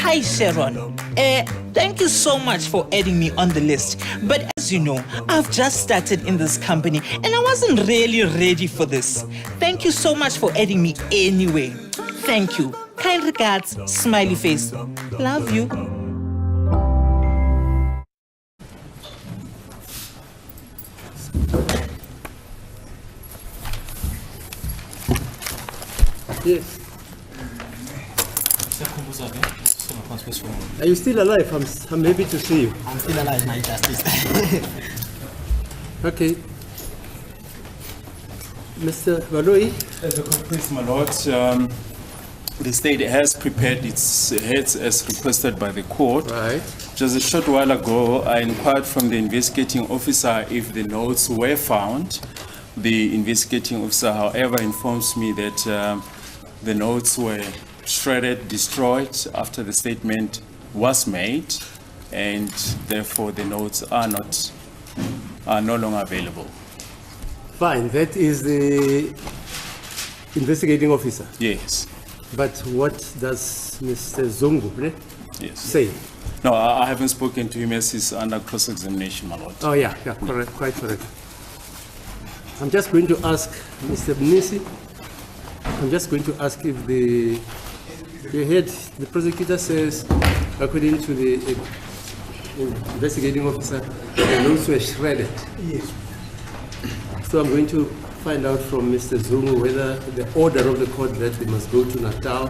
Hi, Sharon. Thank you so much for adding me on the list. But as you know, I've just started in this company and I wasn't really ready for this. Thank you so much for adding me anyway. Thank you. Kind regards, smiley face. Love you. Yes. Are you still alive? I'm happy to see you. I'm still alive, my justice. Okay. Mr. Valoi? Please, my lord, the state has prepared its heads as requested by the court. Right. Just a short while ago, I inquired from the investigating officer if the notes were found. The investigating officer, however, informs me that the notes were shredded, destroyed after the statement was made, and therefore the notes are no longer available. Fine. That is the investigating officer. Yes. But what does Mr. Zungu Yes. say? No, I haven't spoken to him as he's under cross-examination, my lord. Oh, yeah, correct, quite correct. I'm just going to ask Mr. Mnisi, I'm just going to ask if the prosecutor says, according to the investigating officer, the notes were shredded. Yes. So I'm going to find out from Mr. Zungu whether the order of the court that they must go to Natal,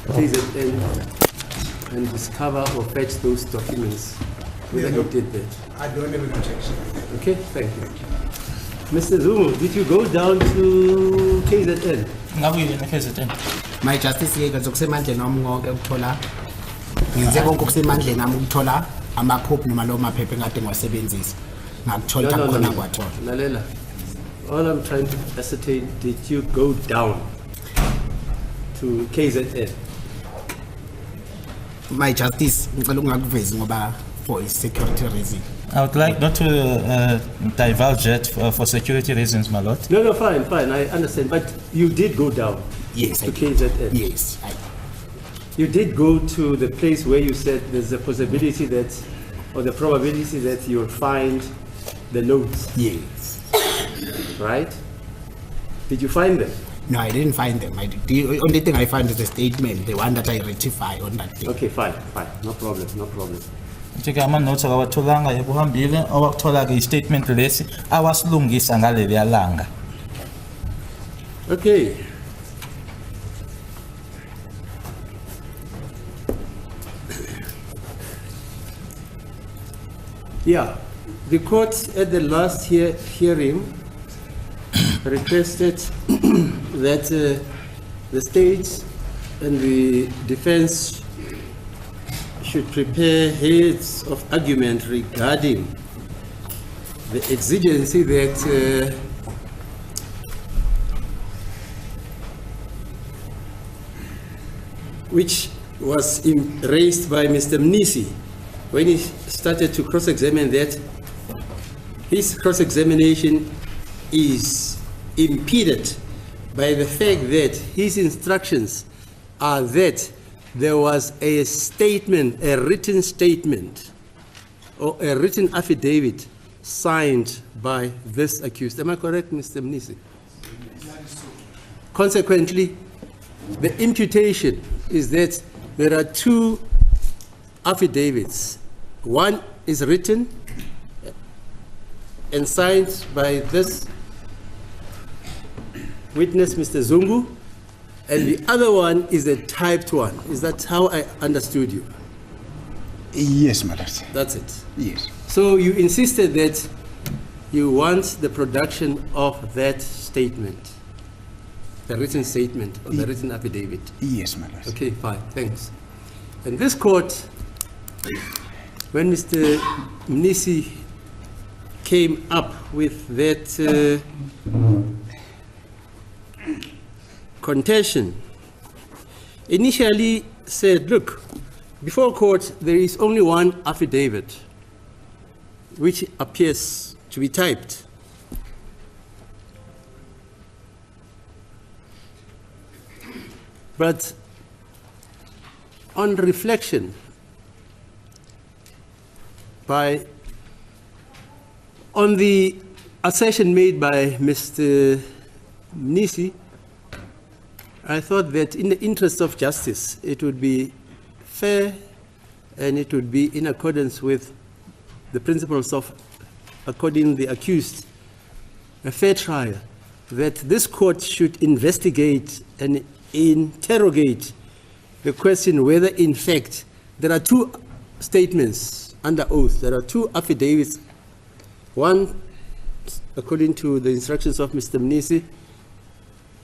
KZN, and discover or fetch those documents, whether he did that. I don't have an objection. Okay, thank you. Mr. Zungu, did you go down to KZN? My justice yeke zokusemandleni wami konke ukuthola ngenze konke okusemandleni nami ukuthola amaphupho noma lawo maphepha engade ngiwasebenzisa ngakuthola khona kwathola. Lalela, all I'm trying to ascertain, did you go down to KZN? My justice ngicela ungakuvezi ngoba for security reason. I would like not to divulge it for security reasons, my lord. No, fine, I understand. But you did go down Yes, to I did. KZN? Yes. You did go to the place where you said there's a possibility that, or the probability that you'll find the notes, Yes. right? Did you find them? No, I didn't find them. The only thing I found is the statement, the one that I rectify on that day. Okay, fine. No problem. Njeke ama-notes akawatholanga ekuhambile owakuthola-ke i-statement lesi awasilungisa ngaleliya langa. Okay. Yeah, the court at the last hearing requested that the state and the defense should prepare heads of argument regarding the exigency that which was raised by Mr. Mnisi when he started to cross-examine, that his cross-examination is impeded by the fact that his instructions are that there was a statement, a written statement, or a written affidavit signed by this accused. Am I correct, Mr. Mnisi? Consequently, the imputation is that there are two affidavits. One is written and signed by this witness, Mr. Zungu, and the other one is a typed one. Is that how I understood you? Yes, my lord. That's it. Yes. So you insisted that you want the production of that statement, the written statement or the written affidavit. Yes, my lord. Okay, fine, thanks. And this court, when Mr. Mnisi came up with that contention, initially said, look, before court there is only one affidavit which appears to be typed. But on reflection, on the assertion made by Mr. Nisi, I thought that in the interest of justice, it would be fair and it would be in accordance with the principles of according the accused a fair trial, that this court should investigate and interrogate the question whether in fact there are two statements under oath, there are two affidavits, one according to the instructions of Mr. Mnisi,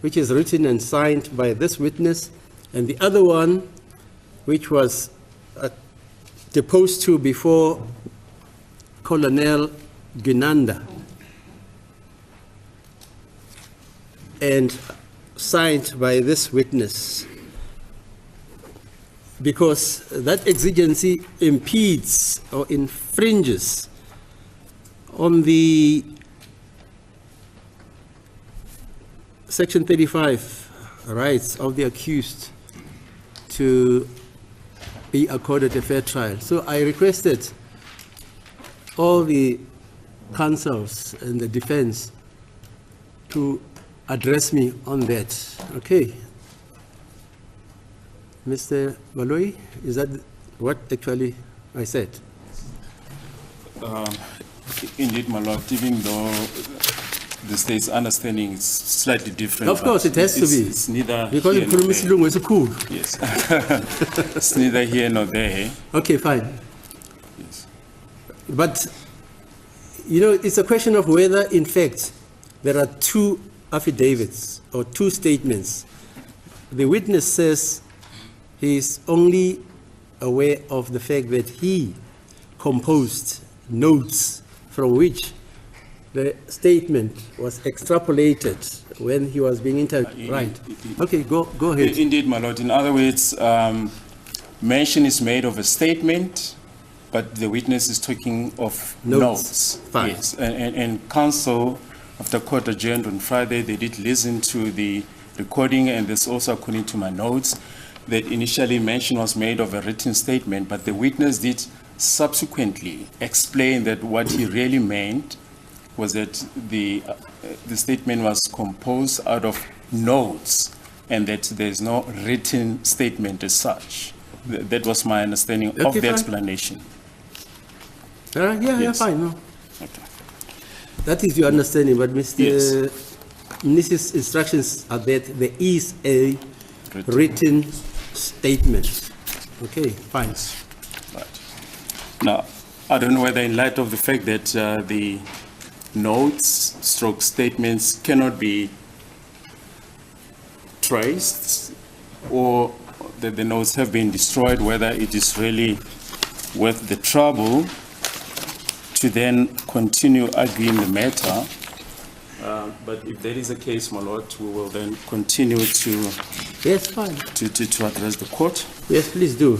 which is written and signed by this witness, and the other one which was deposed to before Colonel Ginanda and signed by this witness, because that exigency impedes or infringes on the Section 35 rights of the accused to be accorded a fair trial. So I requested all the counsels and the defense to address me on that. Okay. Mr. Maloi, is that what actually I said? Indeed, my lord, even though the state's understanding is slightly different. Of course, it has to be. It's neither because here nor there. it's cool. Yes. It's neither here nor there. Okay, fine. Yes. But, you know, it's a question of whether, in fact, there are two affidavits or two statements. The witness says he is only aware of the fact that he composed notes from which the statement was extrapolated when he was being interviewed. Right. Okay, go ahead. Indeed, my lord. In other words, mention is made of a statement, but the witness is talking of notes. Fine. Yes, and counsel, after court adjourned on Friday, they did listen to the recording, and this also according to my notes, that initially mention was made of a written statement, but the witness did subsequently explain that what he really meant was that the statement was composed out of notes and that there's no written statement as such. That was my understanding of the fine. explanation. Yeah, Yes. fine. No. Okay. That is your understanding, but Mr. Yes. Mrs. instructions are that there is a written statement. Okay, fine. Right. Now, I don't know whether in light of the fact that the notes stroke statements cannot be traced or that the notes have been destroyed, whether it is really worth the trouble to then continue arguing the matter. But if that is the case, my lord, we will then continue to Yes, fine. to address the court. Yes, please do.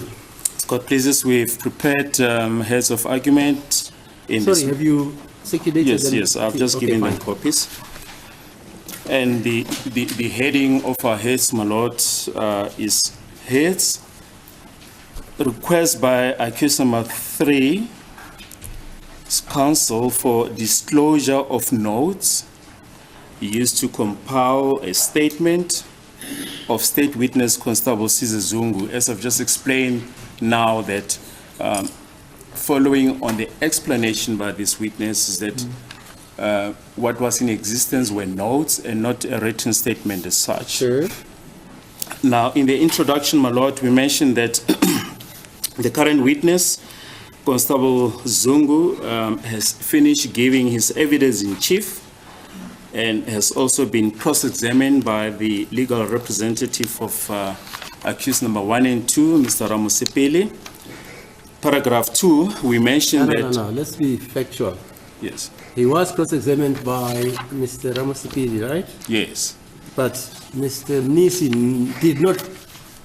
Court pleases, we've prepared heads of argument in Sorry, this. have you circulated Yes, them? yes, I've just Okay, given them fine. copies. And the heading of our heads, my lord, is heads. Request by accused number 3, counsel for disclosure of notes used to compile a statement of State Witness Constable Caesar Zungu. As I've just explained now that following on the explanation by this witness is that what was in existence were notes and not a written statement as such. Sure. Now, in the introduction, my lord, we mentioned that the current witness, Constable Zungu, has finished giving his evidence in chief and has also been cross-examined by the legal representative of accused number 1 and 2, Mr. Ramusipili. Paragraph 2, we mentioned that... No, let's be factual. Yes, He was cross-examined by Mr. Ramasipidi, right? yes. But Mr. Mnisi did not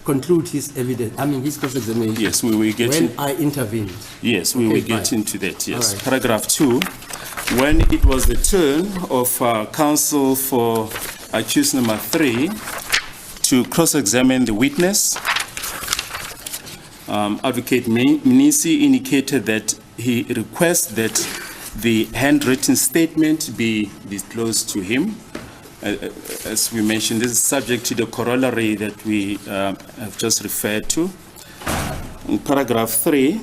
conclude his evidence, his cross-examination. Yes, we will get When I intervened. Yes, we Okay, will get fine. into that, yes. All right. Paragraph 2, when it was the turn of counsel for accused number 3 to cross-examine the witness, Advocate Mnisi indicated that he requests that the handwritten statement be disclosed to him. As we mentioned, this is subject to the corollary that we have just referred to. In paragraph 3,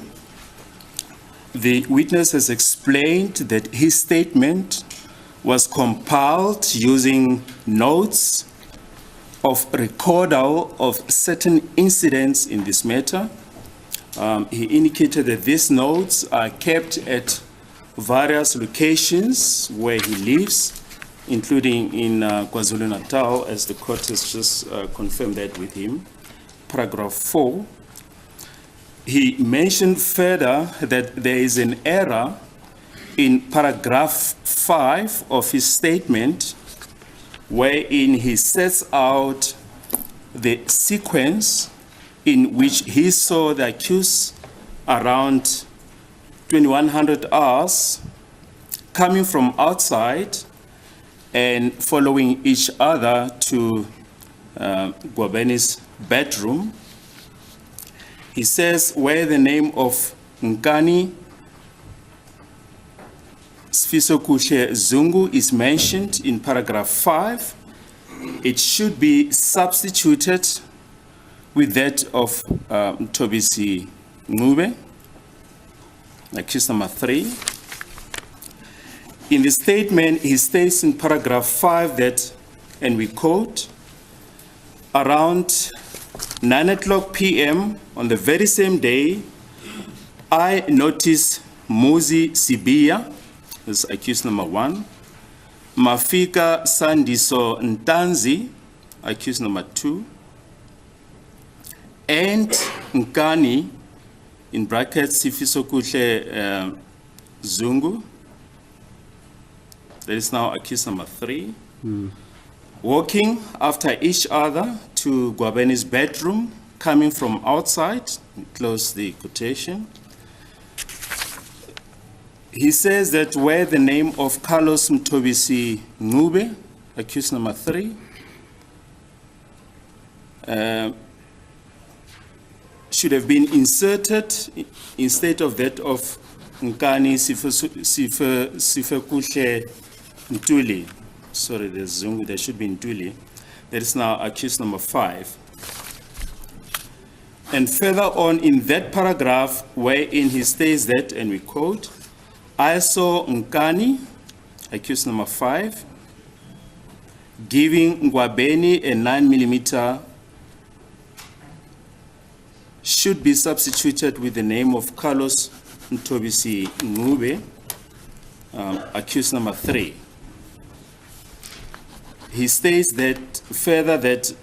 the witness has explained that his statement was compiled using notes of recordal of certain incidents in this matter. He indicated that these notes are kept at various locations where he lives, including in KwaZulu-Natal, as the court has just confirmed that with him. Paragraph 4, he mentioned further that there is an error in paragraph 5 of his statement, wherein he sets out the sequence in which he saw the accused around 2100 hours coming from outside and following each other to Ngwabeni's bedroom. He says where the name of Nkani Sfisokuhle Zungu is mentioned in paragraph 5, it should be substituted with that of Mthobisi Ncube, accused number 3. In the statement, he states in paragraph 5 that, and we quote, around 9:00 p.m. on the very same day, I noticed Muzi Sibia, this is accused number 1, Mafika Sandiso Ntanzi, accused number 2, and Nkani, in brackets, Sifisokuhle Zungu, that is now accused number 3, walking after each other to Ngwabeni's bedroom, coming from outside, close the quotation. He says that where the name of Carlos Mthobisi Ncube, accused number 3, should have been inserted instead of that of Nkani Sifekuhle Ntuli. Sorry, there's Zungu, there should be Ntuli. That is now accused number 5. And further on in that paragraph, wherein he states that, and we quote, I saw Nkani, accused number 5, giving Ngwabeni a 9mm should be substituted with the name of Carlos Mthobisi Ncube, accused number 3. He states that further that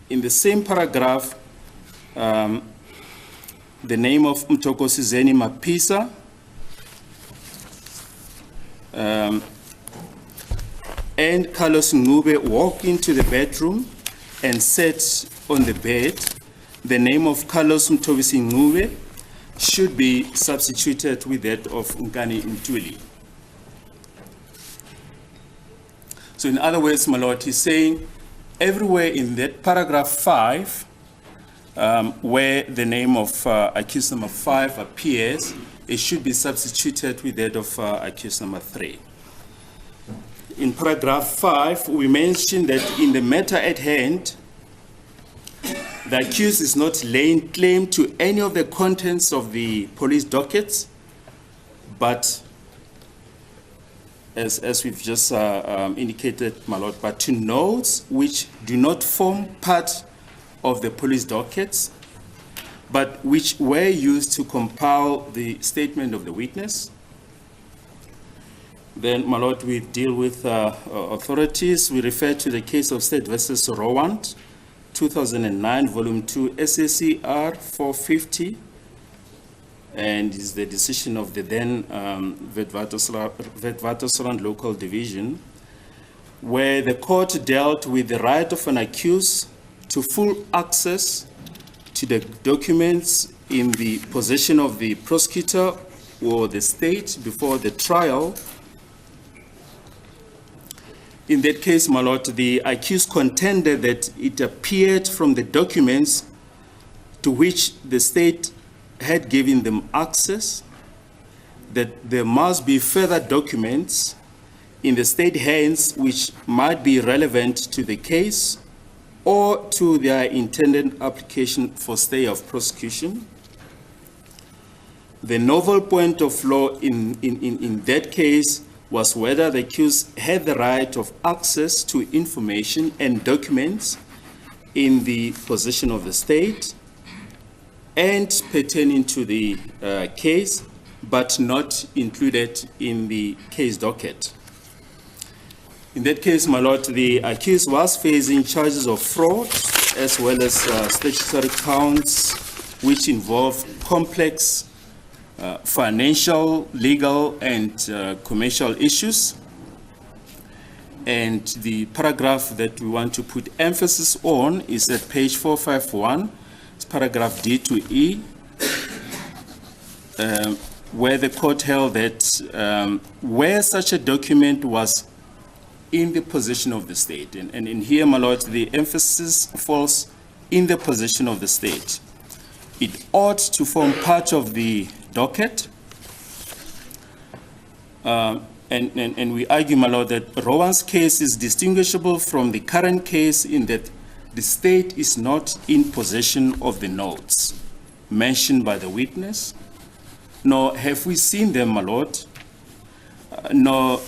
in the same paragraph, the name of Mthokosizeni Mapisa and Carlos Ncube walked into the bedroom and sat on the bed. The name of Carlos Mthobisi Ncube should be substituted with that of Nkani Ntuli. So in other words, my lord, he's saying everywhere in that paragraph 5, where the name of accused number 5 appears, it should be substituted with that of accused number 3. In paragraph 5, we mentioned that in the matter at hand, the accused is not laying claim to any of the contents of the police dockets, but as we've just indicated, my lord, but to notes which do not form part of the police dockets, but which were used to compile the statement of the witness. Then, my lord, we deal with authorities. We refer to the case of State versus Rowand, 2009, volume 2, SACR 450, and is the decision of the then Witwatersrand local division, where the court dealt with the right of an accused to full access to the documents in the possession of the prosecutor or the state before the trial. In that case, my lord, the accused contended that it appeared from the documents to which the state had given them access, that there must be further documents in the state hands which might be relevant to the case or to their intended application for stay of prosecution. The novel point of law in that case was whether the accused had the right of access to information and documents in the possession of the state and pertaining to the case, but not included in the case docket. In that case, my lord, the accused was facing charges of fraud as well as statutory counts which involve complex financial, legal, and commercial issues. And the paragraph that we want to put emphasis on is at page 451, it's paragraph D to E, where the court held that where such a document was in the possession of the state, and in here, my lord, the emphasis falls in the possession of the state. It ought to form part of the docket, and we argue, my lord, that Rowan's case is distinguishable from the current case in that the state is not in possession of the notes mentioned by the witness, nor have we seen them, my lord, nor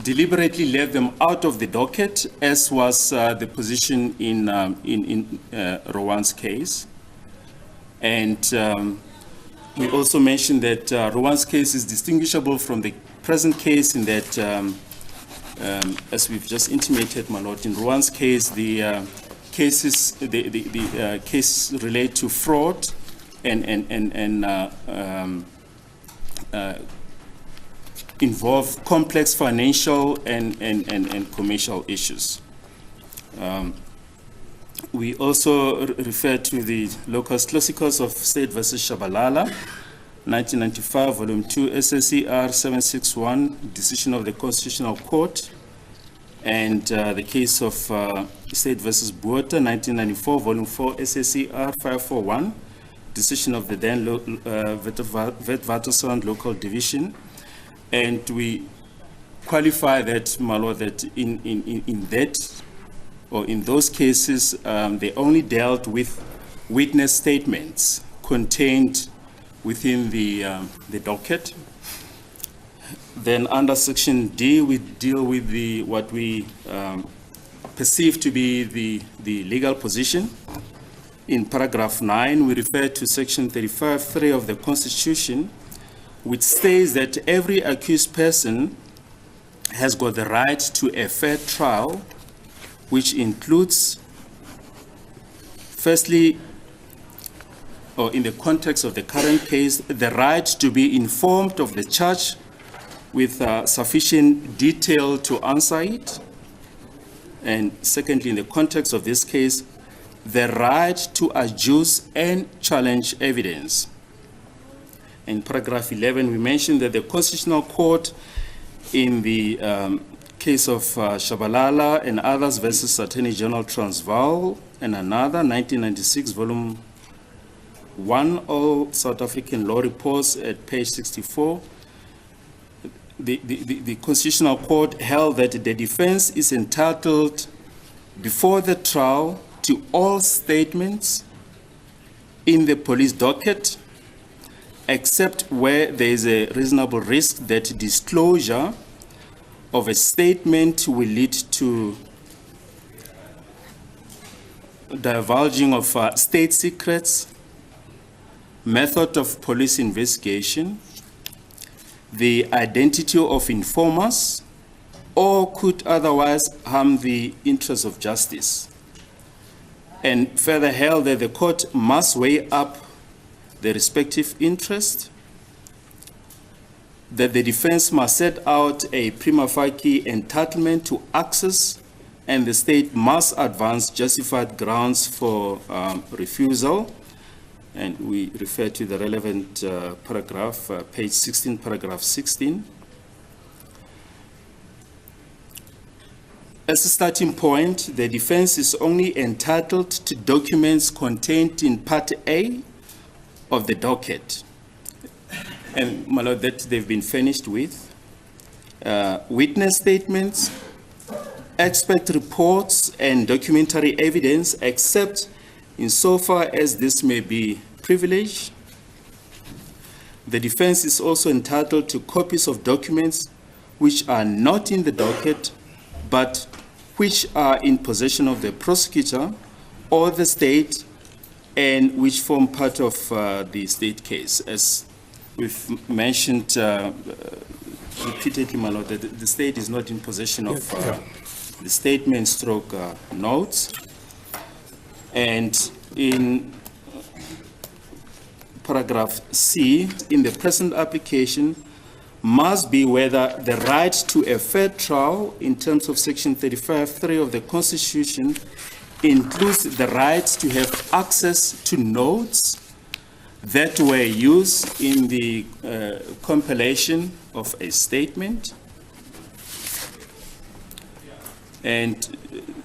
deliberately left them out of the docket, as was the position in Rowan's case. And we also mentioned that Rowan's case is distinguishable from the present case in that, as we've just intimated, my lord, in Rowan's case, the cases relate to fraud and involve complex financial and commercial issues. We also refer to the locus classicus of State versus Shabalala, 1995, volume 2, SSER 761, decision of the Constitutional Court, and the case of State versus Buota, 1994, volume 4, SSER 541, decision of the then Witwatersrand Local Division. And we qualify that, my lord, that in that, or in those cases, they only dealt with witness statements contained within the docket. Then under section D, we deal with what we perceive to be the legal position. In paragraph 9, we refer to section 35(3) of the Constitution, which states that every accused person has got the right to a fair trial, which includes, firstly, or in the context of the current case, the right to be informed of the charge with sufficient detail to answer it. And secondly, in the context of this case, the right to adduce and challenge evidence. In paragraph 11, we mentioned that the Constitutional Court in the case of Shabalala and others versus Attorney General Transvaal and another, 1996, volume 1, all South African law reports at page 64, the Constitutional Court held that the defense is entitled before the trial to all statements in the police docket, except where there is a reasonable risk that disclosure of a statement will lead to divulging of state secrets, method of police investigation, the identity of informers, or could otherwise harm the interests of justice. And further held that the court must weigh up the respective interest, that the defense must set out a prima facie entitlement to access, and the state must advance justified grounds for refusal. And we refer to the relevant paragraph, page 16, paragraph 16. As a starting point, the defense is only entitled to documents contained in Part A of the docket. And, my lord, that they've been furnished with. Witness statements, expert reports, and documentary evidence, except insofar as this may be privileged. The defense is also entitled to copies of documents which are not in the docket, but which are in possession of the prosecutor or the state, and which form part of the state case. As we've mentioned repeatedly, my lord, that the state is not in possession of the statement stroke notes. And in paragraph C, in the present application, must be whether the right to a fair trial in terms of section 35(3) of the Constitution includes the right to have access to notes that were used in the compilation of a statement. And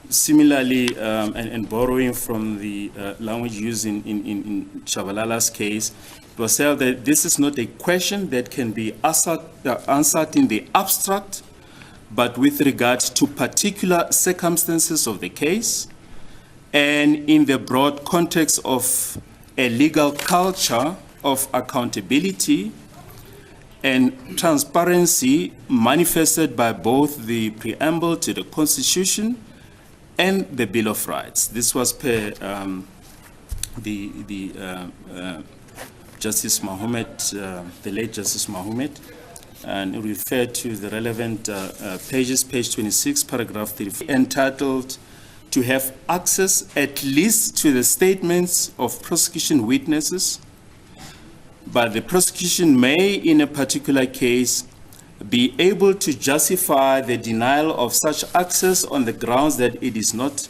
similarly, and borrowing from the language used in Shabalala's case, it was said that this is not a question that can be answered in the abstract, but with regard to particular circumstances of the case and in the broad context of a legal culture of accountability and transparency manifested by both the preamble to the Constitution and the Bill of Rights. This was per Justice Mohammed, the late Justice Mohammed, and refer to the relevant pages, page 26, paragraph 3, entitled to have access at least to the statements of prosecution witnesses, but the prosecution may, in a particular case, be able to justify the denial of such access on the grounds that it is not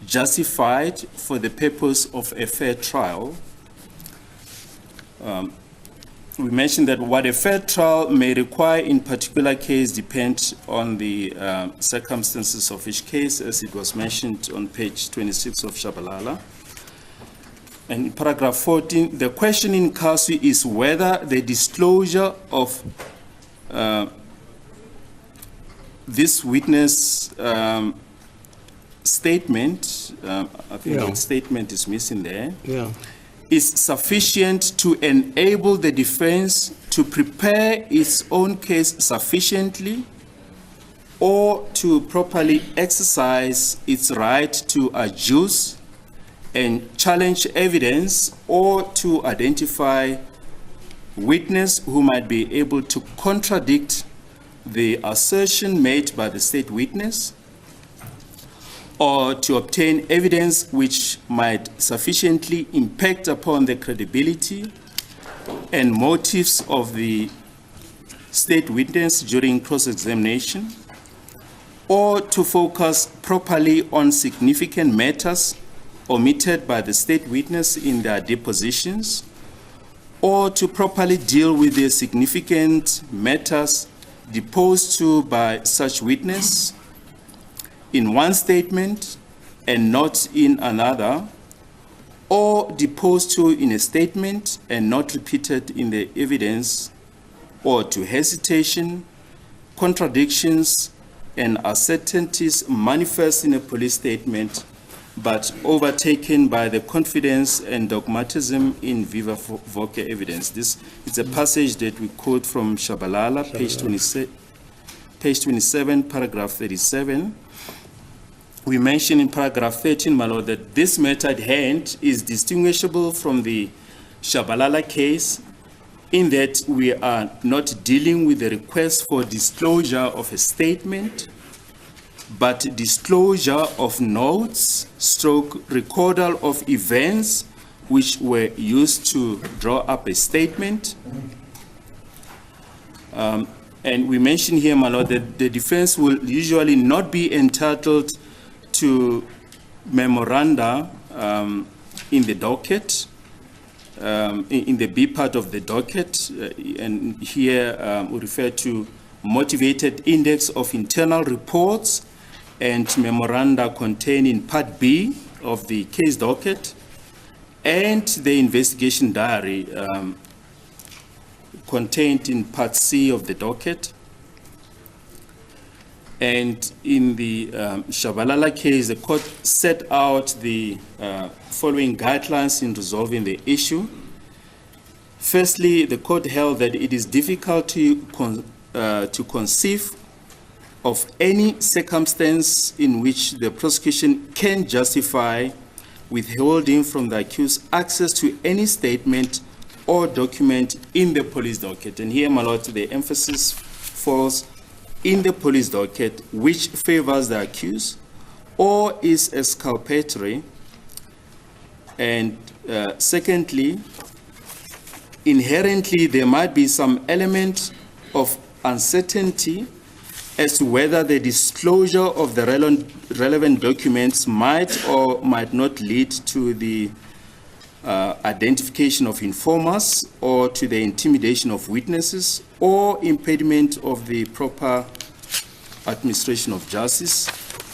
justified for the purpose of a fair trial. We mentioned that what a fair trial may require in particular case depends on the circumstances of each case, as it was mentioned on page 26 of Shabalala. And in paragraph 14, the question in casu is whether the disclosure of this witness statement, I think the statement is missing there, is sufficient to enable the defense to prepare its own case sufficiently or to properly exercise its right to adduce and challenge evidence or to identify witness who might be able to contradict the assertion made by the state witness, or to obtain evidence which might sufficiently impact upon the credibility and motives of the state witness during cross-examination, or to focus properly on significant matters omitted by the state witness in their depositions, or to properly deal with the significant matters deposed to by such witness in one statement and not in another, or deposed to in a statement and not repeated in the evidence, or to hesitation, contradictions, and uncertainties manifest in a police statement, but overtaken by the confidence and dogmatism in viva voce evidence. This is a passage that we quote from Shabalala, page 27, paragraph 37. We mentioned in paragraph 13, my lord, that this matter at hand is distinguishable from the Shabalala case in that we are not dealing with the request for disclosure of a statement, but disclosure of notes, recordal of events which were used to draw up a statement. And we mention here, my lord, that the defense will usually not be entitled to memoranda in the docket, in the B part of the docket, and here we refer to motivated index of internal reports and memoranda contained in Part B of the case docket and the investigation diary contained in Part C of the docket. And in the Shabalala case, the court set out the following guidelines in resolving the issue. Firstly, the court held that it is difficult to conceive of any circumstance in which the prosecution can justify withholding from the accused access to any statement or document in the police docket. And here, my lord, the emphasis falls in the police docket, which favors the accused or is exculpatory. And secondly, inherently, there might be some element of uncertainty as to whether the disclosure of the relevant documents might or might not lead to the identification of informers or to the intimidation of witnesses or impediment of the proper administration of justice.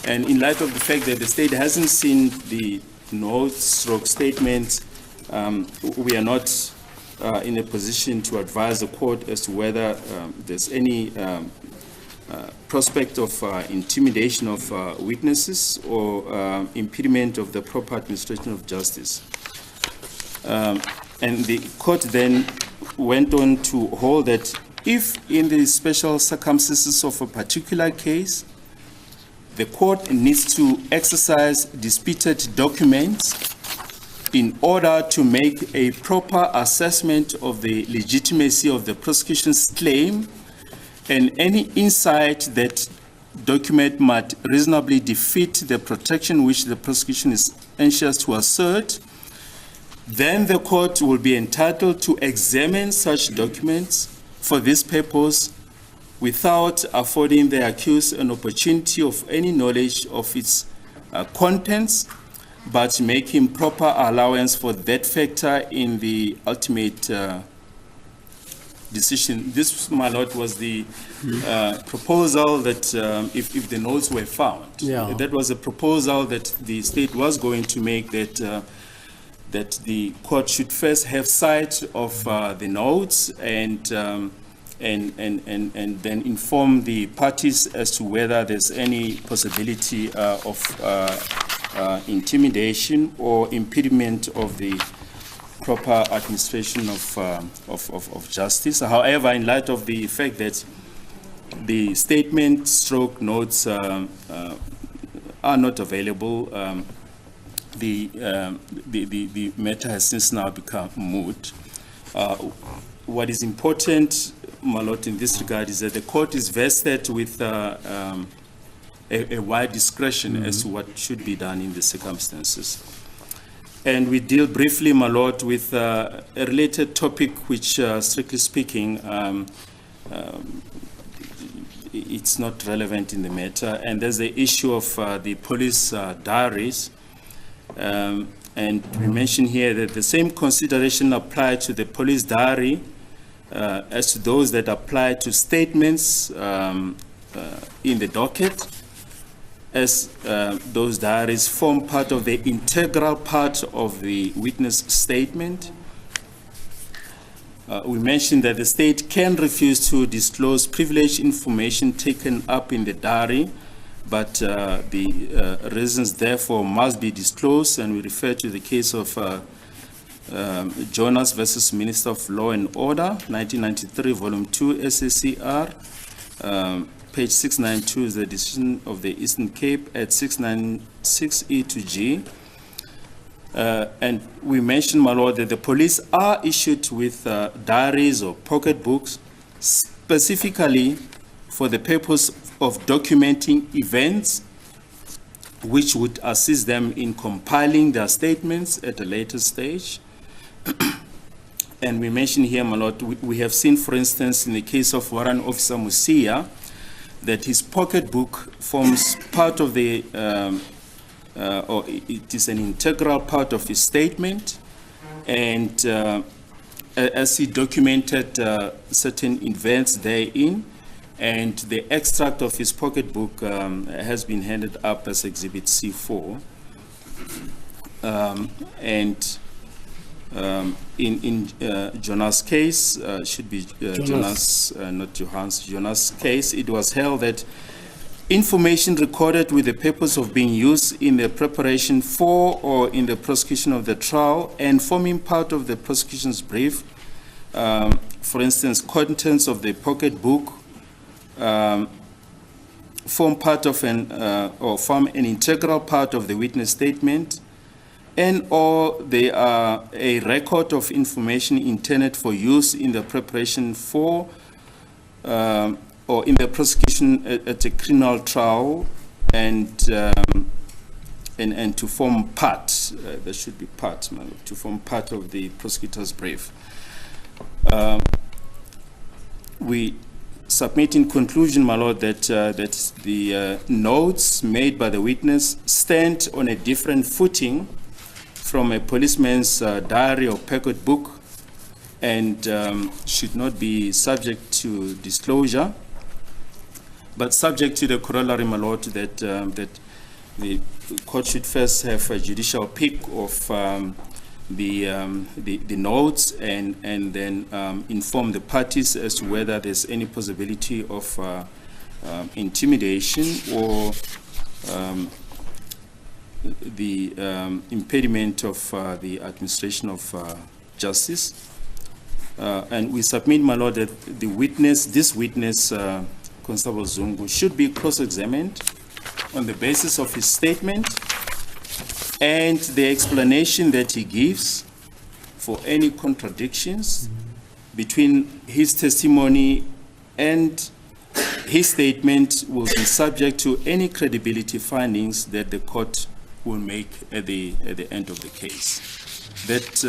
And in light of the fact that the state hasn't seen the notes/statements, we are not in a position to advise the court as to whether there's any prospect of intimidation of witnesses or impediment of the proper administration of justice. And the court then went on to hold that if in the special circumstances of a particular case, the court needs to exercise disputed documents in order to make a proper assessment of the legitimacy of the prosecution's claim, and any insight that document might reasonably defeat the protection which the prosecution is anxious to assert, then the court will be entitled to examine such documents for this purpose without affording the accused an opportunity of any knowledge of its contents, but making proper allowance for that factor in the ultimate decision. This, my lord, was the proposal that if the notes were found, that was a proposal that the state was going to make, that that the court should first have sight of the notes and then inform the parties as to whether there's any possibility of intimidation or impediment of the proper administration of justice. However, in light of the fact that the statement/notes are not available, the matter has since now become moot. What is important, my lord, in this regard is that the court is vested with a wide discretion as to what should be done in the circumstances. And we deal briefly, my lord, with a related topic which, strictly speaking, it's not relevant in the matter, and there's the issue of the police diaries. And we mention here that the same consideration applied to the police diary as to those that apply to statements in the docket, as those diaries form part of the integral part of the witness statement. We mentioned that the state can refuse to disclose privileged information taken up in the diary, but the reasons therefore must be disclosed, and we refer to the case of Jonas versus Minister of Law and Order, 1993, Volume 2, SACR, page 692 is the decision of the Eastern Cape at 696 E to G. And we mentioned, my lord, that the police are issued with diaries or pocketbooks specifically for the purpose of documenting events which would assist them in compiling their statements at a later stage. And we mentioned here, my lord, we have seen, for instance, in the case of Warrant Officer Musia, that his pocketbook forms part of the, or it is an integral part of his statement, and as he documented certain events therein, And the extract of his pocketbook has been handed up as Exhibit C4. In Jonas' case, should be Jonas, not Johan's, Jonas' case, it was held that information recorded with the purpose of being used in the preparation for or in the prosecution of the trial and forming part of the prosecution's brief, for instance, contents of the pocketbook, form part of or form an integral part of the witness statement, and or they are a record of information intended for use in the preparation for or in the prosecution at a criminal trial, and to form part, there should be part, to form part of the prosecutor's brief. We submit in conclusion, my lord, that that the notes made by the witness stand on a different footing from a policeman's diary or pocket book, and should not be subject to disclosure, but subject to the corollary, my lord, that that the court should first have a judicial pick of the notes, and then inform the parties as to whether there's any possibility of intimidation or the impediment of the administration of justice. And we submit, my lord, that the witness, this witness, Constable Zungu, should be cross-examined on the basis of his statement and the explanation that he gives for any contradictions between his testimony and his statement will be subject to any credibility findings that the court will make at the end of the case. That,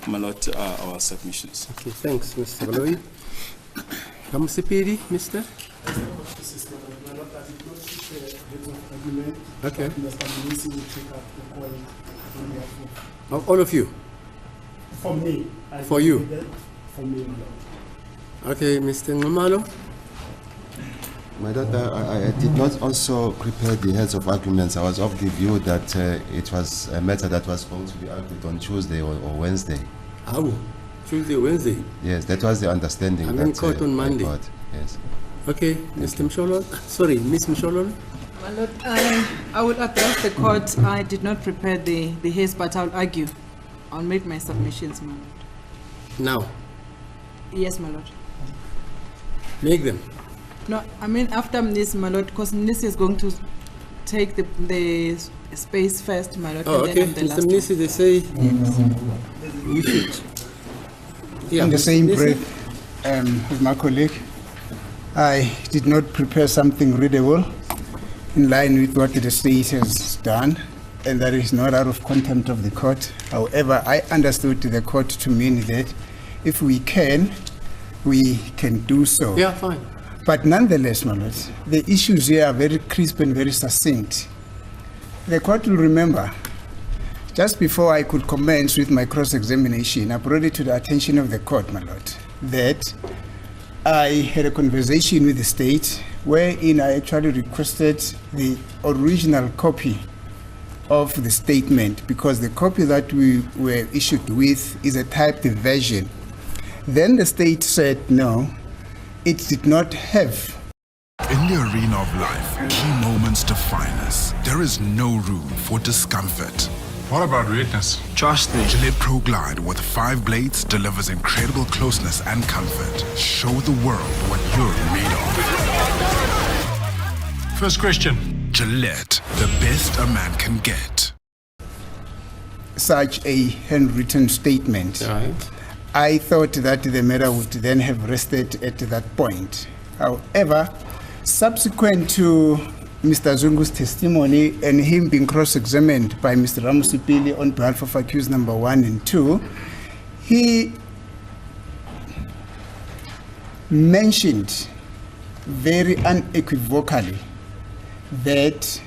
my lord, are our submissions. Okay, thanks, Mr. Baloyi. Kamusipiri, Mr. Okay. Of all of you? For me. For you? For me, my lord. Okay, Mr. Ngomalo. My daughter, I did not also prepare the heads of arguments. I was of the view that it was a matter that was going to be argued on Tuesday or Wednesday. How? Tuesday, Wednesday? Yes, that was the understanding. I'm in court on Monday. Yes. Okay, Mr. Mshololo. Sorry, Miss Mshololo. My lord, I would address the court. I did not prepare the haze, but I'll argue. I'll make my submissions, my lord. Now? Yes, my lord. Make them. No, I mean after this, my lord, because Nisi is going to take the space first, my lord. Oh, and okay. then I'm the Mr. last Nisi, they say you should. Yeah, In the Mr. same Nisi? breath with my colleague, I did not prepare something readable in line with what the state has done, and that is not out of contempt of the court. However, I understood the court to mean that if we can do so. Yeah, fine. But nonetheless, my lord, the issues here are very crisp and very succinct. The court will remember, just before I could commence with my cross-examination, I brought it to the attention of the court, my lord, that I had a conversation with the state wherein I actually requested the original copy of the statement, because the copy that we were issued with is a typed version. Then the state said no, it did not have. In the arena of life, key moments define us. There is no room for discomfort. What about witness? Trust me. Gillette Pro Glide with 5 blades delivers incredible closeness and comfort. Show the world what you're made of. First question. Gillette, the best a man can get. Such a handwritten statement. Right. I thought that the matter would then have rested at that point. However, subsequent to Mr. Zungu's testimony and him being cross-examined by Mr. Ramusipili on behalf of accused number 1 and 2, he mentioned very unequivocally that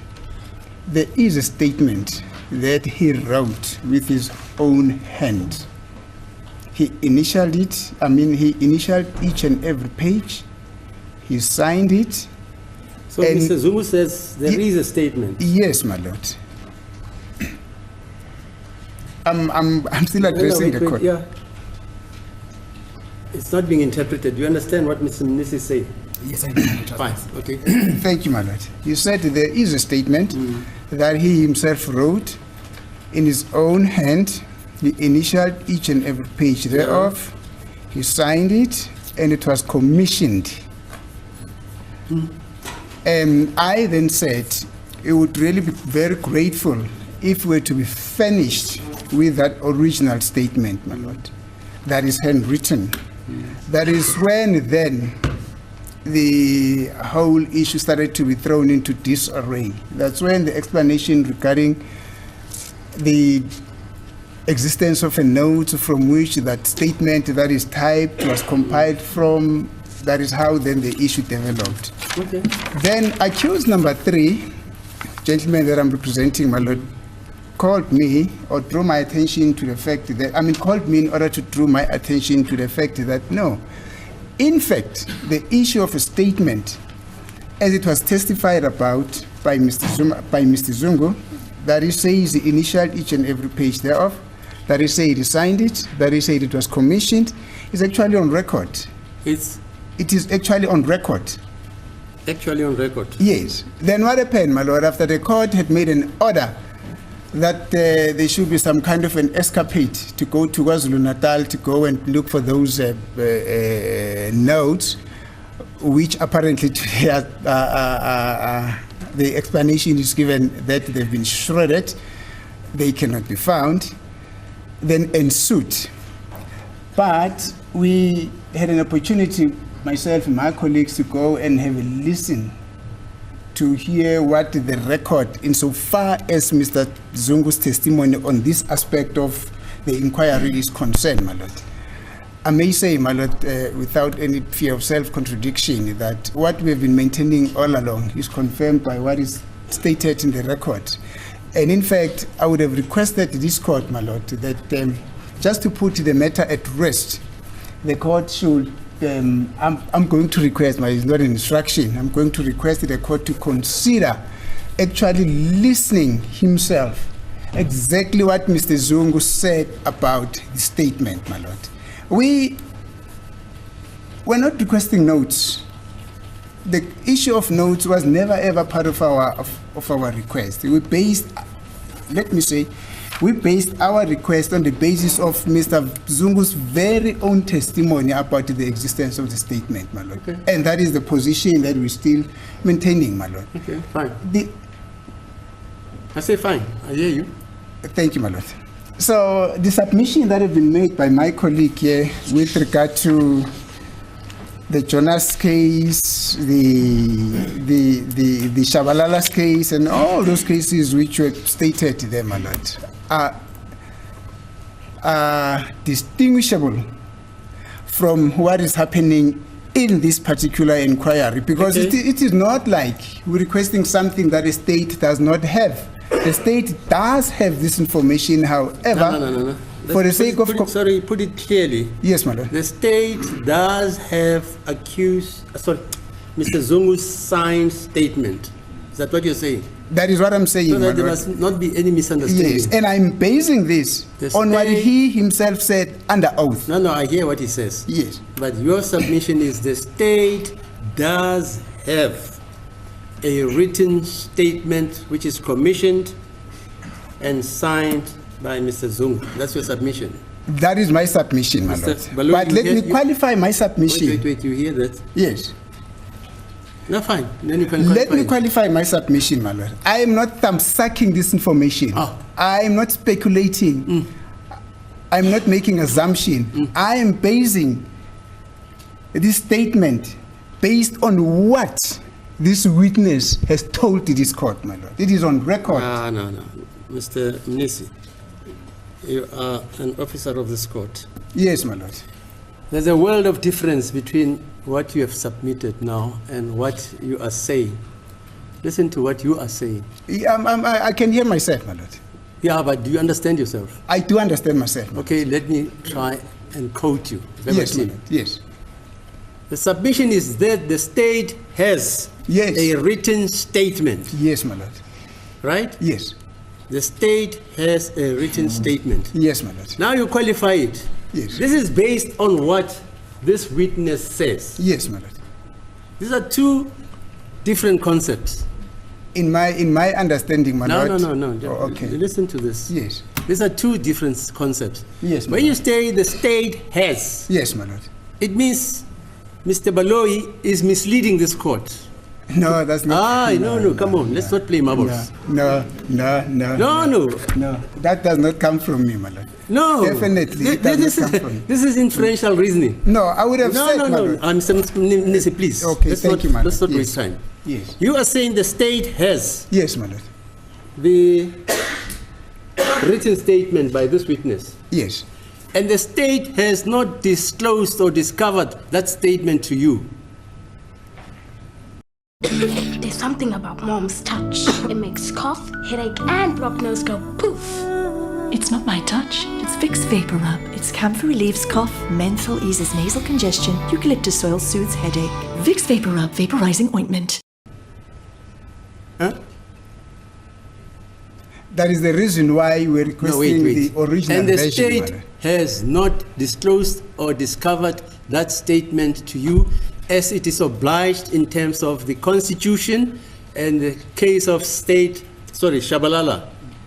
there is a statement that he wrote with his own hand. He initialed it, he initialed each and every page. he signed it. So And- Mr. Zungu says there Ye- is a statement. Yes, my lord. I'm still addressing the court. Yeah. It's not being interpreted. Do you understand what Mr. Mnisi is saying? Yes, I do, Your Justice. Fine, okay. Thank you, my lord. You said there is a statement that he himself wrote in his own hand. He initialed each and every page thereof. He signed it, and it was commissioned. And I then said, it would really be very grateful if we were to be furnished with that original statement, my lord, that is handwritten. That is when then the whole issue started to be thrown into disarray. That's when the explanation regarding the existence of a note from which that statement that is typed was compiled from, that is how then the issue developed. Okay. Then accused number 3, gentleman that I'm representing, my lord, called me or drew my attention to the fact that, called me in order to draw my attention to the fact that no, in fact, the issue of a statement, as it was testified about by Mr. Zungu, that he says he initialed each and every page thereof, that he said he signed it, that he said it was commissioned, is actually on record. It is actually on record. Actually on record. Yes. Then what happened, my lord, after the court had made an order that there should be some kind of an escapade to go to KwaZulu-Natal to go and look for those notes, which apparently today the explanation is given that they've been shredded, they cannot be found, then ensued. But we had an opportunity, myself and my colleagues, to go and have a listen to hear what the record, insofar as Mr. Zungu's testimony on this aspect of the inquiry is concerned, my lord. I may say, my lord, without any fear of self-contradiction, that what we have been maintaining all along is confirmed by what is stated in the record. And in fact, I would have requested this court, my lord, that just to put the matter at rest, the court should I'm going to request, but it's not an instruction, I'm going to request the court to consider actually listening himself exactly what Mr. Zungu said about the statement, my lord. We're not requesting notes. The issue of notes was never ever part of our request. We based our request on the basis of Mr. Zungu's very own testimony about the existence of the statement, my lord. Okay. And that is the position that we're still maintaining, my lord. Okay, fine. I say fine, I hear you. Thank you, my lord. So the submission that has been made by my colleague here with regard to the Jonas case, the Shabalala's case, and all those cases which were stated there, my lord, are distinguishable from what is happening in this particular inquiry, because Okay. it is not like we're requesting something that the state does not have. The state does have this information, however, No. for the sake of... Put it clearly. Yes, my lord. The state does have Mr. Zungu's signed statement. Is that what you're saying? That is what I'm saying, So my that there lord. must not be any misunderstanding. Yes, and I'm basing this The on what state- he himself said under oath. No, I hear what he says. Yes. But your submission is the state does have a written statement which is commissioned and signed by Mr. Zungu. That's your submission. That is my submission, my Mr. lord. Baloyi, But let you me hear- qualify my submission. Wait, you hear that? Yes. No, fine. Then you can Let qualify me it. qualify my submission, my lord. I am not thumb-sucking this information. Ah. I am not speculating. I'm not making assumption. I am basing this statement based on what this witness has told to this court, my lord. It is on record. No. Mr. Mnisi, you are an officer of this court. Yes, my lord. There's a world of difference between what you have submitted now and what you are saying. Listen to what you are saying. I can hear myself, my lord. Yeah, but do you understand yourself? I do understand myself. Okay, let me try and quote you. Yes, my verbatim. lord. Yes. The submission is that the state has Yes. a written statement, Yes, my lord. right? Yes. The state has a written statement. Yes, my lord. Now you qualify it. Yes. This is based on what this witness says. Yes, my lord. These are two different concepts. In my understanding, my No, lord. no. Oh, okay. Listen to this. Yes. These are two different concepts. Yes, my When you lord. say the state has, Yes, my lord. it means Mr. Baloyi is misleading this court. No, that's not. No, come on, let's not play marbles. No. No. That does not come from me, my lord. No. Definitely, it does not come from me. This is inferential reasoning. No, I would have said, No. my lord. Mr. Nisi, please. Okay, Let's thank not, you, madam. Let's not Yes. waste time. Yes. You are saying the state has Yes, my lord. the written statement by this witness, Yes. and the state has not disclosed or discovered that statement to you. There's something about mom's touch. It makes cough, headache, and blocked nose go poof. It's not my touch. It's Vicks Vapor Rub. Its camphor relieves cough, menthol eases nasal congestion, eucalyptus oil soothes headache. Vicks Vapor Rub vaporizing ointment. That is the reason why we're No, requesting wait. the original And the version, my state lord. has not disclosed or discovered that statement to you, as it is obliged in terms of the Constitution and the case of Shabalala,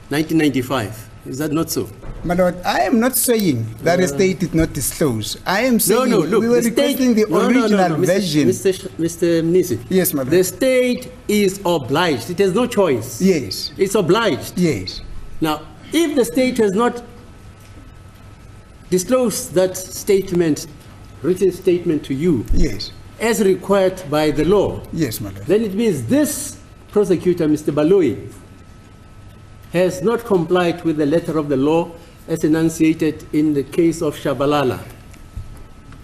1995. Is that not so? My lord, I am not saying that the state did not disclose. I am saying No, look, we were the state- requesting the No, original Mr. version. Mr. Nisi. Yes, my lord. The state is obliged. It has no choice. Yes. It's obliged. Yes. Now, if the state has not disclosed that statement, written statement to you, Yes. as required by the law, Yes, my lord. then it means this prosecutor, Mr. Baloyi, has not complied with the letter of the law as enunciated in the case of Shabalala.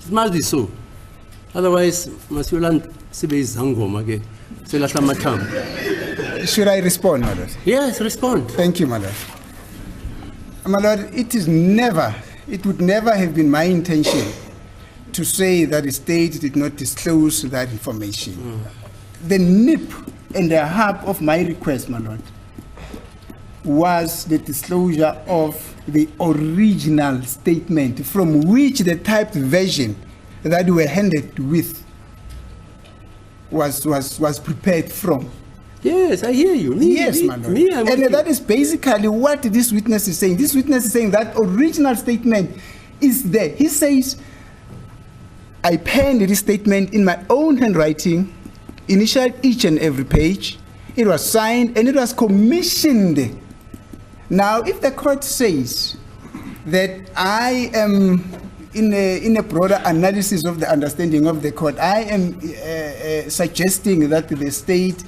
It must be so. Otherwise, Masulan Sibe is Hangoma, Selasa Matam. Should I respond, my lord? Yes, respond. Thank you, my lord. My lord, it would never have been my intention to say that the state did not disclose that information. The nip and the heart of my request, my lord, was the disclosure of the original statement from which the typed version that we were handed with was prepared from. Yes, I hear you. Yes, my lord. And that is basically what this witness is saying. This witness is saying that original statement is there. He says, I penned this statement in my own handwriting, initialed each and every page. It was signed and it was commissioned. Now, if the court says that I am, in a broader analysis of the understanding of the court, I am suggesting that the state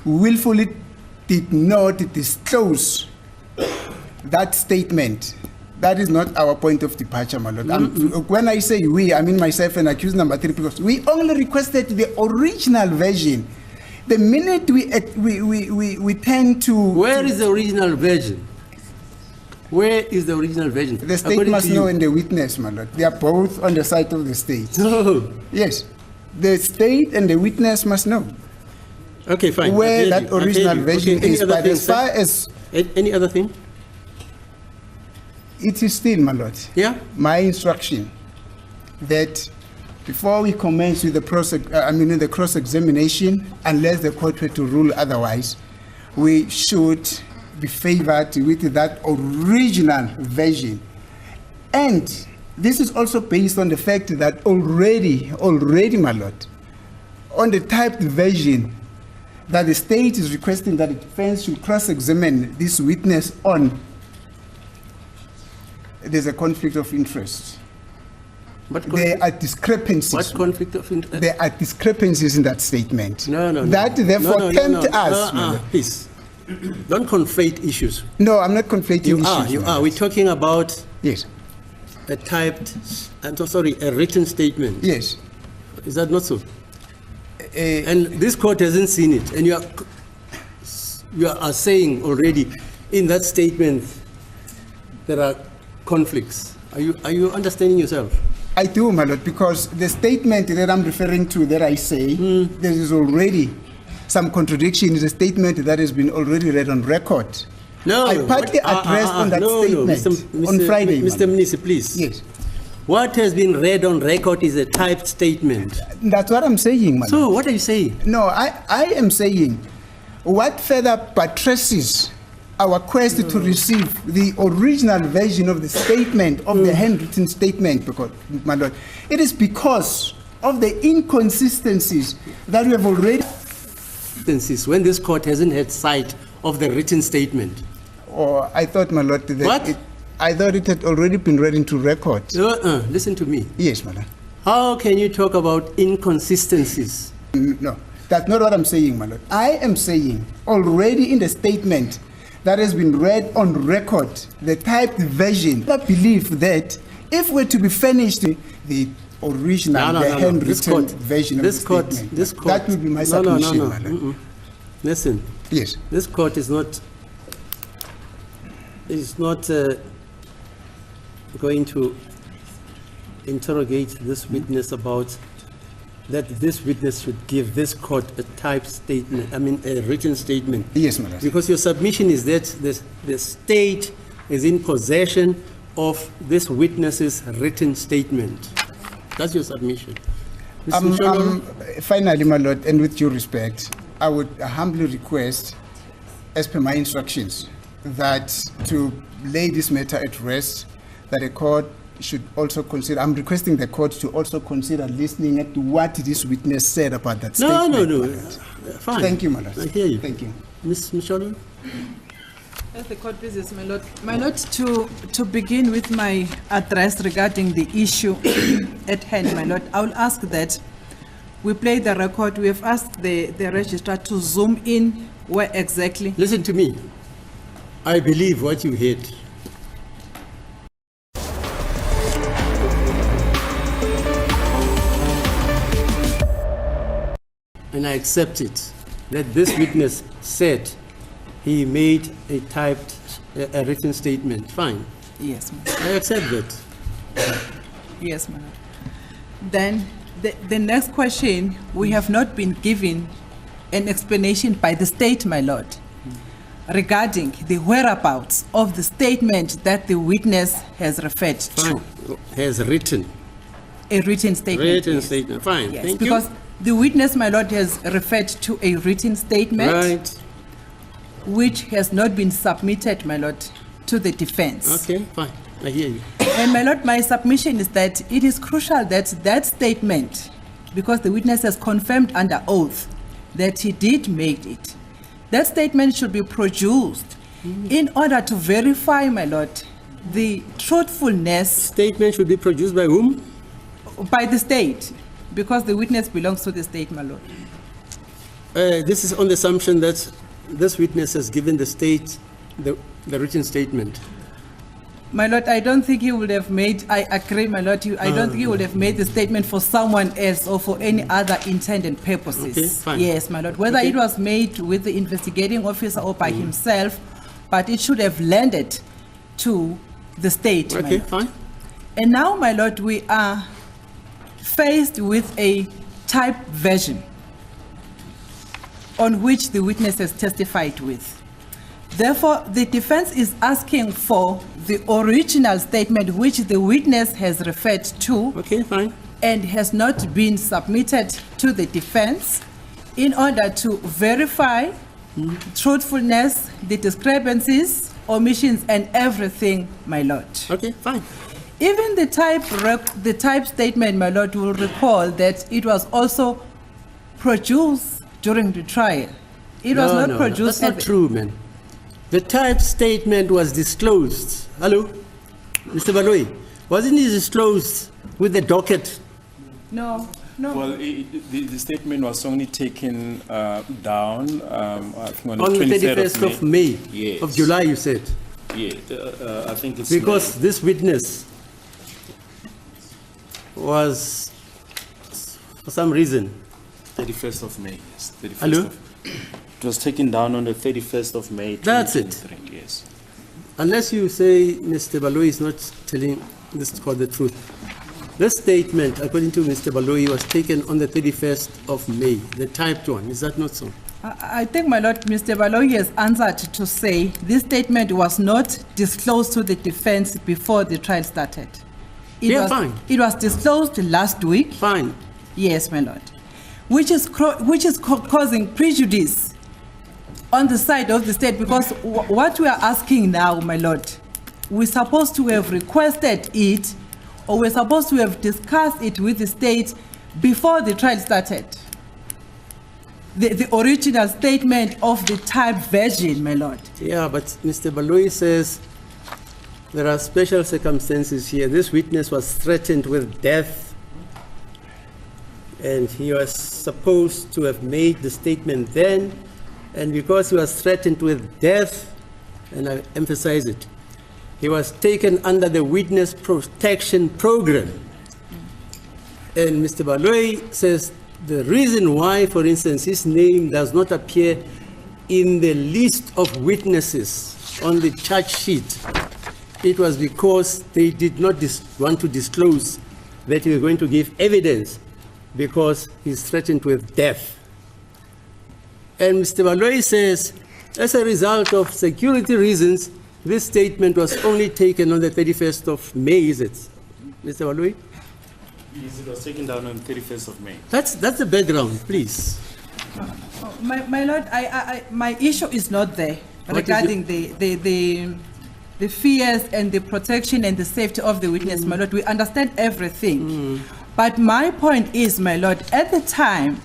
willfully did not disclose that statement. That is not our point of departure, my lord. When I say we, I mean myself and accused number 3, because we only requested the original version. The minute we tend to... Where is the original version? Where is the original version? The state According must to know you. and the witness, my lord. They are both on the side of the state. No. Yes. The state and the witness must know Okay, fine. where I've that heard you. I've original heard you. version Okay, any is. other But thing, as far sir? as Any other thing? it is still, my lord, Yeah? my instruction that before we commence with the cross-examination, unless the court were to rule otherwise, we should be favored with that original version. And this is also based on the fact that already, my lord, on the typed version that the state is requesting that the defense should cross-examine this witness on, there's a conflict of interest. There are discrepancies. What conflict of interest? There are discrepancies in that statement. No. That therefore tempt us. my lord. Please, don't conflate issues. No, I'm not conflating You issues. are, you my are. lord. We're talking about Yes, a typed, a written statement. yes. Is that not so? And this court hasn't seen it, and you are saying already in that statement there are conflicts. Are you understanding yourself? I do, my lord, because the statement that I'm referring to that I say, there is already some contradiction in the statement that has been already read on record. No, I partly addressed on that statement on Friday. Mr. Mnisi, please. Yes. What has been read on record is a typed statement. That's what I'm saying, my So lord. what are you saying? No, I am saying what further buttresses our quest to receive the original version of the statement, of the handwritten statement, because, my lord, it is because of the inconsistencies that we have already... When this court hasn't had sight of the written statement. Or I thought, my lord, that What? I thought it had already been read into record. Listen to me. Yes, my lord. How can you talk about inconsistencies? No, that's not what I'm saying, my lord. I am saying already in the statement that has been read on record, the typed version, I believe that if we're to be furnished the original, the handwritten version of the statement, that would be my submission, my lord. Listen. Yes. This court is not going to interrogate this witness about that this witness should give this court a typed statement, a written statement. Yes, my lord. Because your submission is that the state is in possession of this witness's written statement. That's your submission. Finally, my lord, and with due respect, I would humbly request, as per my instructions, that to lay this matter at rest, that a court should also consider, I'm requesting the court to also consider listening at what this witness said about that statement. No. Fine. Thank you, my lord. I hear you. Thank you. Ms. Misholo? As the court pleases, my lord. My lord, to begin with my address regarding the issue at hand, my lord, I will ask that we play the record. We have asked the registrar to zoom in where exactly. Listen to me. I believe what you heard. And I accept it, that this witness said he made a a written statement. Fine. Yes, ma'am. I accept that. Yes, ma'am. Then the next question, we have not been given an explanation by the state, my lord, regarding the whereabouts of the statement that the witness has referred to. Has written. A written statement. Written yes. statement. Fine. Yes, Thank because you. the witness, my lord, has referred to a written statement. Right. Which has not been submitted, my lord, to the defense. Okay, fine. I hear you. And my lord, my submission is that it is crucial that that statement, because the witness has confirmed under oath that he did make it, that statement should be produced in order to verify, my lord, the truthfulness. Statement should be produced by whom? By the state, because the witness belongs to the state, my lord. This is on the assumption that this witness has given the state the written statement. My lord, I don't think he would have made, I agree, my lord, I don't think he would have made the statement for someone else or for any other intended purposes. Okay, fine. Yes, my lord, whether it was made with the investigating officer or by himself, but it should have landed to the state. Okay, fine. And now, my lord, we are faced with a typed version on which the witness has testified with. Therefore, the defense is asking for the original statement which the witness has referred to. Okay, fine. And has not been submitted to the defense in order to verify truthfulness, the discrepancies, omissions, and everything, my lord. Okay, fine. Even the type statement, my lord, will recall that it was also produced during the trial. It was not produced. That's not true, man. The type statement was disclosed. Hello? Mr. Baloi, wasn't it disclosed with the docket? No. Well, the statement was only taken down I think on the 31st of May. Yes. Of July, you said? Yeah, I think it's because May. This witness was, for some reason, 31st of May, yes. 31st Hello? It was taken down on the 31st of May. That's it. Yes. Unless you say Mr. Baloi is not telling this court the truth. This statement, according to Mr. Baloyi, was taken on the 31st of May, the typed one. Is that not so? I think, my lord, Mr. Baloyi has answered to say this statement was not disclosed to the defense before the trial started. Fine. It was disclosed last week. Fine. Yes, my lord. Which is causing prejudice on the side of the state, because what we are asking now, my lord, we're supposed to have requested it, or we're supposed to have discussed it with the state before the trial started. The original statement of the typed version, my lord. Yeah, but Mr. Baloyi says there are special circumstances here. This witness was threatened with death, and he was supposed to have made the statement then, and because he was threatened with death, and I emphasize it, he was taken under the Witness Protection Program. And Mr. Baloyi says the reason why, for instance, his name does not appear in the list of witnesses on the charge sheet, it was because they did not want to disclose that he was going to give evidence because he's threatened with death. And Mr. Baloyi says, as a result of security reasons, this statement was only taken on the 31st of May, is it? Mr. Baloyi? Yes, it was taken down on 31st of May. That's the background, please. My lord, my issue is not there regarding the fears and the protection and the safety of the witness, my lord. We understand everything. But my point is, my lord, at the time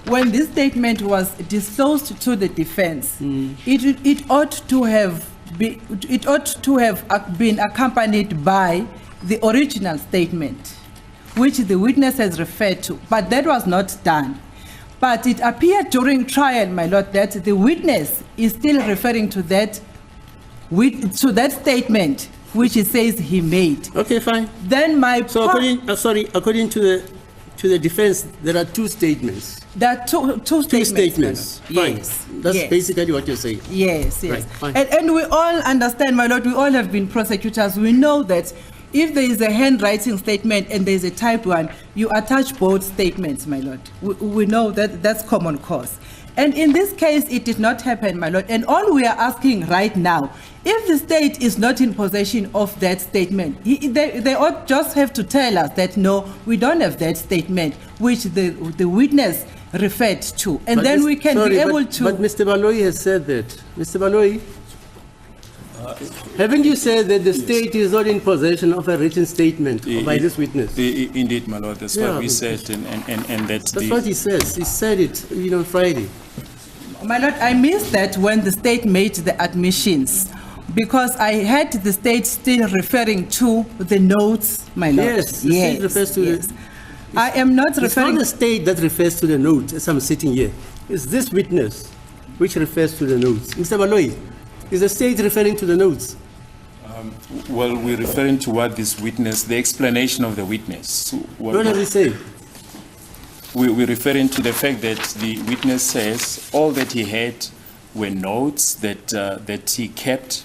when this statement was disclosed to the defense, it ought to have been accompanied by the original statement, which the witness has referred to, but that was not done. But it appeared during trial, my lord, that the witness is still referring to that statement which he says he made. Okay, fine. Then my according to the defense, there are two statements. There are two statements. Fine. Yes. That's yes. basically what you're saying. Yes, yes. Right, fine. And we all understand, my lord, we all have been prosecutors. We know that if there is a handwriting statement and there is a typed one, you attach both statements, my lord. We know that that's common cause. And in this case, it did not happen, my lord. And all we are asking right now, if the state is not in possession of that statement, they ought just have to tell us that, no, we don't have that statement, which the witness referred to. And then we can be able to... But Mr. Baloyi has said that. Mr. Baloyi, haven't you said that the state is not in possession of a written statement by this witness? Indeed, my lord, that's what we said, and that's what he says. He said it even on Friday. My lord, I missed that when the state made the admissions, because I had the state still referring to the notes, my lord. Yes, the state refers to yes. I am not referring... It's not the state that refers to the notes as I'm sitting here. It's this witness which refers to the notes. Mr. Baloyi, is the state referring to the notes? Well, we're referring to what this witness, the explanation of the witness. What does he say? We're referring to the fact that the witness says all that he had were notes that he kept,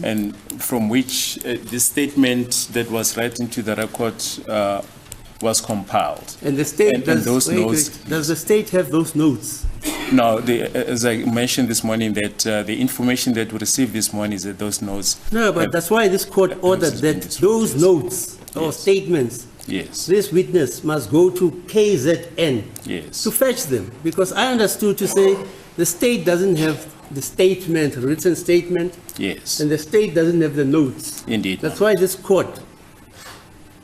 and from which the statement that was read into the record was compiled. And the state does the state have those notes? No, as I mentioned this morning, that the information that we received this morning is that those notes... No, but that's why this court ordered that those notes or statements, this witness must go to KZN to fetch them. Because I understood to say the state doesn't have the statement, written statement, and the state doesn't have the notes. Indeed. That's why this court,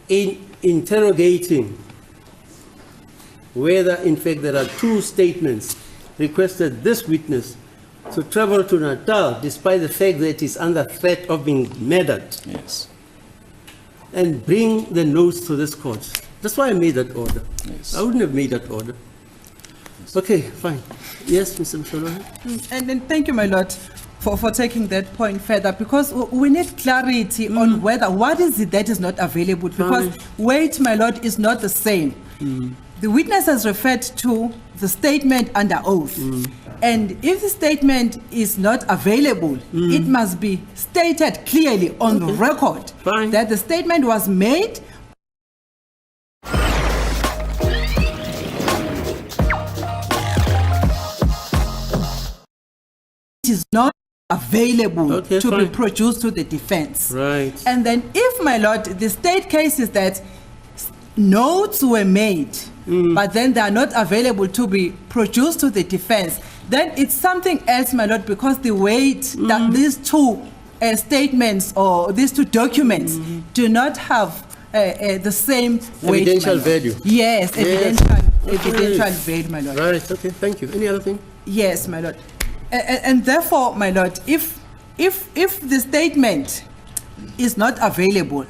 in interrogating whether in fact there are two statements, requested this witness to travel to Natal despite the fact that he's under threat of being murdered. Yes. And bring the notes to this court. That's why I made that order. Yes. I wouldn't have made that order. Okay, fine. Yes, Mr. Msholo. And thank you, my lord, for taking that point further, because we need clarity on whether, what is it that is not available, because weight, my lord, is not the same. The witness has referred to the statement under oath. And if the statement is not available, it must be stated clearly on the record that the statement was made is not available Okay, to be fine. produced to the defense. Right. And then if, my lord, the state case is that notes were made, but then they are not available to be produced to the defense, then it's something else, my lord, because the weight that these two statements or these two documents do not have the same weight. Evidential my lord. value. Yes, Yes. evidential value, my lord. Right, okay, thank you. Any other thing? Yes, my lord. And therefore, my lord, if the statement is not available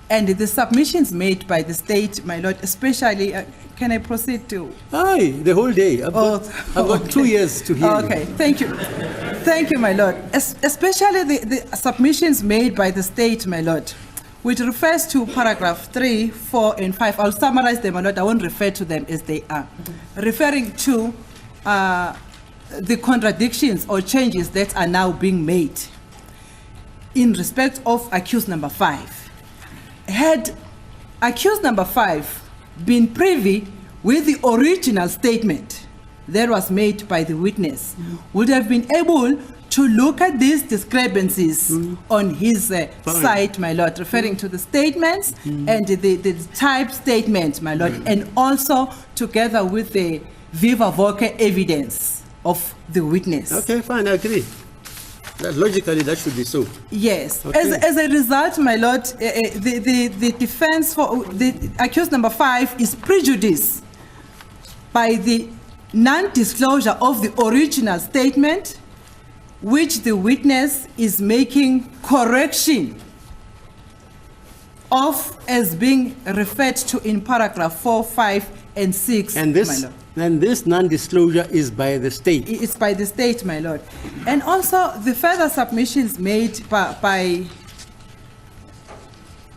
and the submissions made by the state, my lord, especially, can I proceed to? Aye, the whole day. I've got 2 years to hear Okay, thank you. Thank you, my lord. Especially the submissions made by the state, my lord, which refers to paragraph 3, 4, and 5. I'll summarize them, my lord. I won't refer to them as they are. Referring to the contradictions or changes that are now being made in respect of accused number 5. Had accused number 5 been privy with the original statement that was made by the witness, would have been able to look at these discrepancies on his side, my lord, referring to the statements and the type statement, my lord, and also together with the viva voce evidence of the witness. Okay, fine, I agree. Logically, that should be so. Yes. Okay. As a result, my lord, the defense for the accused number 5 is prejudiced by the non-disclosure of the original statement, which the witness is making correction of as being referred to in paragraph 4, 5, and 6, And my this, lord. and this non-disclosure is by the state. It's by the state, my lord. And also the further submissions made by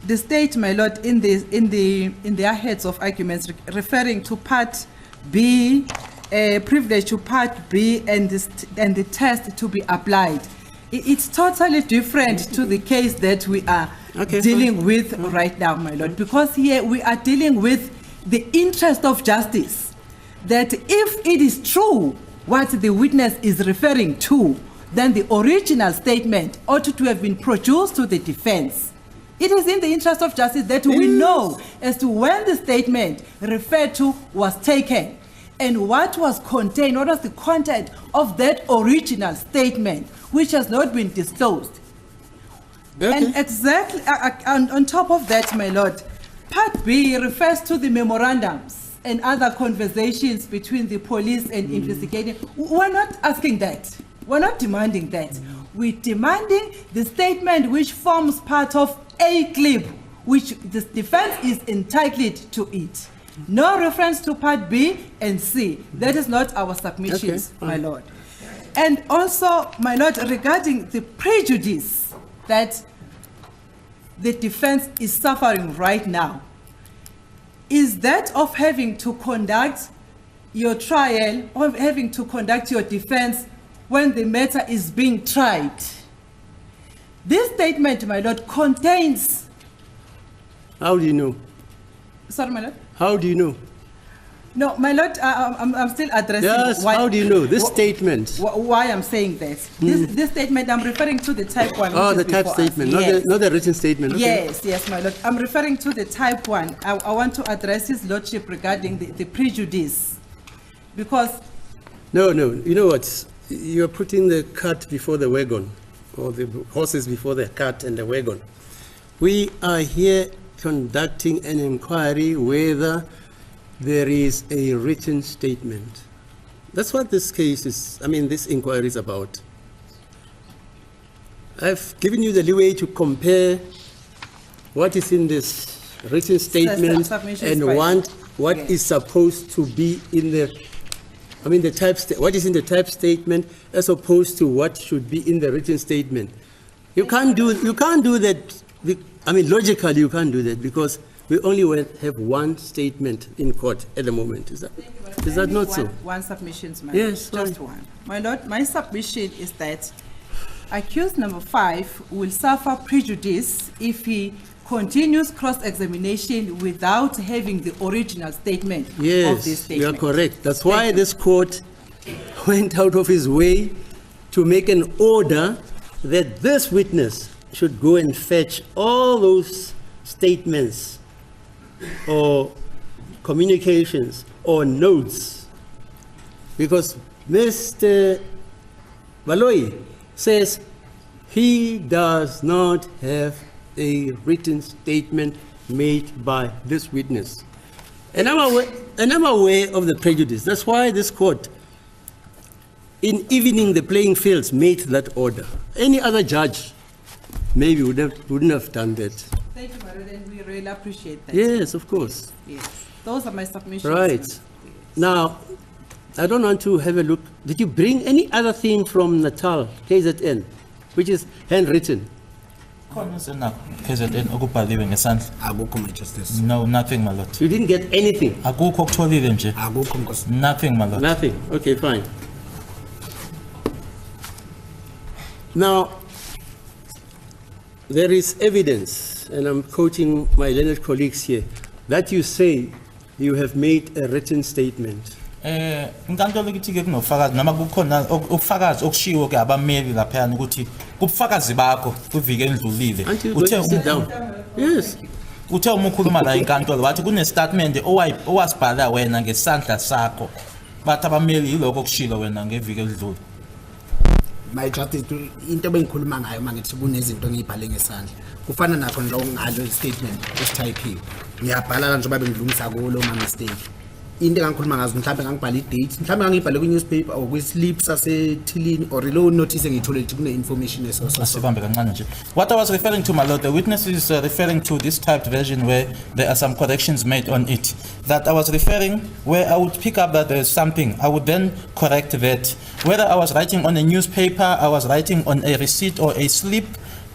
the state, my lord, in their heads of arguments referring to part B, privilege to part B, and the test to be applied. It's totally different to the case that we are dealing with right now, my lord, because here we are dealing with the interest of justice, that if it is true what the witness is referring to, then the original statement ought to have been produced to the defense. It is in the interest of justice that we know as to when the statement referred to was taken and what was contained, what was the content of that original statement, which has not been disclosed. And exactly on top of that, my lord, Part B refers to the memorandums and other conversations between the police and investigating. We're not asking that. We're not demanding that. We're demanding the statement which forms part of a clip, which the defense is entitled to it. No reference to Part B and C. That is not our submissions, my lord. And also, my lord, regarding the prejudice that the defense is suffering right now, is that of having to conduct your trial or having to conduct your defense when the matter is being tried. This statement, my lord, contains... How do you know? Sorry, my lord? How do you know? No, my lord, I'm still addressing... Yes, how do you know? This statement. Why I'm saying that. This statement, I'm referring to the type 1. Oh, the type statement, not the written statement. Okay. Yes, my lord. I'm referring to the type 1. I want to address his lordship regarding the prejudice. Because... No, you know what? You're putting the cart before the wagon, or the horses before the cart and the wagon. We are here conducting an inquiry whether there is a written statement. That's what this case is, this inquiry is about. I've given you the leeway to compare what is in this written statement and what is supposed to be in the, what is in the type statement as opposed to what should be in the written statement. You can't do that. Logically you can't do that because we only have one statement in court at the moment. Is that not so? One submission, my yes, lord. Just one. My lord, my submission is that accused number 5 will suffer prejudice if he continues cross-examination without having the original statement of this statement. Yes, you are correct. That's why this court went out of his way to make an order that this witness should go and fetch all those statements or communications or notes, because Mr. Baloyi says he does not have a written statement made by this witness. And I'm aware of the prejudice. That's why this court, in evening the playing fields, made that order. Any other judge maybe wouldn't have done that. Thank you, Maruda, and we really appreciate that. Yes, of course. Yes. Those are my submissions. Right. Now, I don't want to have a look. Did you bring any other thing from Natal, KZN, which is handwritten? Khona senakho KZN okubhaliwe ngesandla. Akukho, my justice. No, nothing, my lord. You didn't get anything? Akukho okutholile nje. Akukho, Nkosi. Nothing, my lord. Nothing. Okay, fine. Now, there is evidence, and I'm quoting my learned colleagues here, that you say you have made a written statement. Inkantolo ithi ke kunofakazi noma kukhona ubufakazi okushiwo ke abameli lapha ukuthi kubufakazi bakho kwiviki endlulile. Sit down. Yes. Uthe uma ukhuluma la inkantolo wathi kune statement owasibhala wena ngesandla sakho. Bathi abameli yiloko okushilo wena ngeviki endlule. My justice, into bengikhuluma ngayo mangithi kunezinto ngiyibhale ngesandla. Kufana nakho lo ngalo statement esithayiphiwe. Ngiyabhala njengoba bengilungisa kulo ma mistake. Into engikhuluma ngazo mhlawumbe ngangibhala i-date, mhlawumbe ngangibhale ku-newspaper or kwi-slip sasethilini or low notice engiyithole ukuthi kune-information Asibambe kancane nje. What I was referring to, my lord, the witness is referring to this typed version where there are some corrections made on it. That I was referring where I would pick up that there is something, I would then correct that. Whether I was writing on a newspaper, I was writing on a receipt or a slip,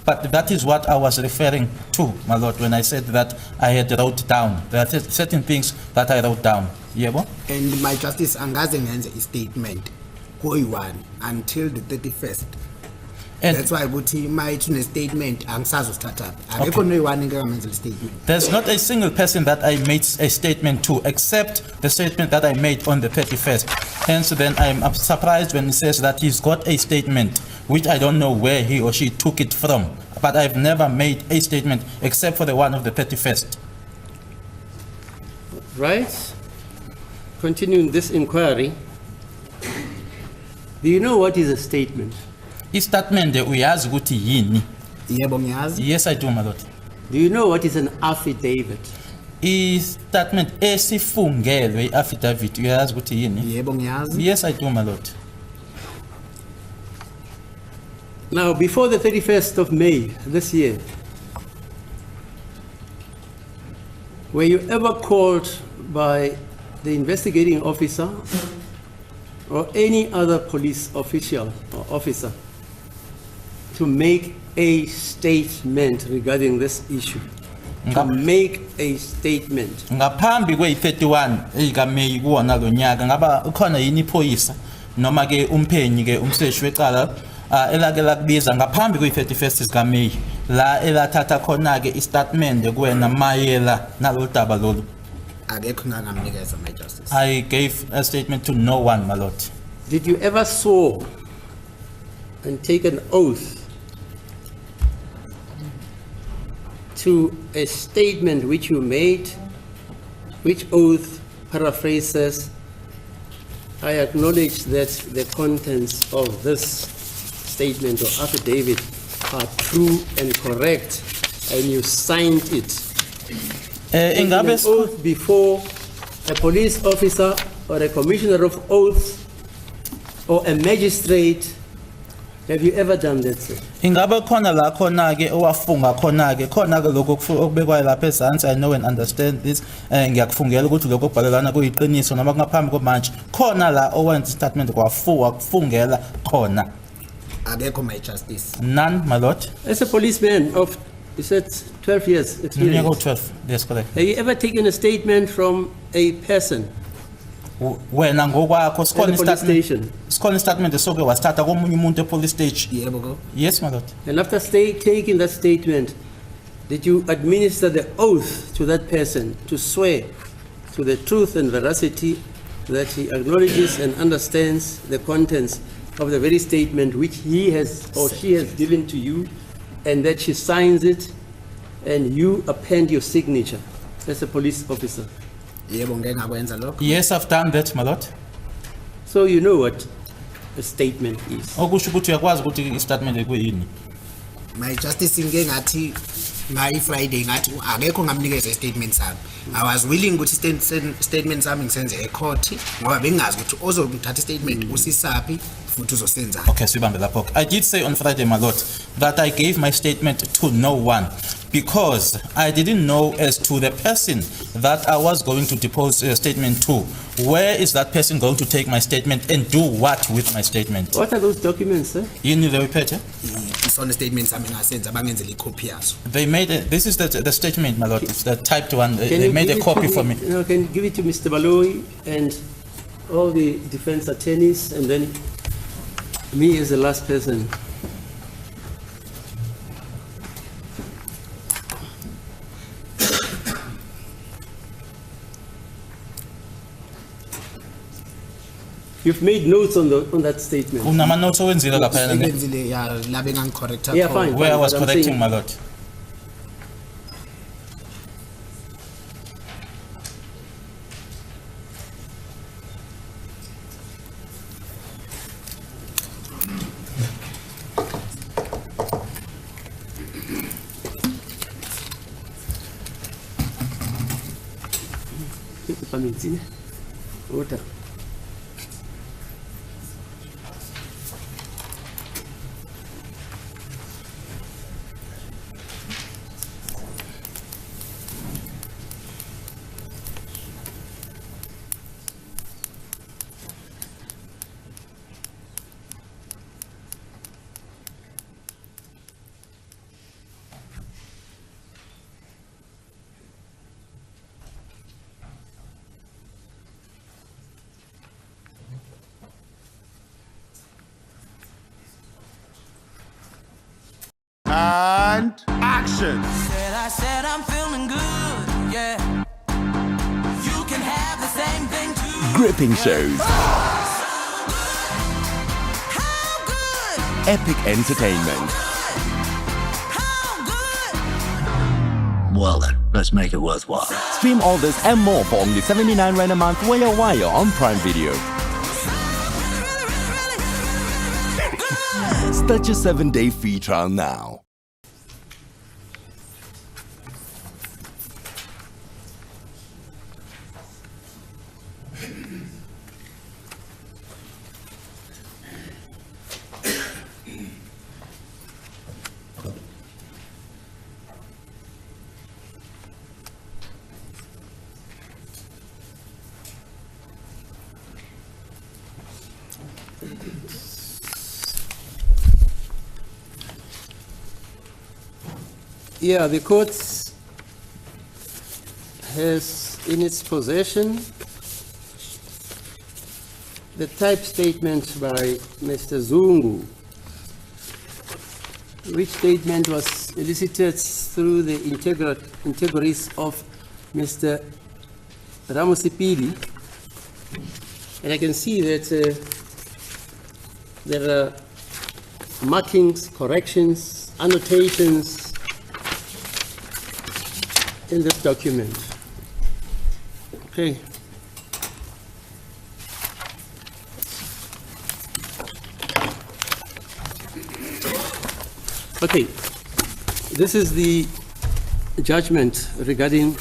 but that is what I was referring to, my lord, when I said that I had wrote down. There are certain things that I wrote down. Yebo? And my justice, angaze ngenze statement koyi-1 until the 31st. And that's why ukuthi mayithune statement angisazi usithatha. Akekho noyi-1 engeke ngamenze statement. There's not a single person that I made a statement to except the statement that I made on the 31st. Hence then I'm surprised when he says that he's got a statement which I don't know where he or she took it from. But I've never made a statement except for the one of the 31st. Right? Continuing this inquiry, do you know what is a statement? Istatement uyazi ukuthi yini? Yebo ngiyazi. Yes, I do, my lord. Do you know what is an affidavit? Statement esifungelwe affidavit uyazi ukuthi yini? Yebo ngiyazi. Yes, I do, my lord. Now, before the 31st of May this year, were you ever called by the investigating officer or any other police official or officer to make a statement regarding this issue? To make a statement. Ngaphambi kwe-31 ikaMeyi kuwona lo nyaka ngaba ukhona yini iphoyisa noma ke umphenyi ke umseshi wecala elake lakubiza ngaphambi kwe-31st zikaMeyi la elathatha khona ke istatement kuwena mayela nalo daba lolu? Akekho ngangamnikeza, my justice. I gave a statement to no one, my lord. Did you ever swear and take an oath to a statement which you made, which oath paraphrases, I acknowledge that the contents of this statement or affidavit are true and correct, and you signed it? An oath before a police officer or a commissioner of oaths or a magistrate. Have you ever done that, sir? Ingabe khona la khona ke owafunga khona ke lokho okubekwayo lapha ezantsi. I know and understand this. Ngiyakufungela ukuthi lokho okubhalelana kuyiqiniso noma kungaphambi komanje khona la owenza statement kwafungela khona. Akekho, my justice. None, my lord. As a policeman of, you said 12 years experience. 12, yes, correct. Have you ever taken a statement from a person? Wena ngokwakho At the police station? sikhona statement esoke wasithatha komunye umuntu e-police stage? Yebo go. Yes, my lord. And after taking that statement, did you administer the oath to that person to swear to the truth and veracity that he acknowledges and understands the contents of the very statement which he has or she has given to you, and that she signs it and you append your signature as a police officer? Yebo ngeke ngakwenza lokho. Yes, I've done that, my lord. So you know what a statement is. Okusho ukuthi uyakwazi ukuthi i-statement ekuyini. My justice ngeke ngathi ngayi Friday ngathi akekho ngamnikeza statement sami. I was willing ukuthi statement sami ngisenze e-court ngoba bengazi ukuthi ozongithatha statement usisaphi futhi uzosenza. Okay, sibambe lapho. I did say on Friday, my lord, that I gave my statement to no one because I didn't know as to the person that I was going to depose a statement to. Where is that person going to take my statement and do what with my statement? What are those documents, sir? Yini leyo phethe? Isona statement sami ngasenza bangenzele icopy yazo. They made this is the statement, my lord. It's the typed one. They made a copy for me. No, can you give it to Mr. Baloyi and all the defense attorneys, and then me as the last person? You've made notes on that statement. Unama notes owenzile lapha yena. Ngenzile ya la bengangicorrecta. Yeah, fine. Where I was but I'm correcting, saying- my lord. Water. And action. I said I'm feeling good, yeah. You can have the same thing too. Gripping shows. How good? Epic entertainment. How good? Well then, let's make it worthwhile. Stream all this and more for only 79 Rand a month wire on Prime Video. Start your 7-day free trial now. Yeah, the court has in its possession the type statement by Mr. Zungu, which statement was elicited through the integris of Mr. Ramosipili. And I can see that there are markings, corrections, annotations in this document. Okay. Okay, this is the judgment regarding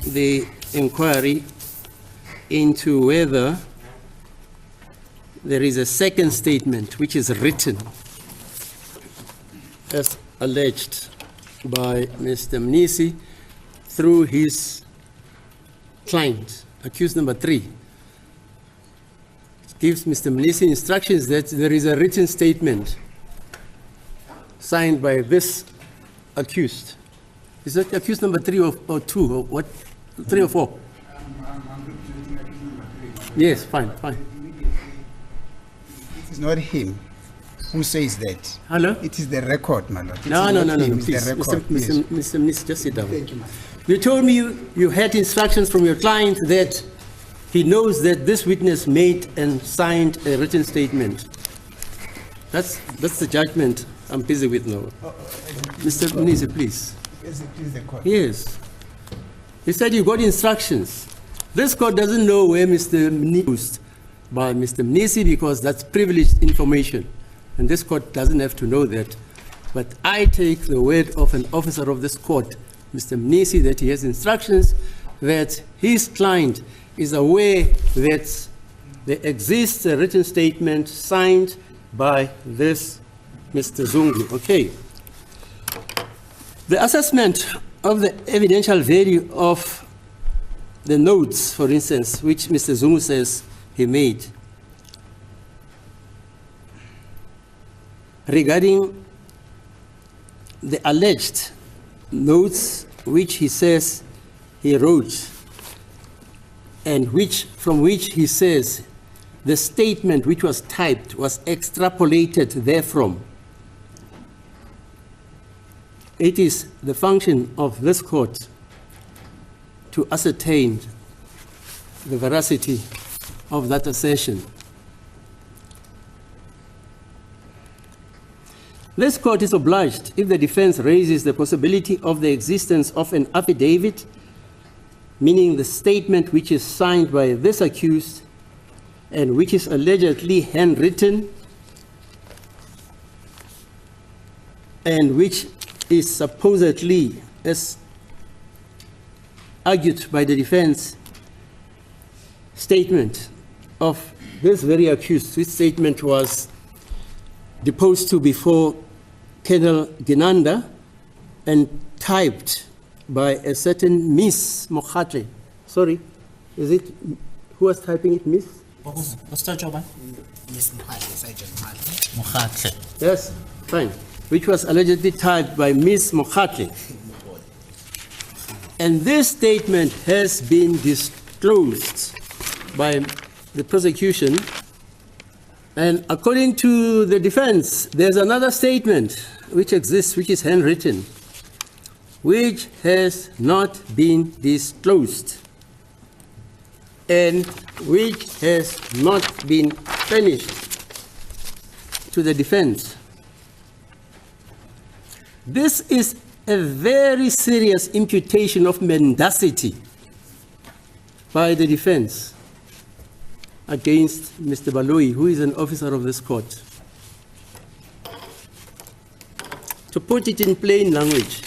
the inquiry into whether there is a second statement which is written as alleged by Mr. Mnisi through his client, accused number 3. It gives Mr. Mnisi instructions that there is a written statement signed by this accused. Is that accused number 3 or 2 or what? 3 or 4? Yes, fine. It's not him who says that. Hello? It is the record, my lord. No, It's please. the record. Mr. Mnisi, just sit down. Thank you, you told me you had instructions from your client that he knows that this witness made and signed a written statement. That's the judgment I'm busy with now. Mr. Mnisi, please. Yes. He said you got instructions. This court doesn't know where Mr. Mnisi used by Mr. Mnisi because that's privileged information. And this court doesn't have to know that. But I take the word of an officer of this court, Mr. Mnisi, that he has instructions that his client is aware that there exists a written statement signed by this Mr. Zungu. Okay. The assessment of the evidential value of the notes, for instance, which Mr. Zungu says he made regarding the alleged notes which he says he wrote and from which he says the statement which was typed was extrapolated therefrom. It is the function of this court to ascertain the veracity of that assertion. This court is obliged if the defense raises the possibility of the existence of an affidavit, meaning the statement which is signed by this accused and which is allegedly handwritten and which is supposedly, as argued by the defense, statement of this very accused. This statement was deposed to before Colonel Ginanda and typed by a certain Miss Mokhatle. Sorry, is it, who was typing it, Miss? What's that job, man? Miss Sergeant Mokhatle. Yes, fine. Which was allegedly typed by Miss Mokhatle. And this statement has been disclosed by the prosecution. And according to the defense, there's another statement which exists, which is handwritten, which has not been disclosed and which has not been furnished to the defense. This is a very serious imputation of mendacity by the defense against Mr. Baloyi, who is an officer of this court. To put it in plain language,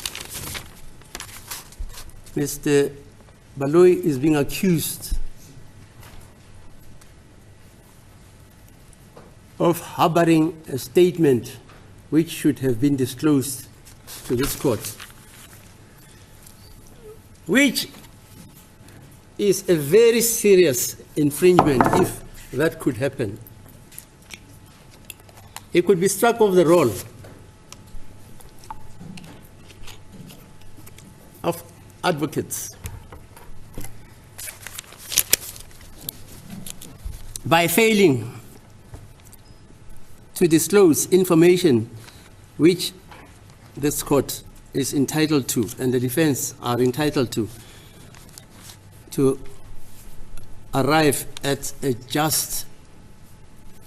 Mr. Baloyi is being accused of harboring a statement which should have been disclosed to this court, which is a very serious infringement if that could happen. He could be struck off the roll of advocates by failing to disclose information which this court is entitled to and the defense are entitled to arrive at a just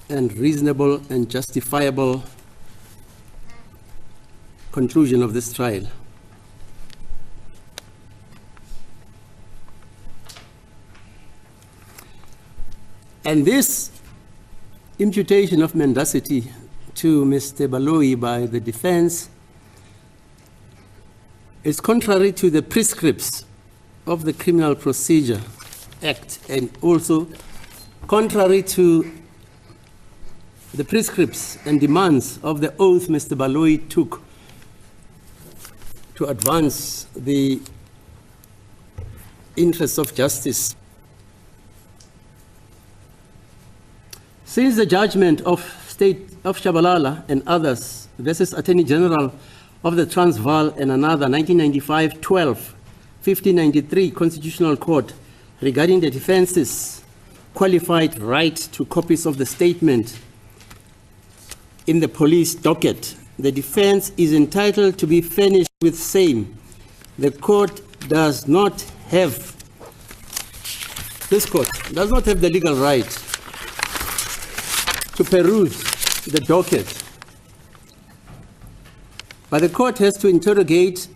and reasonable and justifiable conclusion of this trial. And this imputation of mendacity to Mr. Baloyi by the defense is contrary to the prescripts of the Criminal Procedure Act and also contrary to the prescripts and demands of the oath Mr. Baloyi took to advance the interests of justice. Since the judgment of State of Shabalala and others versus Attorney General of the Transvaal and another 1995-12, 1593 Constitutional Court regarding the defense's qualified right to copies of the statement in the police docket, the defense is entitled to be furnished with same. The court does not have, this court does not have the legal right to peruse the docket But the court has to interrogate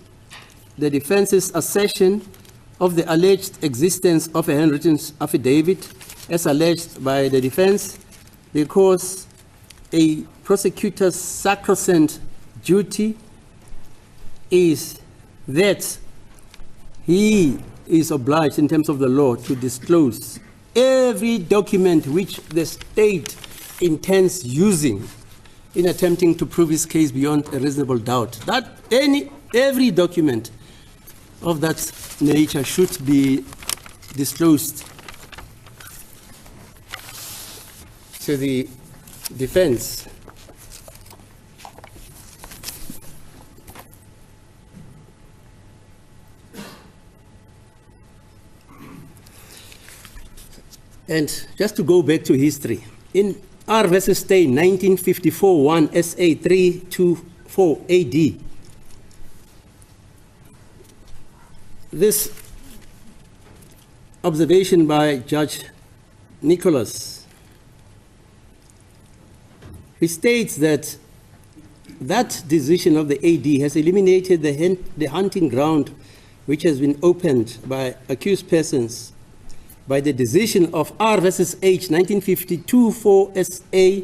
the defense's assertion of the alleged existence of a handwritten affidavit as alleged by the defense, because a prosecutor's sacrosanct duty is that he is obliged in terms of the law to disclose every document which the state intends using in attempting to prove his case beyond a reasonable doubt. That every document of that nature should be disclosed to the defense. And just to go back to history, in R versus Steyn, 1954, 1 SA 324 AD, this observation by Judge Nicholas, he states that that decision of the AD has eliminated the hunting ground which has been opened by accused persons by the decision of R versus H, 1952, 4 SA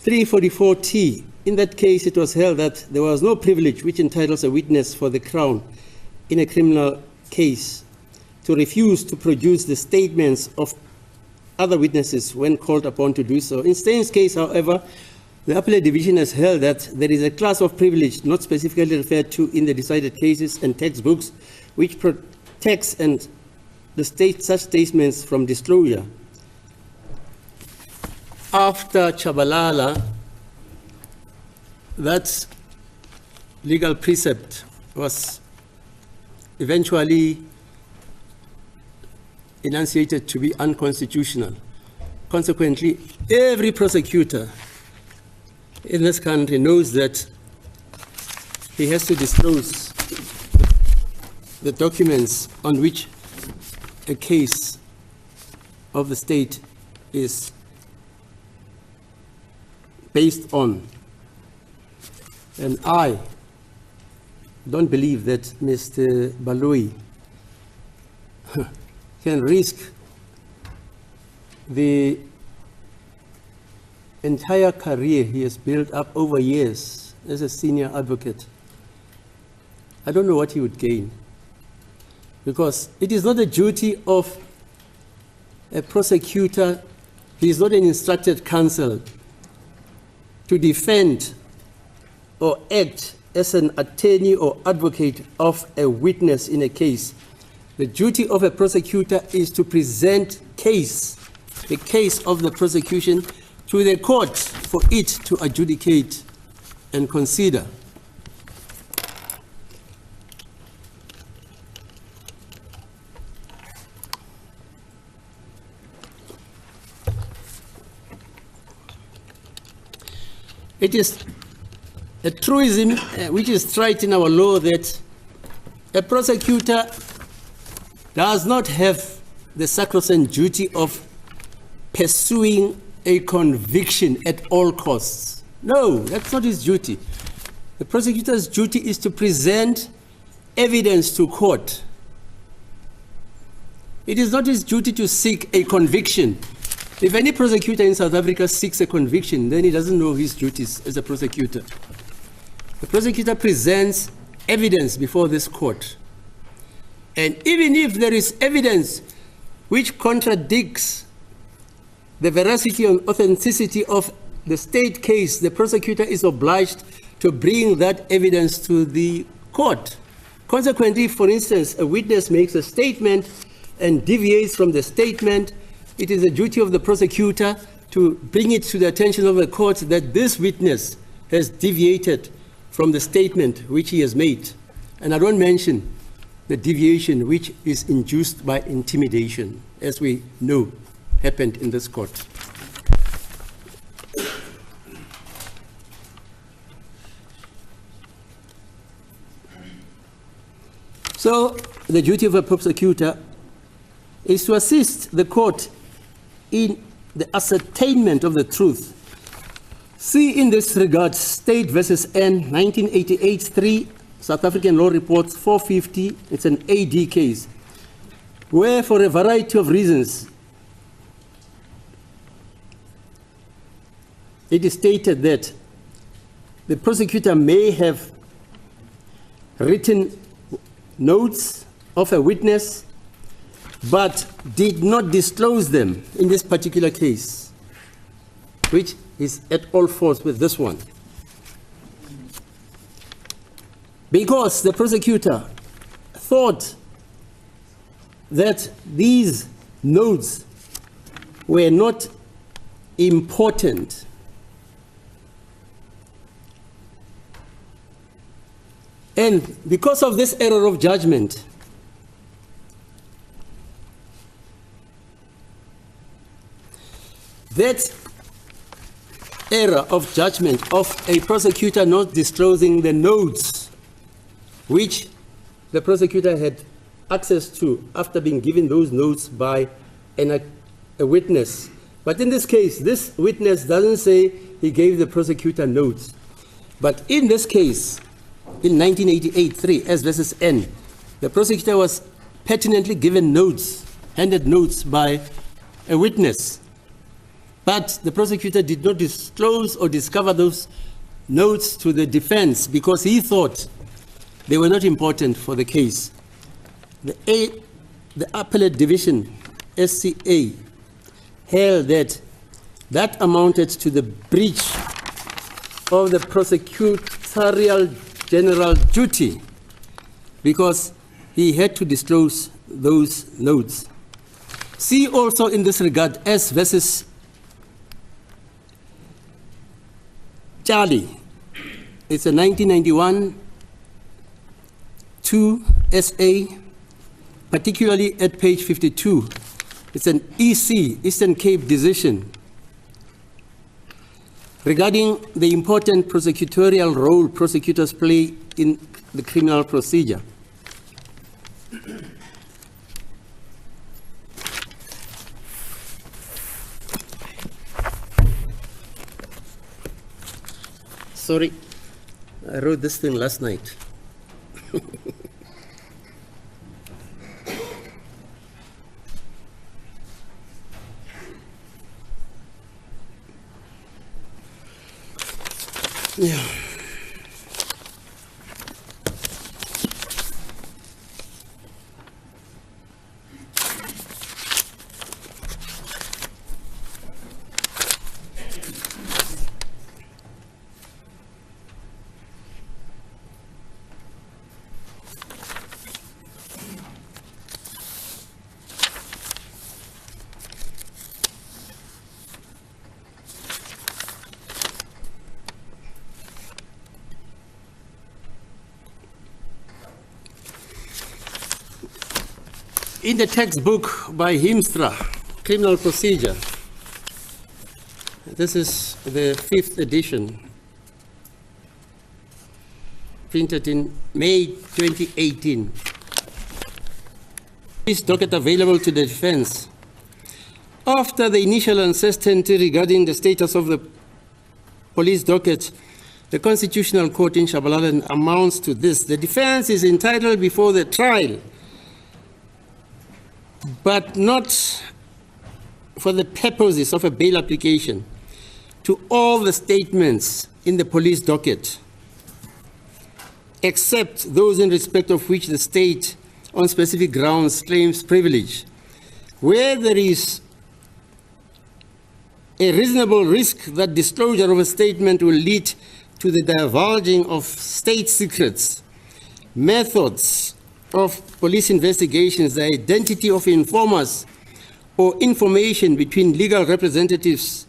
344T. In that case, it was held that there was no privilege which entitles a witness for the Crown in a criminal case to refuse to produce the statements of other witnesses when called upon to do so. In Steyn's case, however, the appellate division has held that there is a class of privilege not specifically referred to in the decided cases and textbooks which protects and the such statements from disclosure. After Chabalala, that legal precept was eventually enunciated to be unconstitutional. Consequently, every prosecutor in this country knows that he has to disclose the documents on which a case of the state is based on. And I don't believe that Mr. Baloyi can risk the entire career he has built up over years as a senior advocate. I don't know what he would gain, because it is not the duty of a prosecutor, he is not an instructed counsel, to defend or act as an attorney or advocate of a witness in a case. The duty of a prosecutor is to present the case of the prosecution to the court for it to adjudicate and consider. It is a truism which is trite in our law that a prosecutor does not have the sacrosanct duty of pursuing a conviction at all costs. No, that's not his duty. The prosecutor's duty is to present evidence to court. It is not his duty to seek a conviction. If any prosecutor in South Africa seeks a conviction, then he doesn't know his duties as a prosecutor. The prosecutor presents evidence before this court. And even if there is evidence which contradicts the veracity and authenticity of the state case, the prosecutor is obliged to bring that evidence to the court. Consequently, for instance, a witness makes a statement and deviates from the statement. It is the duty of the prosecutor to bring it to the attention of the court that this witness has deviated from the statement which he has made. And I don't mention the deviation which is induced by intimidation, as we know happened in this court. So the duty of a prosecutor is to assist the court in the ascertainment of the truth See in this regard, State versus N, 1988-3, South African Law Reports 450, it's an AD case, where for a variety of reasons, it is stated that the prosecutor may have written notes of a witness, but did not disclose them in this particular case, which is at all faults with this one. Because the prosecutor thought that these notes were not important, and because of this error of judgment, that error of judgment of a prosecutor not disclosing the notes which the prosecutor had access to after being given those notes by a witness. But in this case, this witness doesn't say he gave the prosecutor notes. But in this case, in 1988-3, S versus N, the prosecutor was pertinently given notes, handed notes by a witness. But the prosecutor did not disclose or discover those notes to the defense because he thought they were not important for the case. The Appellate Division, SCA, held that that amounted to the breach of the prosecutorial general duty because he had to disclose those notes. See also in this regard, S versus Charlie. It's a 1991 2 SA, particularly at page 52. It's an EC, Eastern Cape decision, regarding the important prosecutorial role prosecutors play in the criminal procedure. Sorry, I wrote this thing last night. Yeah. In the textbook by Himstra, Criminal Procedure, this is the 5th edition, printed in May 2018. This docket available to the defense. After the initial uncertainty regarding the status of the police docket, the Constitutional Court in Shabalala amounts to this: the defense is entitled before the trial, but not for the purposes of a bail application, to all the statements in the police docket, except those in respect of which the state, on specific grounds, claims privilege. Where there is a reasonable risk that disclosure of a statement will lead to the divulging of state secrets, methods of police investigations, the identity of informers, or information between legal representatives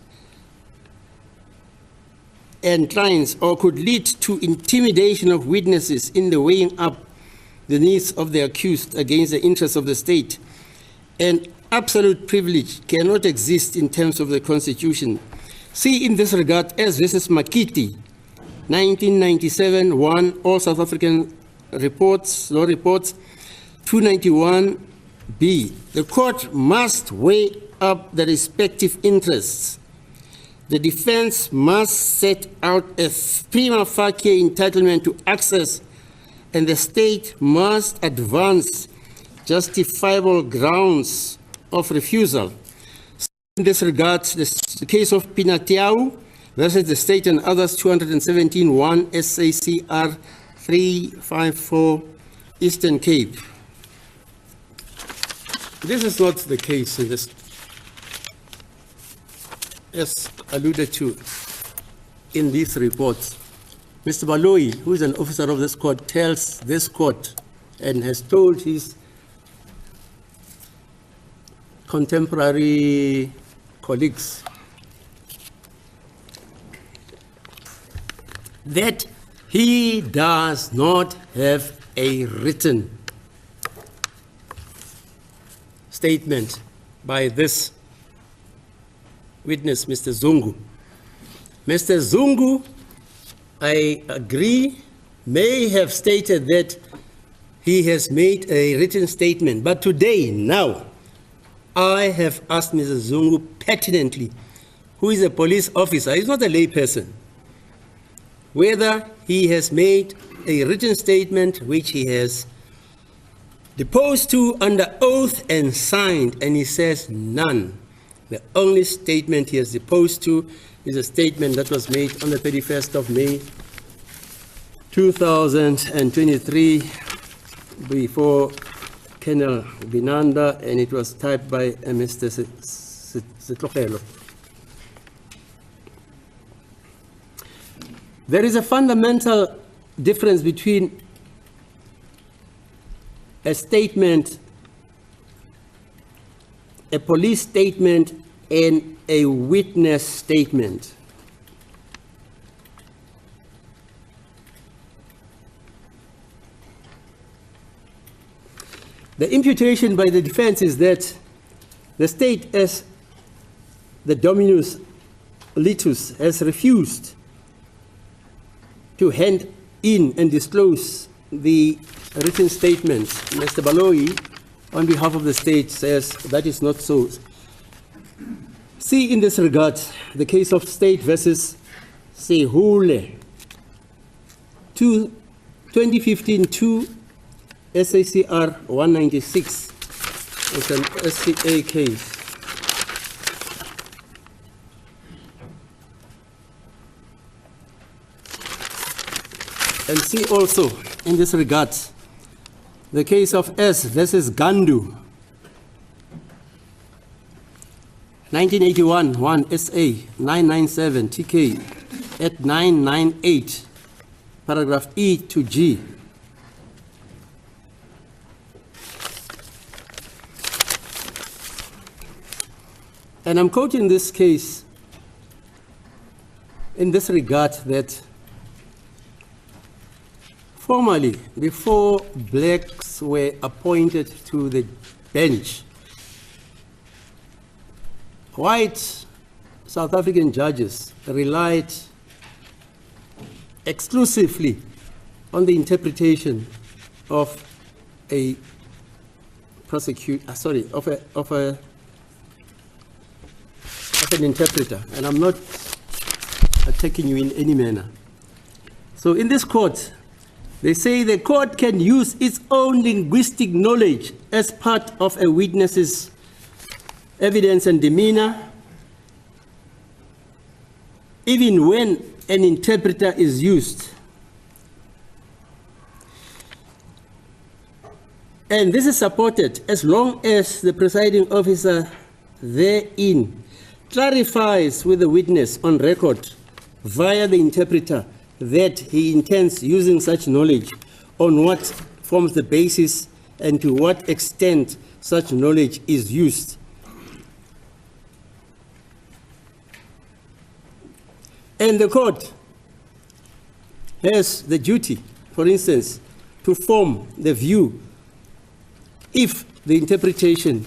and clients, or could lead to intimidation of witnesses in the weighing up the needs of the accused against the interests of the state. And absolute privilege cannot exist in terms of the Constitution. See in this regard, S versus Makiti, 1997, 1, all South African reports, law reports, 291B. The court must weigh up the respective interests the defense must set out a prima facie entitlement to access, and the state must advance justifiable grounds of refusal. In this regard, the case of Pinatiau versus the state and others, 217-1 SACR 354 Eastern Cape. This is not the case in this, as alluded to in these reports. Mr. Baloyi, who is an officer of this court, tells this court and has told his contemporary colleagues that he does not have a written statement by this witness, Mr. Zungu. Mr. Zungu, I agree, may have stated that he has made a written statement, but today, now, I have asked Mr. Zungu pertinently, who is a police officer, he's not a lay person, whether he has made a written statement which he has deposed to under oath and signed, and he says none. The only statement he has deposed to is a statement that was made on the 31st of May, 2023, before Colonel Binanda, and it was typed by Mr. Setlogelo. There is a fundamental difference between a statement, a police statement, and a witness statement. The imputation by the defense is that the state, as the Dominus Litus, has refused to hand in and disclose the written statements. Mr. Baloyi, on behalf of the state, says that is not so. See in this regard the case of State versus Sehule, 2015-2 SACR 196. It's an SCA case. And see also in this regard the case of S versus Gandu, 1981, 1 SA 997 TK at 998, paragraph E to G. And I'm quoting this case in this regard that formerly, before blacks were appointed to the bench, white South African judges relied exclusively on the interpretation of an interpreter, and I'm not attacking you in any manner. So in this court, they say the court can use its own linguistic knowledge as part of a witness's evidence and demeanor, even when an interpreter is used. And this is supported as long as the presiding officer therein clarifies with the witness on record via the interpreter that he intends using such knowledge, on what forms the basis and to what extent such knowledge is used. And the court has the duty, for instance, to form the view if the interpretation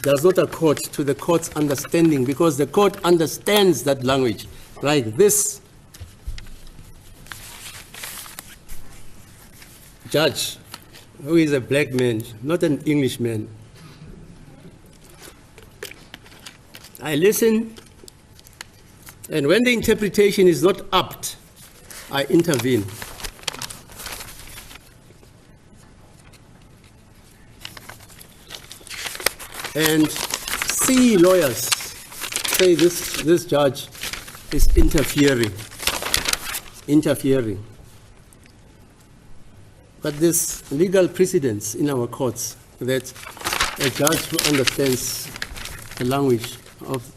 does not accord to the court's understanding, because the court understands that language, like this judge, who is a black man, not an Englishman. I listened And when the interpretation is not apt, I intervene. And C lawyers say this judge is interfering. But there's legal precedence in our courts that a judge who understands the language of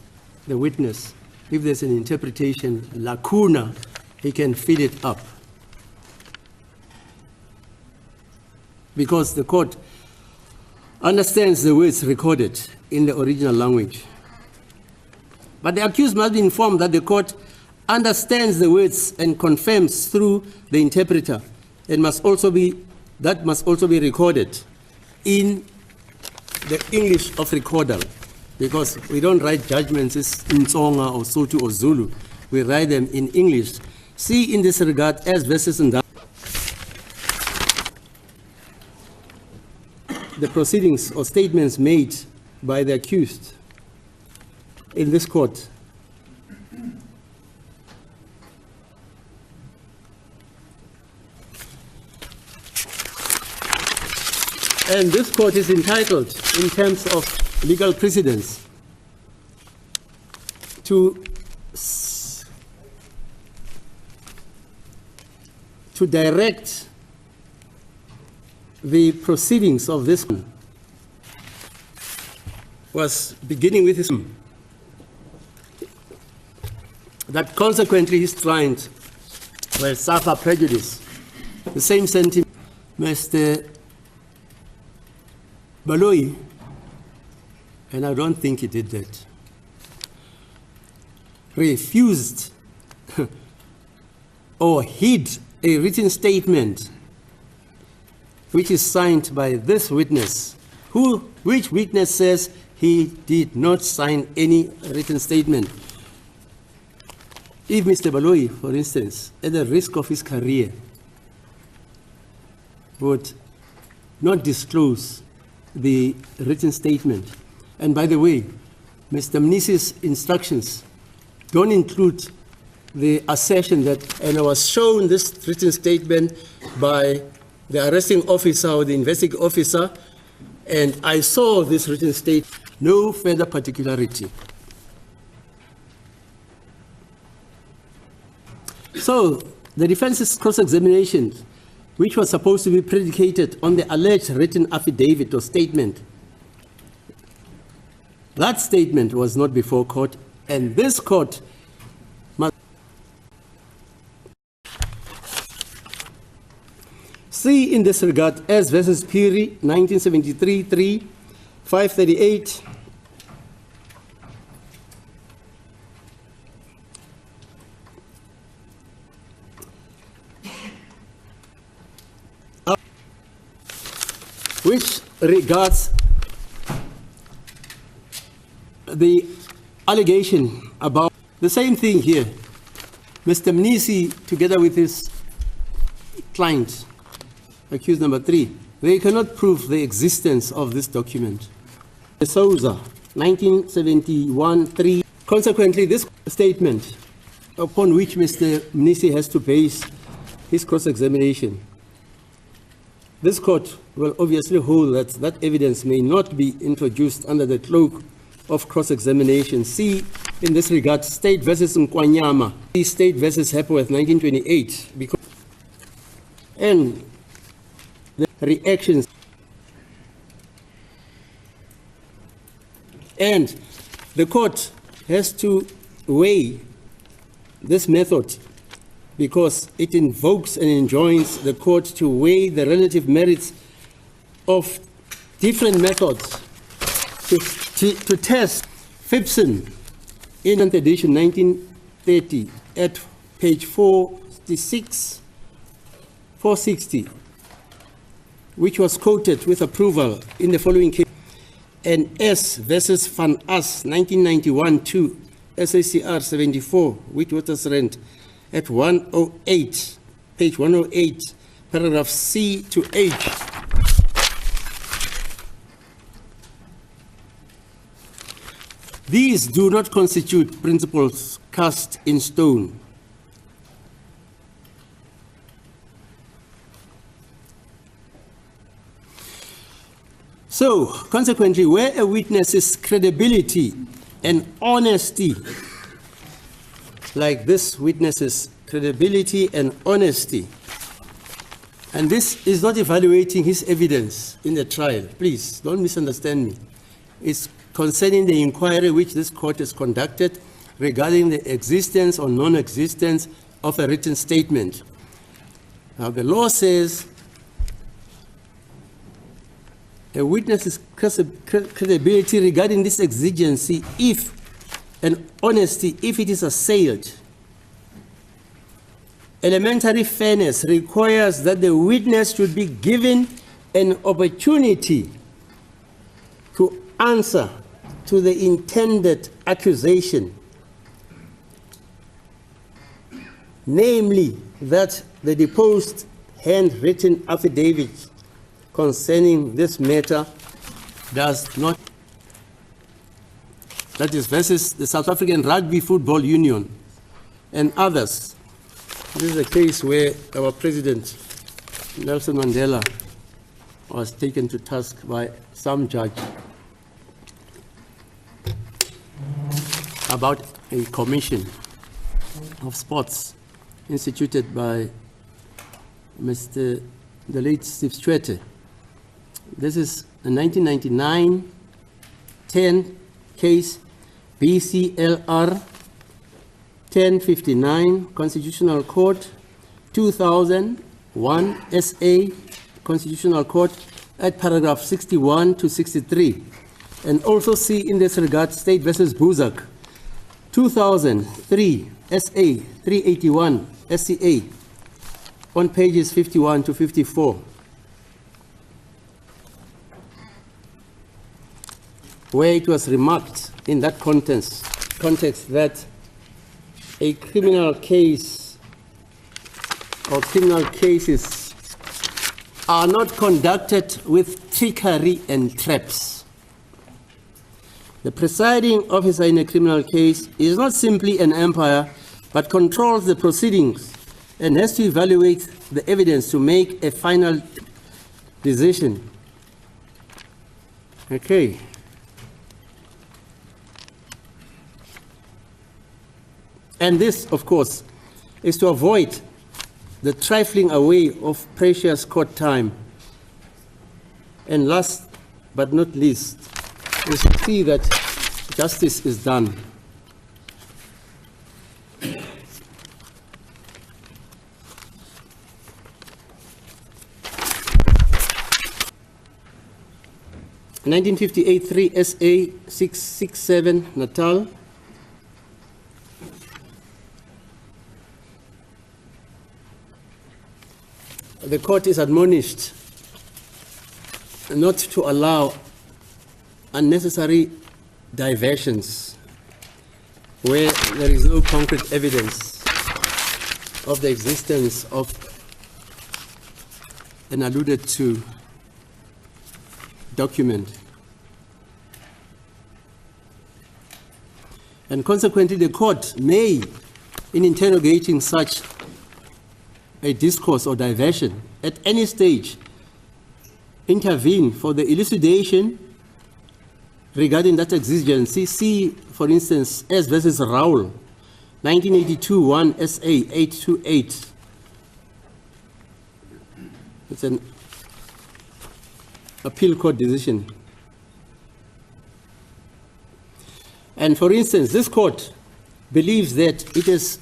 the witness, if there's an interpretation lacuna, he can fill it up. Because the court understands the words recorded in the original language. But the accused must be informed that the court understands the words and confirms through the interpreter, and must also be recorded in the English of recorder, because we don't write judgments in Tsonga or Sotho or Zulu. We write them in English. See in this regard as versus in that. The proceedings or statements made by the accused in this court and this court is entitled, in terms of legal precedence, to direct the proceedings of this one was beginning with his that consequently his client will suffer prejudice. The same sentiment, Mr. Baloyi, and I don't think he did that, refused or hid a written statement which is signed by this witness, which witness says he did not sign any written statement. If Mr. Baloyi, for instance, at the risk of his career, would not disclose the written statement, and by the way, Mr. Mnisi's instructions don't include the assertion that, and I was shown this written statement by the arresting officer or the investigating officer, and I saw this written statement, no further particularity. So the defense's cross-examination, which was supposed to be predicated on the alleged written affidavit or statement, that statement was not before court, and this court must see in this regard as versus Piri, 1973, 3, 538, which regards the allegation about the same thing here. Mr. Mnisi, together with his client, accused number 3, they cannot prove the existence of this document. Souza, 1971, 3. Consequently, this statement upon which Mr. Mnisi has to base his cross-examination, this court will obviously hold that that evidence may not be introduced under the cloak of cross-examination. See, in this regard, State versus Nkwanyama, State versus Hepworth, 1928, and the reactions. And the court has to weigh this method because it invokes and enjoins the court to weigh the relative merits of different methods to test Phipson in edition 1930 at page 460, which was quoted with approval in the following case, and S versus Van As, 1991-2, SACR 74, which was read at 108, page 108, paragraph C to H. These do not constitute principles cast in stone. So, consequently, where a witness's credibility and honesty, like this witness's credibility and honesty, and this is not evaluating his evidence in the trial, please don't misunderstand me. It's concerning the inquiry which this court has conducted regarding the existence or non-existence of a written statement. Now, the law says a witness's credibility regarding this exigency if, and honesty if it is assailed. Elementary fairness requires that the witness should be given an opportunity to answer to the intended accusation, namely that the deposed handwritten affidavit concerning this matter does not, that is versus the South African Rugby Football Union and others. This is a case where our president, Nelson Mandela, was taken to task by some judge about a commission of sports instituted by the late Steve Tshwete. This is a 1999 10 case BCLR 1059 Constitutional Court 2001 SA Constitutional Court at paragraph 61 to 63. And also see in this regard State versus Buzak 2003 SA 381 SCA on pages 51 to 54. Where it was remarked in that context that a criminal case or criminal cases are not conducted with trickery and traps. The presiding officer in a criminal case is not simply an umpire, but controls the proceedings and has to evaluate the evidence to make a final decision. Okay. And this, of course, is to avoid the trifling away of precious court time. And last but not least, is to see that justice is done. In 1958, 3 SA 667 Natal. The court is admonished not to allow unnecessary diversions where there is no concrete evidence of the existence of an alluded to document. And consequently, the court may, in interrogating such a discourse or diversion at any stage, intervene for the elucidation regarding that exigency. See, for instance, S versus Raul, 1982 1 SA 828. It's an appeal court decision. And for instance, this court believes that it has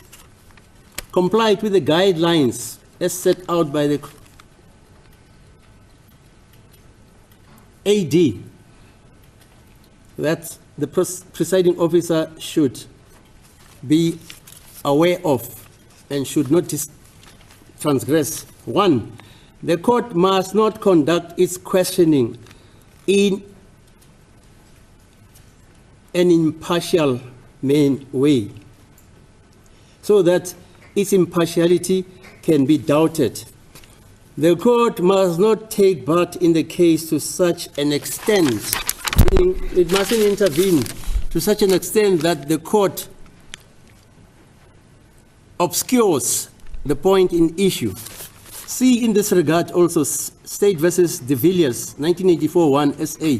complied with the guidelines as set out by the AD that the presiding officer should be aware of and should not transgress. 1, the court must not conduct its questioning in an impartial way, so that its impartiality can be doubted. The court must not take part in the case to such an extent, meaning it mustn't intervene to such an extent that the court obscures the point in issue. See in this regard also State versus De Villiers, 1984 1 SA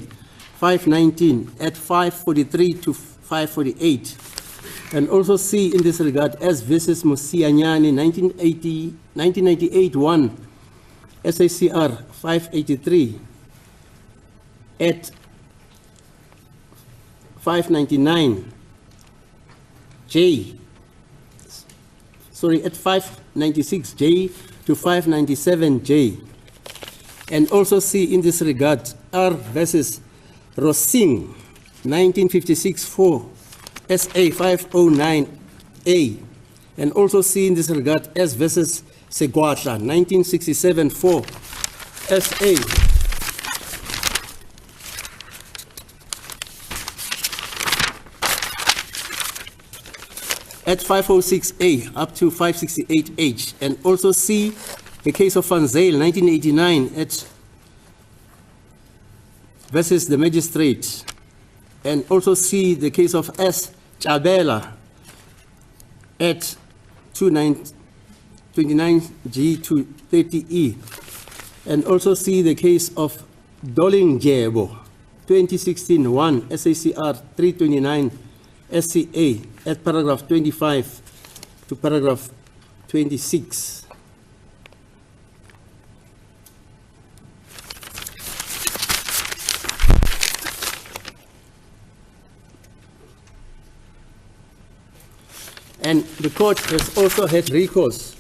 519 at 543 to 548. And also see in this regard S versus Musianyani, 1998 1 SACR 583 at 599 J, sorry, at 596 J to 597 J. And also see in this regard R versus Rosing, 1956 4 SA 509 A. And also see in this regard S versus Seguatla, 1967 4 SA at 506A up to 568H, and also see the case of Van Zyl, 1989 at versus the magistrate, and also see the case of S. Chabela at 29G to 30E, and also see the case of Dolingebo, 2016 1 SACR 329 SCA at paragraph 25 to paragraph 26. And the court has also had recourse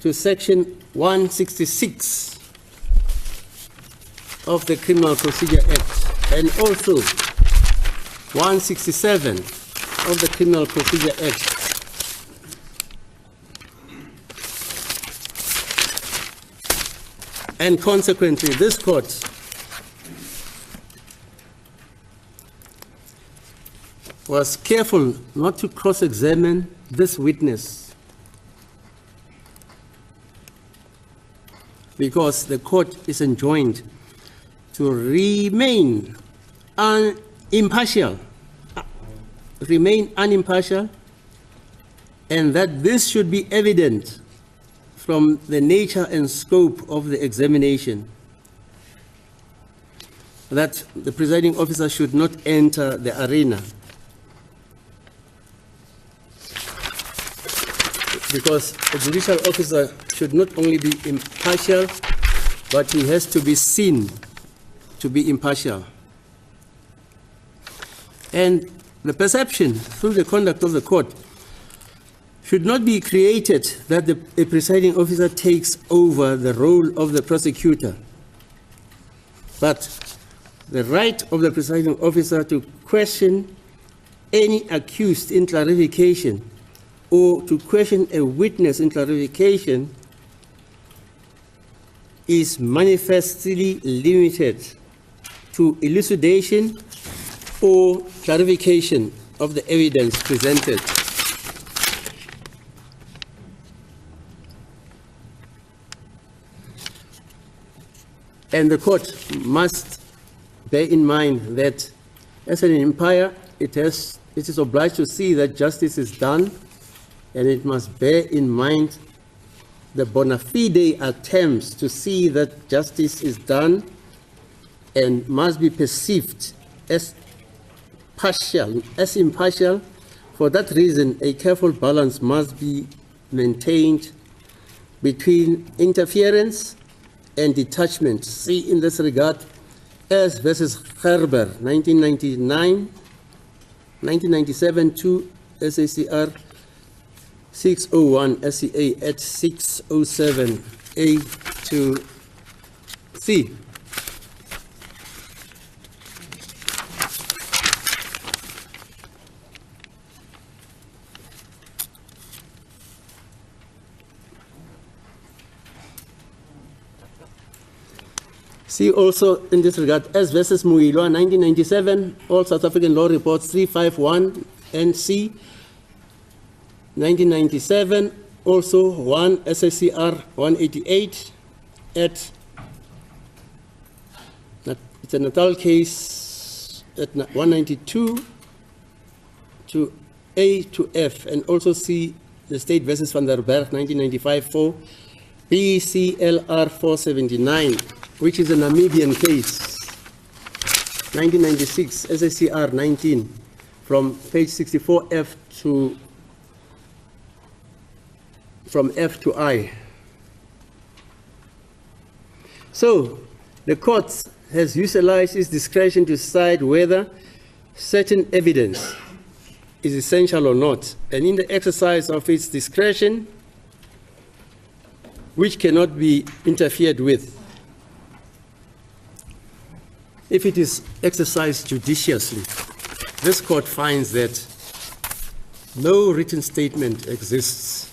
to section 166 of the Criminal Procedure Act and also 167 of the Criminal Procedure Act. And consequently, this court was careful not to cross-examine this witness because the court is enjoined to remain impartial, and that this should be evident from the nature and scope of the examination, that the presiding officer should not enter the arena because a judicial officer should not only be impartial, but he has to be seen to be impartial. And the perception through the conduct of the court should not be created that a presiding officer takes over the role of the prosecutor, but the right of the presiding officer to question any accused in clarification or to question a witness in clarification is manifestly limited to elucidation or clarification of the evidence presented. And the court must bear in mind that as an umpire, it is obliged to see that justice is done, and it must bear in mind the bona fide attempts to see that justice is done and must be perceived as impartial. For that reason, a careful balance must be maintained between interference and detachment. See in this regard, S versus Gerber, 1997 2 SACR 601 SCA at 607 A to C. See also in this regard, S versus Muilwa, 1997, all South African law reports 351 NC, 1997, also 1 SACR 188 at, it's a Natal case at 192 to A to F, and also see the State versus Van der Berg 1995 for BCLR 479, which is a Namibian case. 1996, SACR 19, from page 64F to, from F to I. So, the court has utilized its discretion to decide whether certain evidence is essential or not, and in the exercise of its discretion, which cannot be interfered with, if it is exercised judiciously, this court finds that no written statement exists.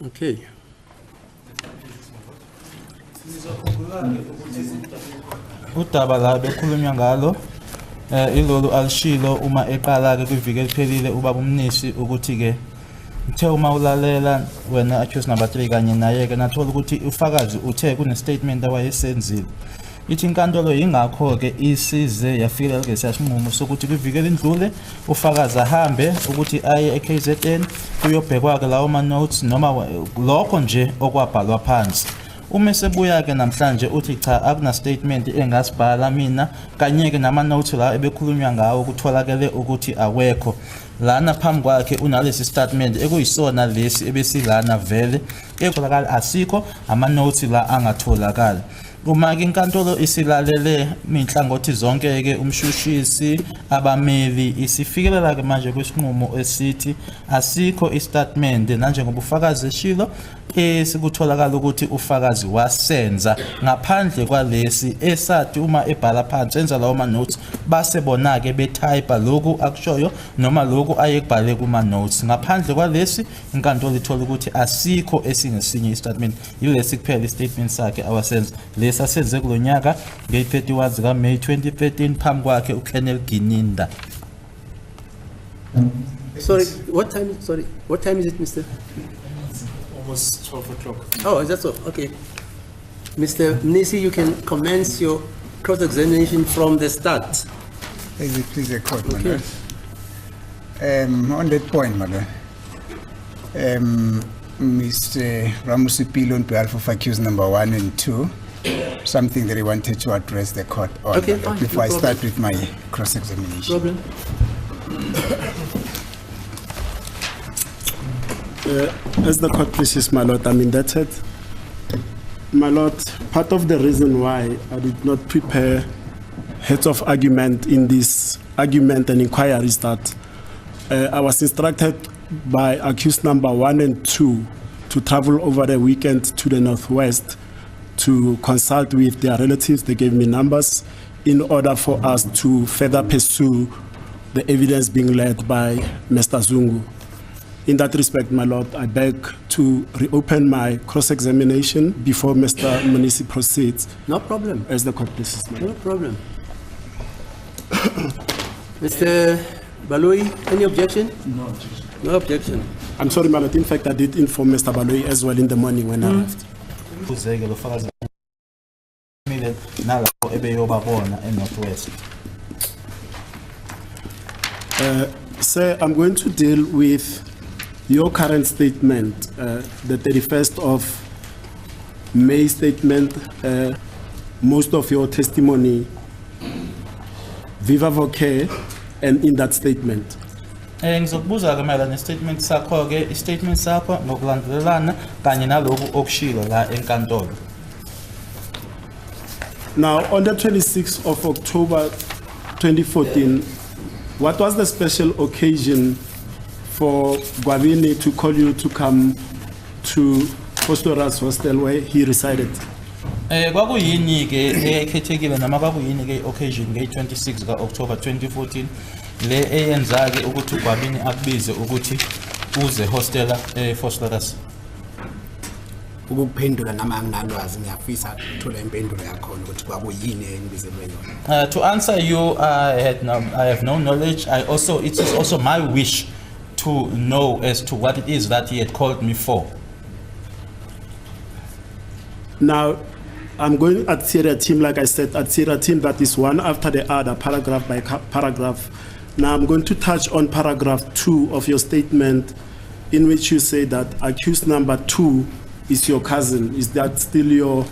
Okay. Udaba la bekhulunywa ngalo ilolu alishilo uma eqala ke kwiviki eliphelile ubaba umnisi ukuthi ke uthe uma ulalela wena accused number 3 kanye naye ke nathola ukuthi ufakazi uthe kune statement awayesenzile. Ithi inkantolo ingakho ke isize yafika ke siyasinqumo sokuthi kwiviki elindlule ufakazi ahambe ukuthi aye eKZN kuyobhekwa ke lawo ma notes noma lokho nje okwabhalwa phansi. Uma sebuya ke namhlanje uthi cha akuna statement engasibhala mina kanye ke nama notes la ebekhulunywa ngawo kutholakele ukuthi awekho. Lana phambi kwakhe unalesi statement ekuyisona lesi ebesilana vele ekutholakala asikho ama notes la angatholakala. Uma ke inkantolo isilalele inhlangothi zonke ke umshushisi abameli isifikelela ke manje kwesinqumo esithi asikho istatement nanjengoba ufakazi eshilo esikutholakala ukuthi ufakazi wasenza ngaphandle kwalesi esathi uma ebhala phansi enza lawo ma notes base bona ke betype lokhu akushoyo noma lokhu ayekubhale kuma notes. Ngaphandle kwalesi inkantolo ithola ukuthi asikho esingesinye istatement yilesi kuphela istatement sakhe awasenza lesi asenze kulonyaka nge-31 zika May 2013 phambi kwakhe uKenneth Gininda. Sorry, what time is it, Mr.? Almost 12 o'clock. Oh, is that so? Okay. Mr. Mnisi, you can commence your cross-examination from the start. Please, the court, Okay. On that point, madam, Mr. Ramusipilo on behalf of accused number 1 and 2, something that he wanted to address the court on, Okay, madam, fine, before no I start with my cross-examination. Problem? As the court pleases, my lord, I'm indebted. My lord, part of the reason why I did not prepare heads of argument in this argument and inquiry is that I was instructed by accused number 1 and 2 to travel over the weekend to the northwest to consult with their relatives. They gave me numbers in order for us to further pursue the evidence being led by Mr. Zungu. In that respect, my lord, I beg to reopen my cross-examination before Mr. Munisi proceeds. No problem. As the court pleases, my lord. No problem. Mr. Baloi, any objection? No objection. No objection. I'm sorry, my lord. In fact, I did inform Mr. Baloi as well in the morning when I arrived. Sir, I'm going to deal with your current statement, the 31st of May statement, most of your testimony, viva voce, and in that statement. Ngizokubuza ke mayelana nestatement sakho ke istatement sakho ngokulandelelana kanye nalokhu okushilo la enkantolo. Now, on the 26th of October 2014, what was the special occasion for Gwabini to call you to come to Fostora's hostel where he resided? Kwakuyini ke ekhethekile noma kwakuyini ke occasion nge-26 ka October 2014 le eyenza ke ukuthi uGwabini akubize ukuthi uze hostela eFostoras. Ukuphendula nama anginalwazi ngiyafisa ukuthola impendulo yakho ukuthi kwakuyini engibizelwe yona. To answer you, I have no knowledge. It is also my wish to know as to what it is that he had called me for. Now, I'm going at Syria team, like I said, at Syria team that is one after the other, paragraph by paragraph. Now I'm going to touch on paragraph 2 of your statement in which you say that accused number 2 is your cousin. Is that still your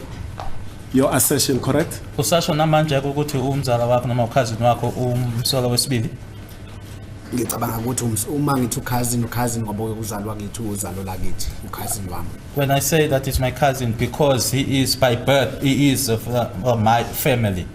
assertion, correct? Usasho namanje ukuthi umzala wakho noma ukhazini wakho umsolo wesibili. Ngicabanga ukuthi uma ngithi cousin ngoba uzalwa ngithi uzalo lakithi cousin wami. When I say that is my cousin because he is by birth, he is of my family.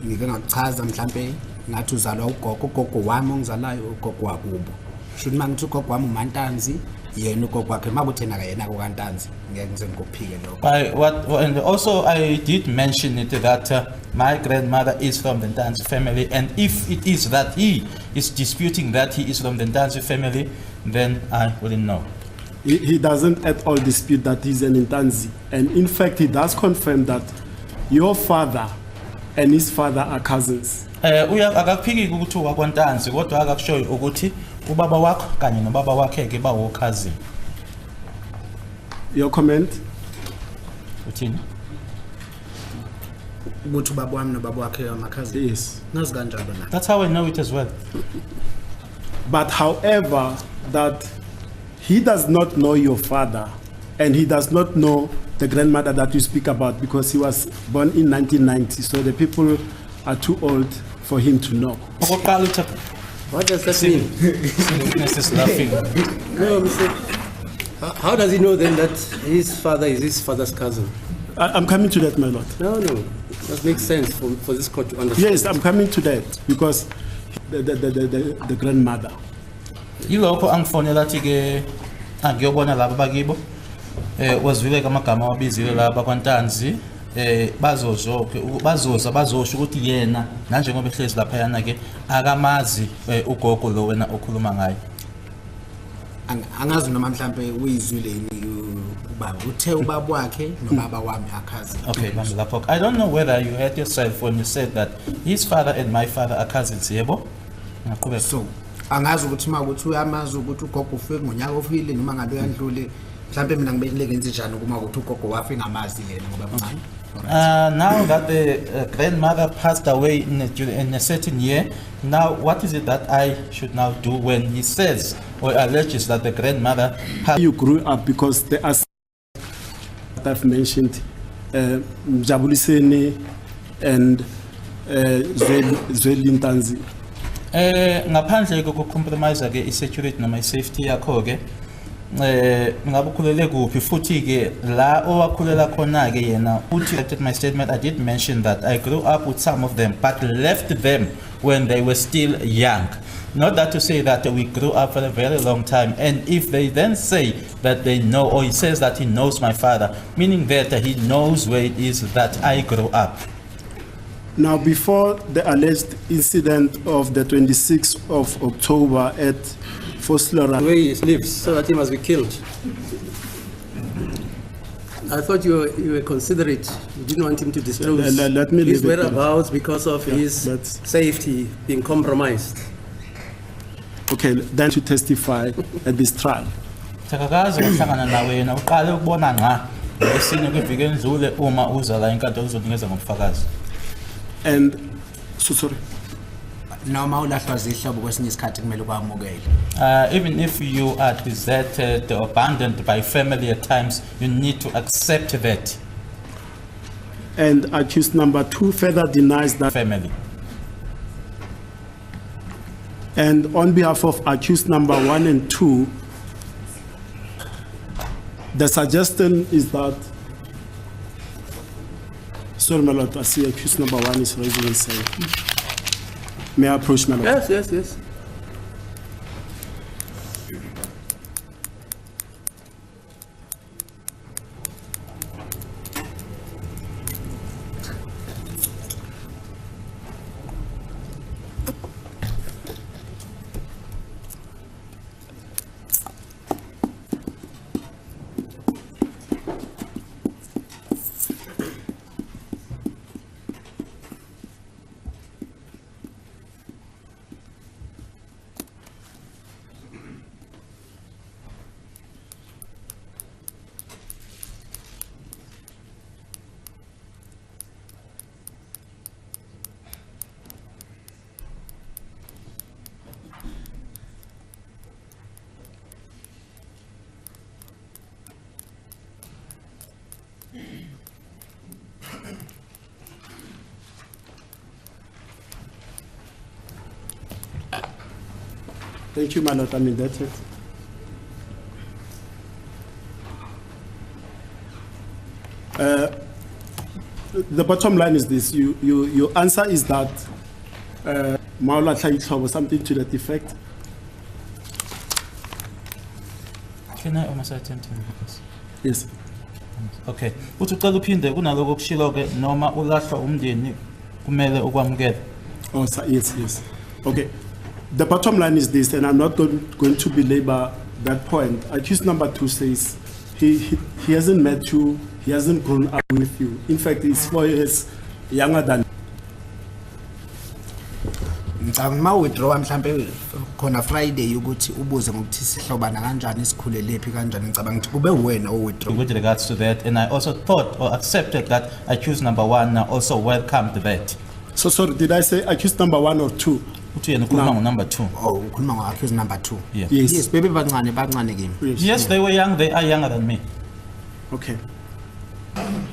Ngike ngachaza mhlambe ngathi uzalwa ugogo wami ongizalayo ugogo wakubo. Should mangithi ugogo wami uMantanzi yena ugogo wakhe makuthena kayena kokantanzi ngeke ngize ngikuphike lokho. And also I did mention it that my grandmother is from the Ntanzi family, and if it is that he is disputing that he is from the Ntanzi family, then I wouldn't know. He doesn't at all dispute that he's an Ntanzi, and in fact he does confirm that your father and his father are cousins. Akakuphiki ukuthi wakwantanzi kodwa akakushoyo ukuthi ubaba wakho kanye nobaba wakhe ke bawo cousin. Your comment? Uthini? Ukuthi ubaba wami nobaba wakhe ama cousin. Yes. Nazi kanjalo na. That's how I know it as well. But however, that he does not know your father and he does not know the grandmother that you speak about because he was born in 1990, so the people are too old for him to know. What does that mean? Witness is laughing. No, Mr. How does he know then that his father is his father's cousin? I'm coming to that, my lord. No. That makes sense for this court to understand. Yes, I'm coming to that because the grandmother. Yilokho angifonela thi ke angiyobona laba bakibo wazwile kamagama wabizile laba kwantanzi bazoza bazosho ukuthi yena nanjengoba ehlezi lapha yana ke akamazi ugogo lo wena okhuluma ngaye. Angazi noma mhlambe uyizwile ubaba uthe ubaba wakhe nobaba wami akazi. Okay, lapho I don't know whether you heard yourself when you said that his father and my father are cousins, yebo? Ngaqhubeka. So angazi ukuthi makuthi uyamazi ukuthi ugogo ufike ngonyaka ofile noma ngabe uyandlule mhlambe mina ngibekile ngenze njani kuma ukuthi ugogo wafi ngamazi yena ngoba mncane. Now that the grandmother passed away in a certain year, now what is it that I should now do when he says or alleges that the grandmother you grew up? Because there are that I've mentioned Mjabuliseni and Zweli Ntanzi. Ngaphandle kokucompromise ke i-security noma i-safety yakho ke ngabukhulele kuphi futhi ke la owakhulela khona ke yena uthi at my statement I did mention that I grew up with some of them but left them when they were still young. Not that to say that we grew up for a very long time, and if they then say that they know, or he says that he knows my father, meaning that he knows where it is that I grew up. Now, before the alleged incident of the 26th of October at Foslora, where he lives, so that he must be killed. I thought you were considerate. You didn't want him to disclose let me his leave it whereabouts because of his safety being compromised. Okay, then to testify at this trial. Thakakazi ukuhlangana nawe yena uqale ukubona ngqa esinye kwiviki endlule uma uza la enkantolo uzonikeza ngobufakazi. And so sorry. Noma ulahlwa zihlobo kwesinye isikhathi kumele ukwamukele. Even if you are deserted or abandoned by family at times, you need to accept that. And accused number 2 further denies that family. And on behalf of accused number 1 and 2, the suggestion is that, sorry, my lord, I see accused number 1 is raising his hand. May I approach, my lord? Yes. Thank you, my lord. I mean, that's it. The bottom line is this: your answer is that Maula Tlhaitlo, something to that effect. Can I almost attend to this? Yes. Okay. Uthi ucela uphinde kunaloko okushilo ke noma ulahlwa umndeni kumele ukwamukela. Oh, yes. Okay. The bottom line is this, and I'm not going to belabor that point. Accused number 2 says he hasn't met you, he hasn't grown up with you. In fact, he's 4 years younger than. Ngicabanga ma withdraw mhlambe khona Friday ukuthi ubuze ngokuthi sihlobana kanjani sikhulelephi kanjani ngicabanga ukuthi kube wena o withdraw. With regards to that, and I also thought or accepted that accused number 1 also welcomed that. So sorry, did I say accused number 1 or 2? Uthi yena ukhuluma ngo number 2. Oh, ukhuluma ngo accused number 2. Yeah. Yes, baby bancane kimi. Yes, they were young, they are younger than me. Okay.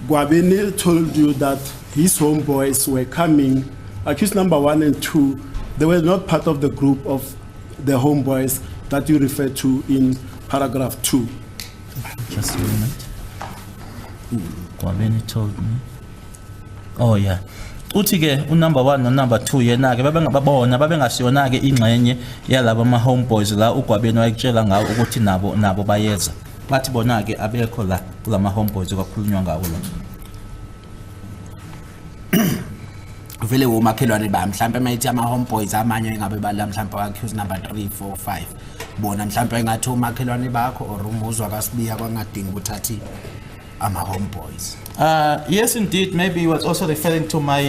Gwabini told you that his homeboys were coming. Accused number 1 and 2, they were not part of the group of the homeboys that you refer to in paragraph 2. Just a moment. Gwabini told me. Oh yeah. Uthi ke number 1 no number 2 yena ke babengababona babengasiyona ke ingxenye yalabo ama homeboys la uGwabeni wayekutshela ngawo ukuthi nabo bayeza. Bathi bona ke abekho la kulama homeboys okwakhulunywa ngawo la. Vele umakhelwane ba mhlambe mayithi ama homeboys amanye engabe bala mhlambe accused number 3 4 5 bona mhlambe engathi umakhelwane bakho or umuzwa kaSibiya kwangadinga ukuthathi ama homeboys. Yes indeed, maybe he was also referring to my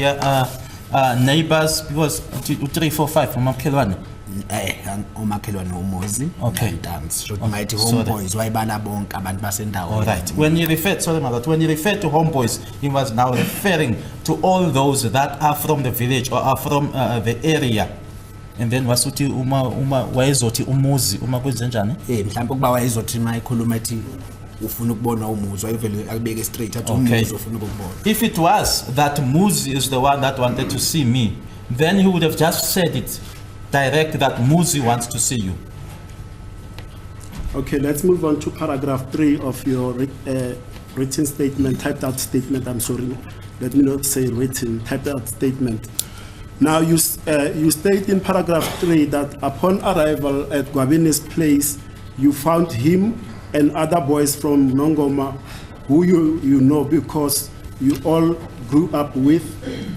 neighbors because 3 4 5 umakhelwane. Umakhelwane umuzi. Okay. Dance. Should mighty homeboys wayibala bonke abantu basendawo. All right. When you referred to homeboys, he was now referring to all those that are from the village or are from the area. And then wasuthi uma wayezothi umuzi uma kwenze njani? Mhlawumbe kuba wayezothi mayikhuluma ethi ufuna ukubona umuzi wayevele akubeke straight athi umuzi ufuna ukubona. If it was that Muzi is the one that wanted to see me, then he would have just said it direct that Muzi wants to see you. Okay, let's move on to paragraph 3 of your written statement, typed out statement. I'm sorry, let me not say written, typed out statement. Now you state in paragraph 3 that upon arrival at Gwabini's place, you found him and other boys from Nongoma who you know because you all grew up with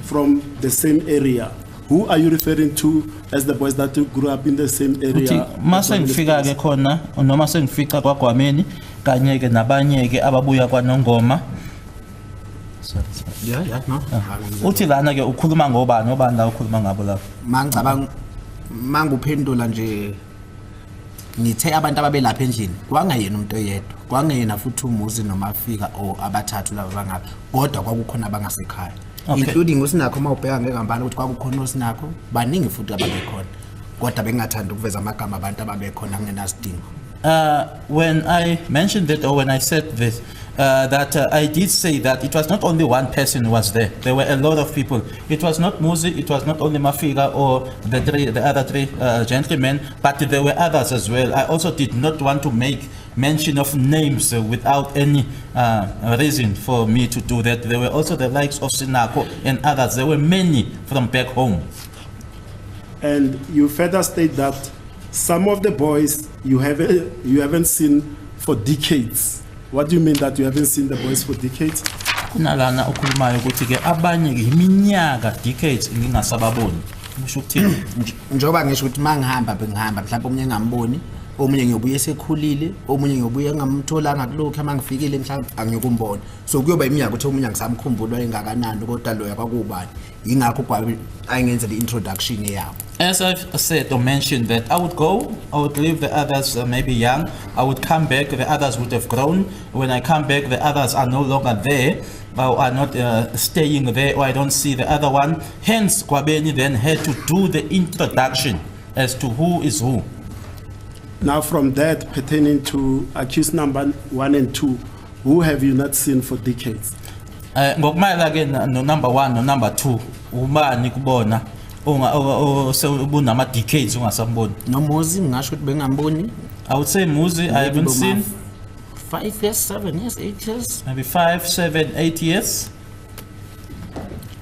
from the same area. Who are you referring to as the boys that you grew up in the same area? Mase ngifika ke khona noma sengifica kwaGwameni kanye ke nabanye ke ababuya kwaNongoma. Yeah, no. Uthi lana ke ukhuluma ngobani la ukhuluma ngabo lapho? Mangicabanga manguphendula nje ngithe abantu ababelapha endlini kwangayena umuntu oyedwa kwangayena futhi umuzi noma afika o abathathu laba bangapha kodwa kwakukhona abangasekhaya. Including uSinakho mawubheka ngekambala ukuthi kwakukhona uSinakho baningi futhi ababekhona kodwa bengathanda ukuveza amagama abantu ababekhona kungenasidingo. When I mentioned that or when I said this that I did say that it was not only one person who was there. There were a lot of people. It was not Muzi, it was not only Mafiga or the other three gentlemen, but there were others as well. I also did not want to make mention of names without any reason for me to do that. There were also the likes of Sinako and others. There were many from back home. And you further state that some of the boys you haven't seen for decades. What do you mean that you haven't seen the boys for decades? Kunalana ukhulumayo ukuthi ke abanye ke iminyaka decades ngingasababoni. Ngisho ukuthini? Njoba ngisho ukuthi mangihamba bengihamba mhlawumbe omunye ngamboni, omunye ngiyobuye sekhulile, omunye ngiyobuye ngamtholanga kulokho mangifikile mhlawumbe angikumbona. So kuyoba iminyaka ukuthi omunye ngisamkhumbula engakanani kodwa lo yakubani. Ingakho kwabe ayingenze the introduction yabo. As I've said or mentioned that I would go, I would leave the others maybe young, I would come back, the others would have grown. When I come back, the others are no longer there, or are not staying there, or I don't see the other one. Hence, Gwabeni then had to do the introduction as to who is who. Now from that, pertaining to accused number 1 and 2, who have you not seen for decades? Ngokumayela ke no number 1 no number 2, ubani kubona Bunama decades ungasamboni. No Muzi ngingasho ukuthi bengamboni. I would say Muzi I haven't seen 5 years, 7 years, 8 years. maybe 5, 7, 8 years.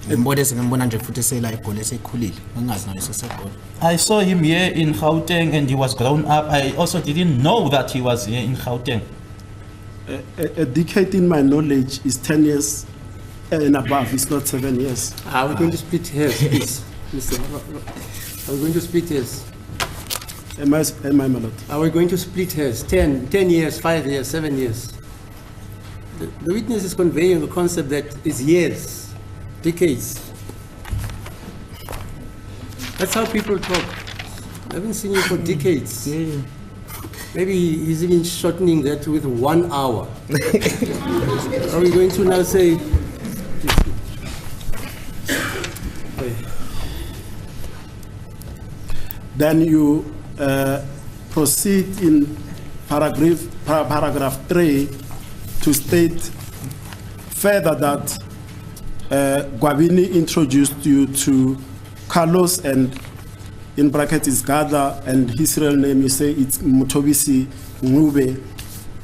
Ngibone sengibona nje futhi sela igole esekhulile. Ngingazi nayo sesegole. I saw him here in Gauteng and he was grown up. I also didn't know that he was here in Gauteng. A decade in my knowledge is 10 years and above. It's not 7 years. Are we going to split hairs, please? Mr. Are we going to split hairs? Am I, my lord? Are we going to split hairs? 10 years, 5 years, 7 years? The witness is conveying a concept that is years, decades. That's how people talk. I haven't seen you for decades. Maybe he's even shortening that with 1 hour. Are we going to now say? Then you proceed in paragraph 3 to state further that Gwabini introduced you to Carlos and in brackets is Gada and his real name you say it's Mutobisi Ngube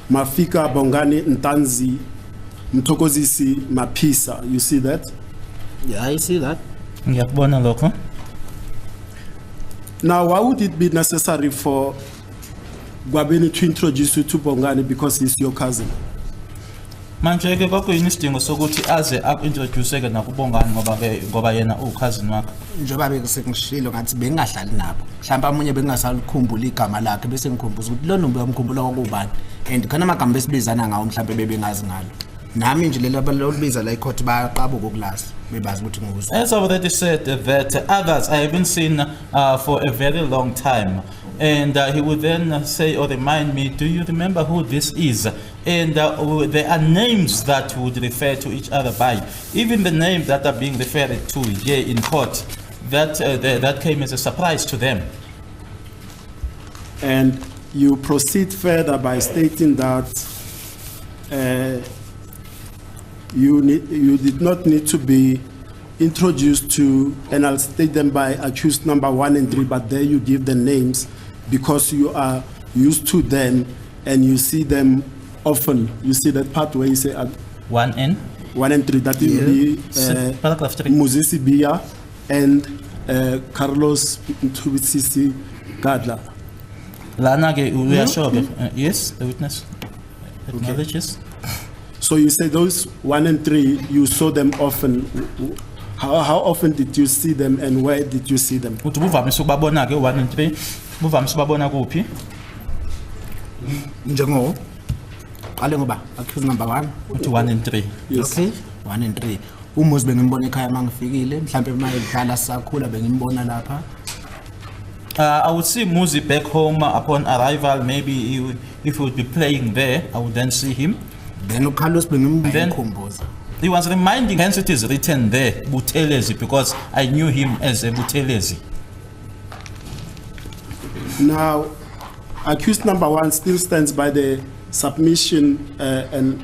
Mafika Bongani Ntanzi Mtokozisi Mapisa. You see that? Yeah, I see that. Ngiyakubona lokho. Now, why would it be necessary for Gwabini to introduce you to Bongani because he's your cousin? Manje ke kwakuyini isidingo sokuthi aze introduce ke nakubongani ngoba yena cousin wakhe. Njengoba bekusengishilo ngathi bengahlali nabo. Mhlawumbe amunye bengasalikhumbula igama lakhe bese ngikhumbuza ukuthi lo nombe yamkhumbula kokubani. And khona amagama besibizana ngawo mhlawumbe bebengazi ngalo. Nami nje lelo abalibiza la icourt bayaqabuka ukulahla bebazi ukuthi nguzo. As I've already said that others I haven't seen for a very long time. And he would then say or remind me, do you remember who this is? And there are names that would refer to each other by. Even the names that are being referred to here in court, that came as a surprise to them. And you proceed further by stating that you did not need to be introduced to, and I'll state them by accused number 1 and 3, but there you give the names because you are used to them and you see them often. You see that part where you say 1 and 3, that is paragraph 3. Muzisi Bia and Carlos Ntubisisi Gadla. Lana ke uyasho yes, the witness acknowledges. So you say those 1 and 3, you saw them often. How often did you see them and where did you see them? Uthi buvamise ukubabona ke 1 and 3. Buvamise ukubabona kuphi? Njengo qale ngoba accused number 1 uthi 1 and 3. Yes. Okay, 1 and 3. Umuzi bengimbona ekhaya mangifikile, mhlambe mayidlala sakhula bengimbona lapha. I would see Muzi back home upon arrival. Maybe if he would be playing there, I would then see him. Then Carlos bengimbona. He was reminding, hence it is written there, Buthelezi, because I knew him as a Buthelezi. Now, accused number 1 still stands by the submission and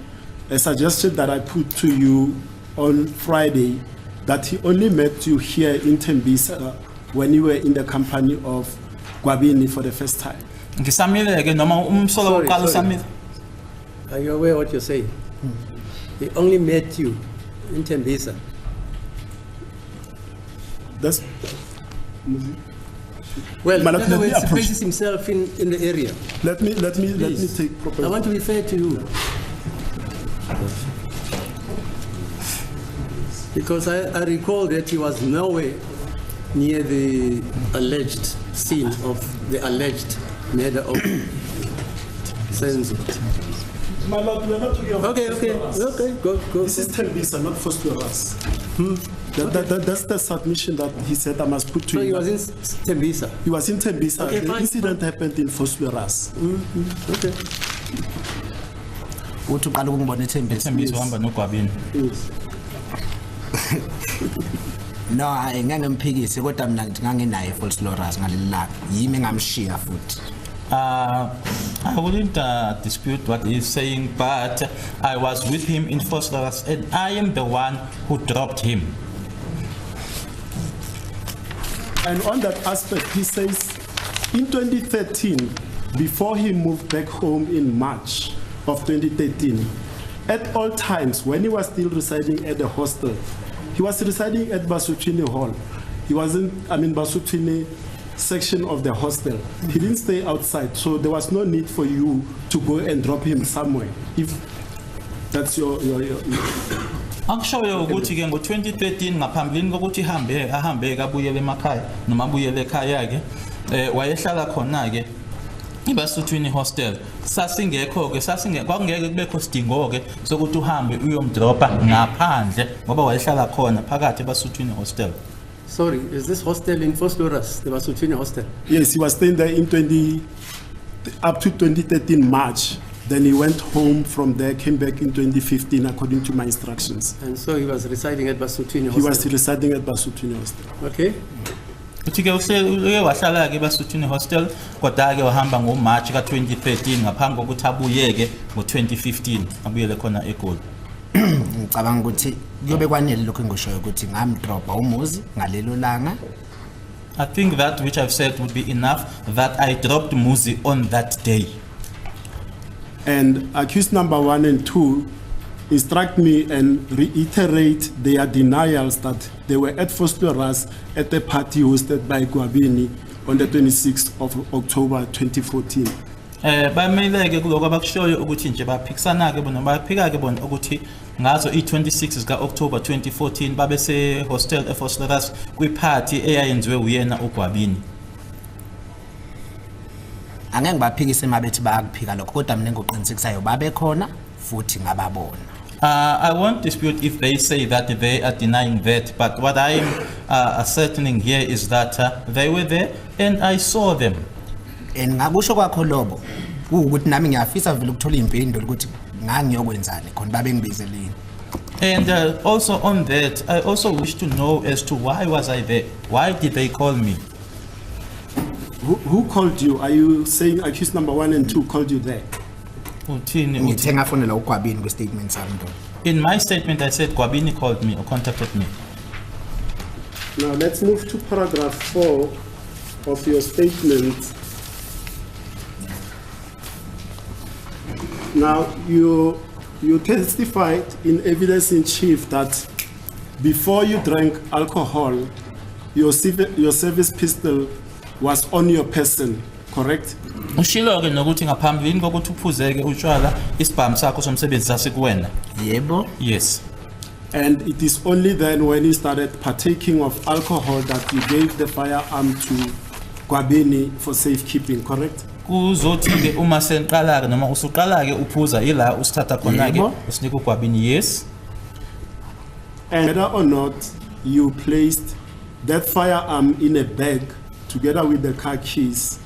a suggestion that I put to you on Friday that he only met you here in Tembisa when you were in the company of Gwabini for the first time. Sorry. Are you aware what you're saying? He only met you in Tembisa. That's well. In Let other me words, he approach. places himself in the area. Let me Please. take proper. I want to refer to you because I recall that he was nowhere near the alleged scene of the alleged murder of Senzo. My lord, we are not talking about Okay, go. This is Tembisa, not Fosluras. That's the submission that he said I must put to So you. he was in Tembisa. He was in Tembisa. Okay, The fine. incident happened in Fosluras. Okay. Uthi uqala ukungibona eThembisa. Thembiso uhamba noGwabini. Yes. No, ngeke ngiphikise kodwa mina ngithi ngangenaye false Loras ngalelilanga. Yimi engamshiya futhi. I wouldn't dispute what he's saying, but I was with him in Phosphorus and I am the one who dropped him. And on that aspect, he says, in 2013, before he moved back home in March of 2013, at all times, when he was still residing at the hostel, he was residing at Basotwini Hall. He wasn't, Basotwini section of the hostel. He didn't stay outside, so there was no need for you to go and drop him somewhere. If that's your Akushoyo ukuthi ke ngo-2013 ngaphambilini kokuthi ahambe kabuyele emakhaya noma abuyele ekhaya ke wayehlala khona ke iBasotwini hostel sasingekho ke kwakungeke kubekho sidingo ke sokuthi uhambe uyomdropa ngaphandle ngoba wayehlala khona phakathi eBasotwini hostel. Sorry, is this hostel in Vosloorus, the Basotwini hostel? Yes, he was staying there up to 2013 March. Then he went home from there, came back in 2015 according to my instructions. And so he was residing at Basotwini hostel? He was residing at Basotwini hostel. Okay. Uthi ke uye wahlala ke eBasotwini hostel kodwa ke wahamba ngoMarch ka2013 ngaphambi kokuthi abuyeke ngo2015 abuyele khona eGoli. Ngicabanga ukuthi kuyobe kwanele lokho engoshoyo ukuthi ngamdropa umuzi ngalelo langa. I think that which I've said would be enough, that I dropped Muzi on that day. And accused number 1 and 2 instruct me and reiterate their denials that they were at Vosloorus at a party hosted by Gwabini on the 26th of October 2014. Bameleke kuloko abakushoyo ukuthi nje baphikisana ke bona baphika ke bona ukuthi ngazo i26 zika October 2014 babe se hostel eVosloorus kwi-party eyayenziwe uyena uGwabini. Angeke ngibaphikise mabethi bayakuphika lokho kodwa mina ngoqinisekisayo babe khona futhi ngababona. I won't dispute if they say that they are denying that, but what I am ascertaining here is that they were there and I saw them. And ngakusho kwakho lobo ukuthi nami ngiyafisa vele ukuthola impendulo ukuthi ngangiyokwenzani khona babe ngibizeleni. And also on that, I also wish to know as to why was I there? Why did they call me? Who called you? Are you saying accused number 1 and 2 called you there? In my statement, I said Gwabini called me or contacted me. Now let's move to paragraph 4 of your statement. Now you testified in evidence in chief that before you drank alcohol, your service pistol was on your person, correct? Ushilo ke nokuthi ngaphambilini kokuthi uphuzeke utshwala isibhamu sakho somsebenzi sasikuwena. Yebo. Yes. And it is only then when you started partaking of alcohol that you gave the firearm to Gwabini for safekeeping, correct? Kuzothi ke uma senqala ke noma usuqala ke uphuza ila usithatha khona ke usinika uGwabini. Yes. And whether or not you placed that firearm in a bag together with the car keys,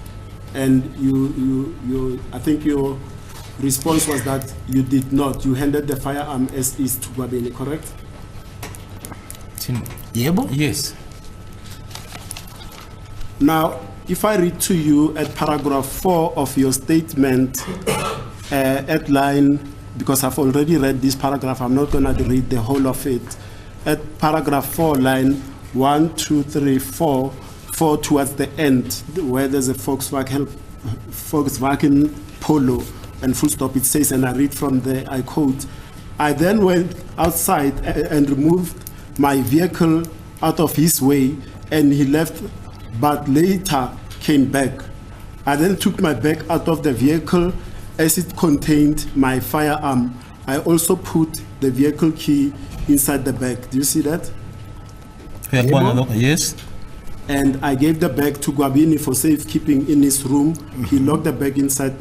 and you I think your response was that you did not. You handed the firearm as is to Gwabini, correct? Yebo? Yes. Now, if I read to you at paragraph 4 of your statement, at line, because I've already read this paragraph, I'm not going to read the whole of it. At paragraph 4, line 1, 2, 3, 4 towards the end, where there's a Volkswagen Polo and full stop, it says, and I read from there, I quote, I then went outside and removed my vehicle out of his way, and he left, but later came back. I then took my bag out of the vehicle as it contained my firearm. I also put the vehicle key inside the bag. Do you see that? Yes. And I gave the bag to Gwabini for safekeeping in his room. He locked the bag inside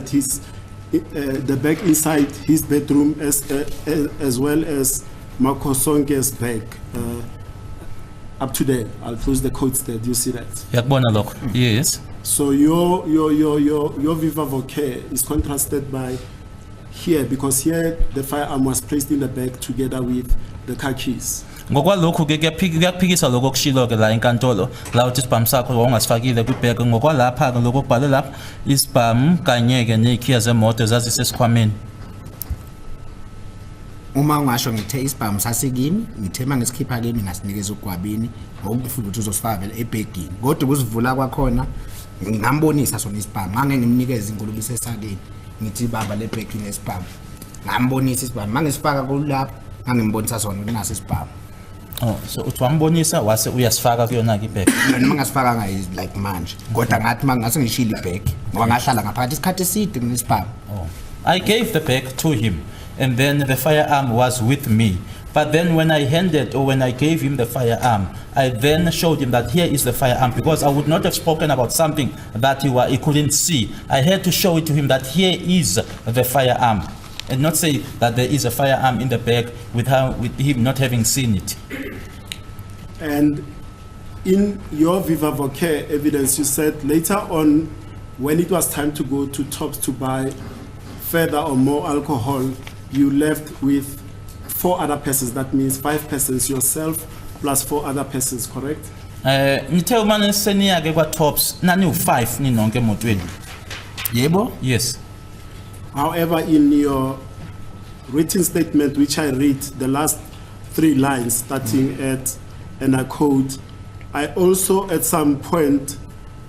his, the bag inside his bedroom as well as Makosonge's bag. Up to there, I'll close the quotes there. Do you see that? Yes. So your viva voce is contrasted by here, because here the firearm was placed in the bag together with the car keys. Ngokwalokho ke kuyaphikisa lokho kushilo ke la enkantolo la uthi isibhamu sakho wangasifakile kwibheg ngokwalapha ke lokho kubhale lapha isibhamu kanye ke nekhiya zemoto zazisesikhwameni. Uma ungasho ngithe isibhamu sasikimi, ngithe mangisikhipha kimi ngasinikeza uGwabini, ngokufuna ukuthi uzosifaka vele ebhegini. Kodwa ukusivula kwakhona ngambonisa sona isibhamu, ngange ngimnikeza inkulumo isesakeni. Ngithi baba le bhegini lesibhamu. Ngambonisa isibhamu, mangisifaka kulapha, ngangimbonisa sona kunaso isibhamu. Oh, so uthi wambonisa wase uyasifaka kuyona ke ibheg. Mina mangasifaka like manje. Kodwa ngathi mangase ngishila ibheg, ngoba ngahlala ngaphakathi isikhathi eside ngesibhamu. Oh. I gave the bag to him, and then the firearm was with me. But then when I gave him the firearm, I then showed him that here is the firearm, because I would not have spoken about something that he couldn't see. I had to show it to him that here is the firearm, and not say that there is a firearm in the bag with him not having seen it. And in your Viva Voce evidence, you said later on, when it was time to go to Tops to buy further or more alcohol, you left with 4 other persons. That means 5 persons, yourself plus 4 other persons, correct? Nithe uma niseniya ke kwa Tops nani u5 ninonke emotweni. Yebo? Yes. However, in your written statement, which I read, the last 3 lines starting at, and I quote, I also at some point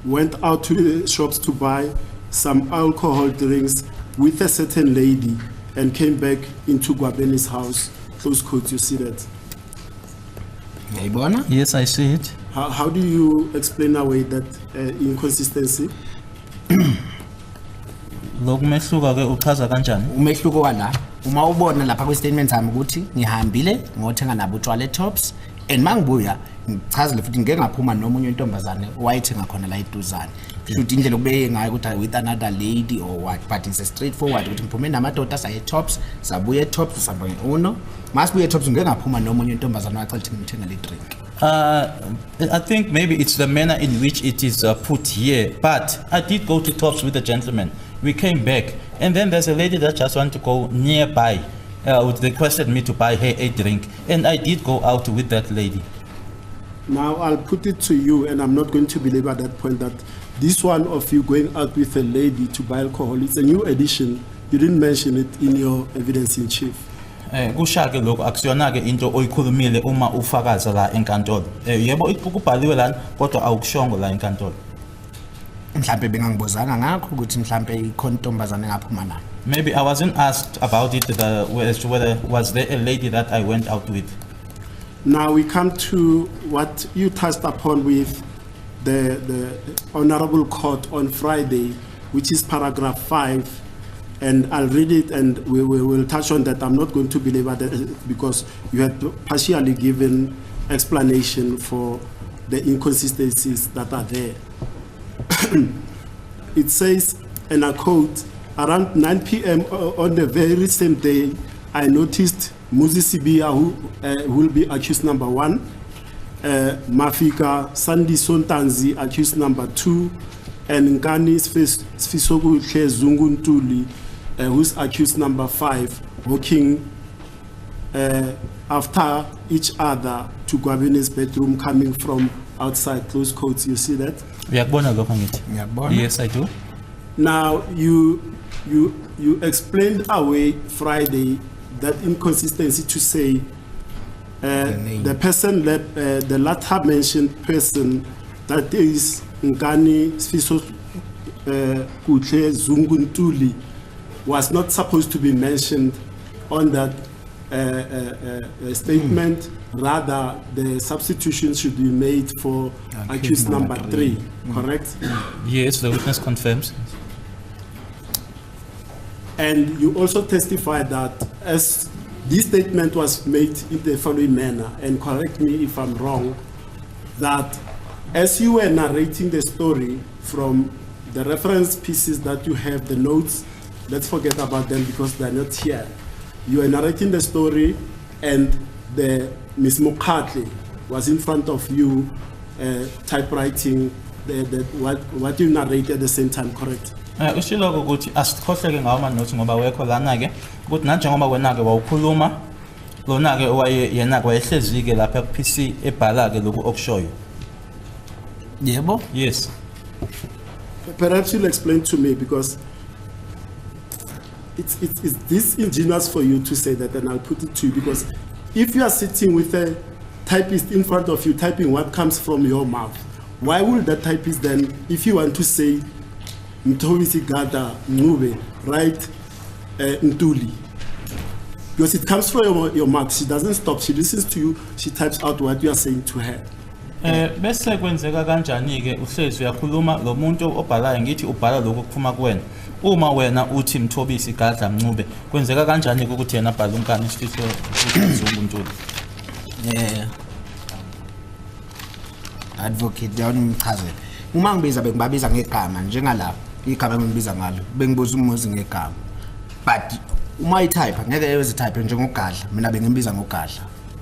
went out to the shops to buy some alcohol drinks with a certain lady and came back into Gwabeni's house. Close quote, you see that? Yes, I see it. How do you explain away that inconsistency? Lokumehluka ke uchaza kanjani? Umehluko wala uma ubona lapha kwi statement sami ukuthi ngihambile ngothenga nabo utshwala Tops and mangibuya ngichazile futhi ngeke ngaphuma nomunye intombazane owayethenga khona la eduzane. Futhi indlela kubeye ngayo ukuthi with another lady or what, but it's a straightforward ukuthi ngiphume namadoda saye Tops, sabuye Tops sihamba ngeUno, masibuye Tops ngeke ngaphuma nomunye intombazane wacela ukuthi ngithenga le drink. I think maybe it's the manner in which it is put here, but I did go to Tops with the gentleman. We came back, and then there's a lady that just wanted to go nearby. Requested me to buy her a drink, and I did go out with that lady. Now I'll put it to you, and I'm not going to belabor at that point, that this one of you going out with a lady to buy alcohol, it's a new addition. You didn't mention it in your evidence in chief. Kushake lokho akusiyona ke into oyikhulumile uma ufakaza la enkantolo. Yebo kubhaliwe lana kodwa awukushongo la enkantolo. Mhlambe bengangibuzanga ngakho ukuthi mhlambe ikhona intombazane ngaphuma nayo. Maybe I wasn't asked about it whether was there a lady that I went out with. Now we come to what you touched upon with the Honorable Court on Friday, which is paragraph 5, and I'll read it and we will touch on that. I'm not going to belabor that because you had partially given explanation for the inconsistencies that are there. It says, and I quote, around 9 p.m. on the very same day, I noticed Muzi Sibia, who will be accused number 1, Mafika Sandi Sontanzi, accused number 2, and Ngani Sfisogu Zunguntuli, who's accused number 5, walking after each other to Gwabeni's bedroom coming from outside. Close quotes, you see that? Yes, I do. Now, you explained away Friday that inconsistency to say the person, the latter mentioned person, that is Ngani Sfiso Kutle Zunguntuli, was not supposed to be mentioned on that statement. Rather, the substitution should be made for accused number 3, correct? Yes, the witness confirms. And you also testified that as this statement was made in the following manner, and correct me if I'm wrong, that as you were narrating the story from the reference pieces that you have, the notes, let's forget about them because they're not here. You were narrating the story and the Ms. Mokhatle was in front of you typewriting what you narrated at the same time, correct? Ushilo ukuthi asikhohleke ngawo ama notes ngoba wekho lana ke ukuthi nanjengoba wena ke wawukhuluma lona ke yena kwayehlezi ke lapha ku PC ebhala ke lokhu okushoyo. Yebo? Yes. Perhaps you'll explain to me because it's this ingenious for you to say that, and I'll put it to you, because if you are sitting with a typist in front of you typing what comes from your mouth, why would that typist then, if you want to say Mthobisi Gada Ncube, write Ntuli? Because it comes from your mouth. She doesn't stop. She listens to you. She types out what you are saying to her. Bese kwenzeka kanjani ke uhlezi uyakhuluma lo muntu obhalayo ngithi ubhala lokho kuphuma kuwena. Uma wena uthi Mthobisi Gadla Ncube, kwenzeka kanjani ukuthi yena abhala unkani isifiso ukuzungu Ntuli? Advocate yawona umchazela. Uma ngibiza bengibabiza ngegama njengala igama engibiza ngalo. Bengibuza umuzi ngegama. But uma itype ngeke eyenze type njengogadla. Mina bengimbiza ngogadla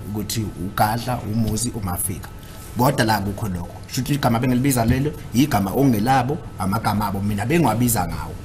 ukuthi ugadla umuzi umafika. Kodwa la kukho lokho. Shuthi igama bengilibiza lelo igama ongelabo amagama abo mina bengiwabiza ngawo.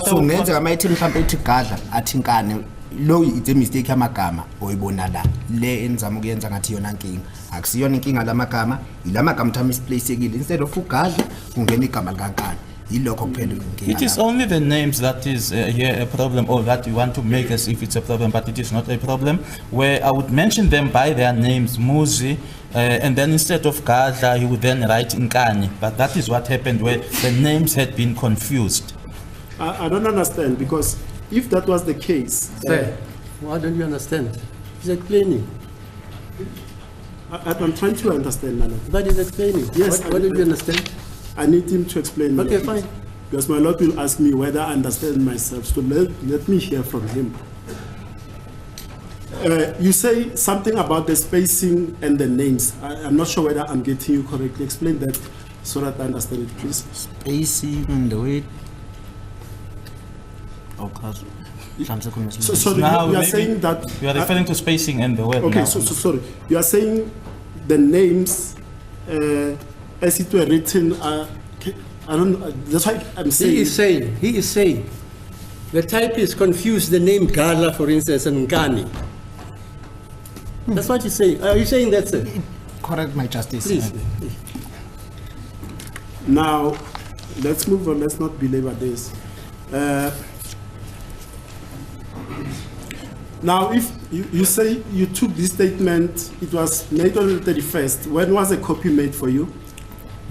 So ngenzeka ama item mhlawumbe ethi gadla athi nkane lo it's a mistake amagama oyibona la le enzama ukuyenza ngathi yona inkinga akusiyona inkinga lamagama ilamagama tha misplaceekile instead of ugadla kungena igama likankani yilokho kuphela inkinga. It is only the names that is here a problem, or that you want to make as if it's a problem, but it is not a problem, where I would mention them by their names, Muzi, and then instead of Gadla he would then write Nkani, but that is what happened where the names had been confused. I don't understand, because if that was the case, Sir, why don't you understand? He's explaining. I'm trying to understand, Nana. But he's explaining. Yes, Why don't you understand? I need him to explain. Okay, me. fine. Because my Lord will ask me whether I understand myself. So let me hear from him. You say something about the spacing and the names. I'm not sure whether I'm getting you correctly. Explain that so that I understand it, please. Spacing and the way. So Now you are maybe saying that you are referring to spacing and the word. okay. now. So sorry. You are saying the names as it were written. I don't. That's why I'm saying. He is saying, the typist confused the name Gadla, for instance, and Nkani. That's what he's saying. Are you saying that, sir? Correct, my justice. Please. Now, let's move on. Let's not belabor this. Now, if you say you took this statement, it was made on the 31st. When was a copy made for you?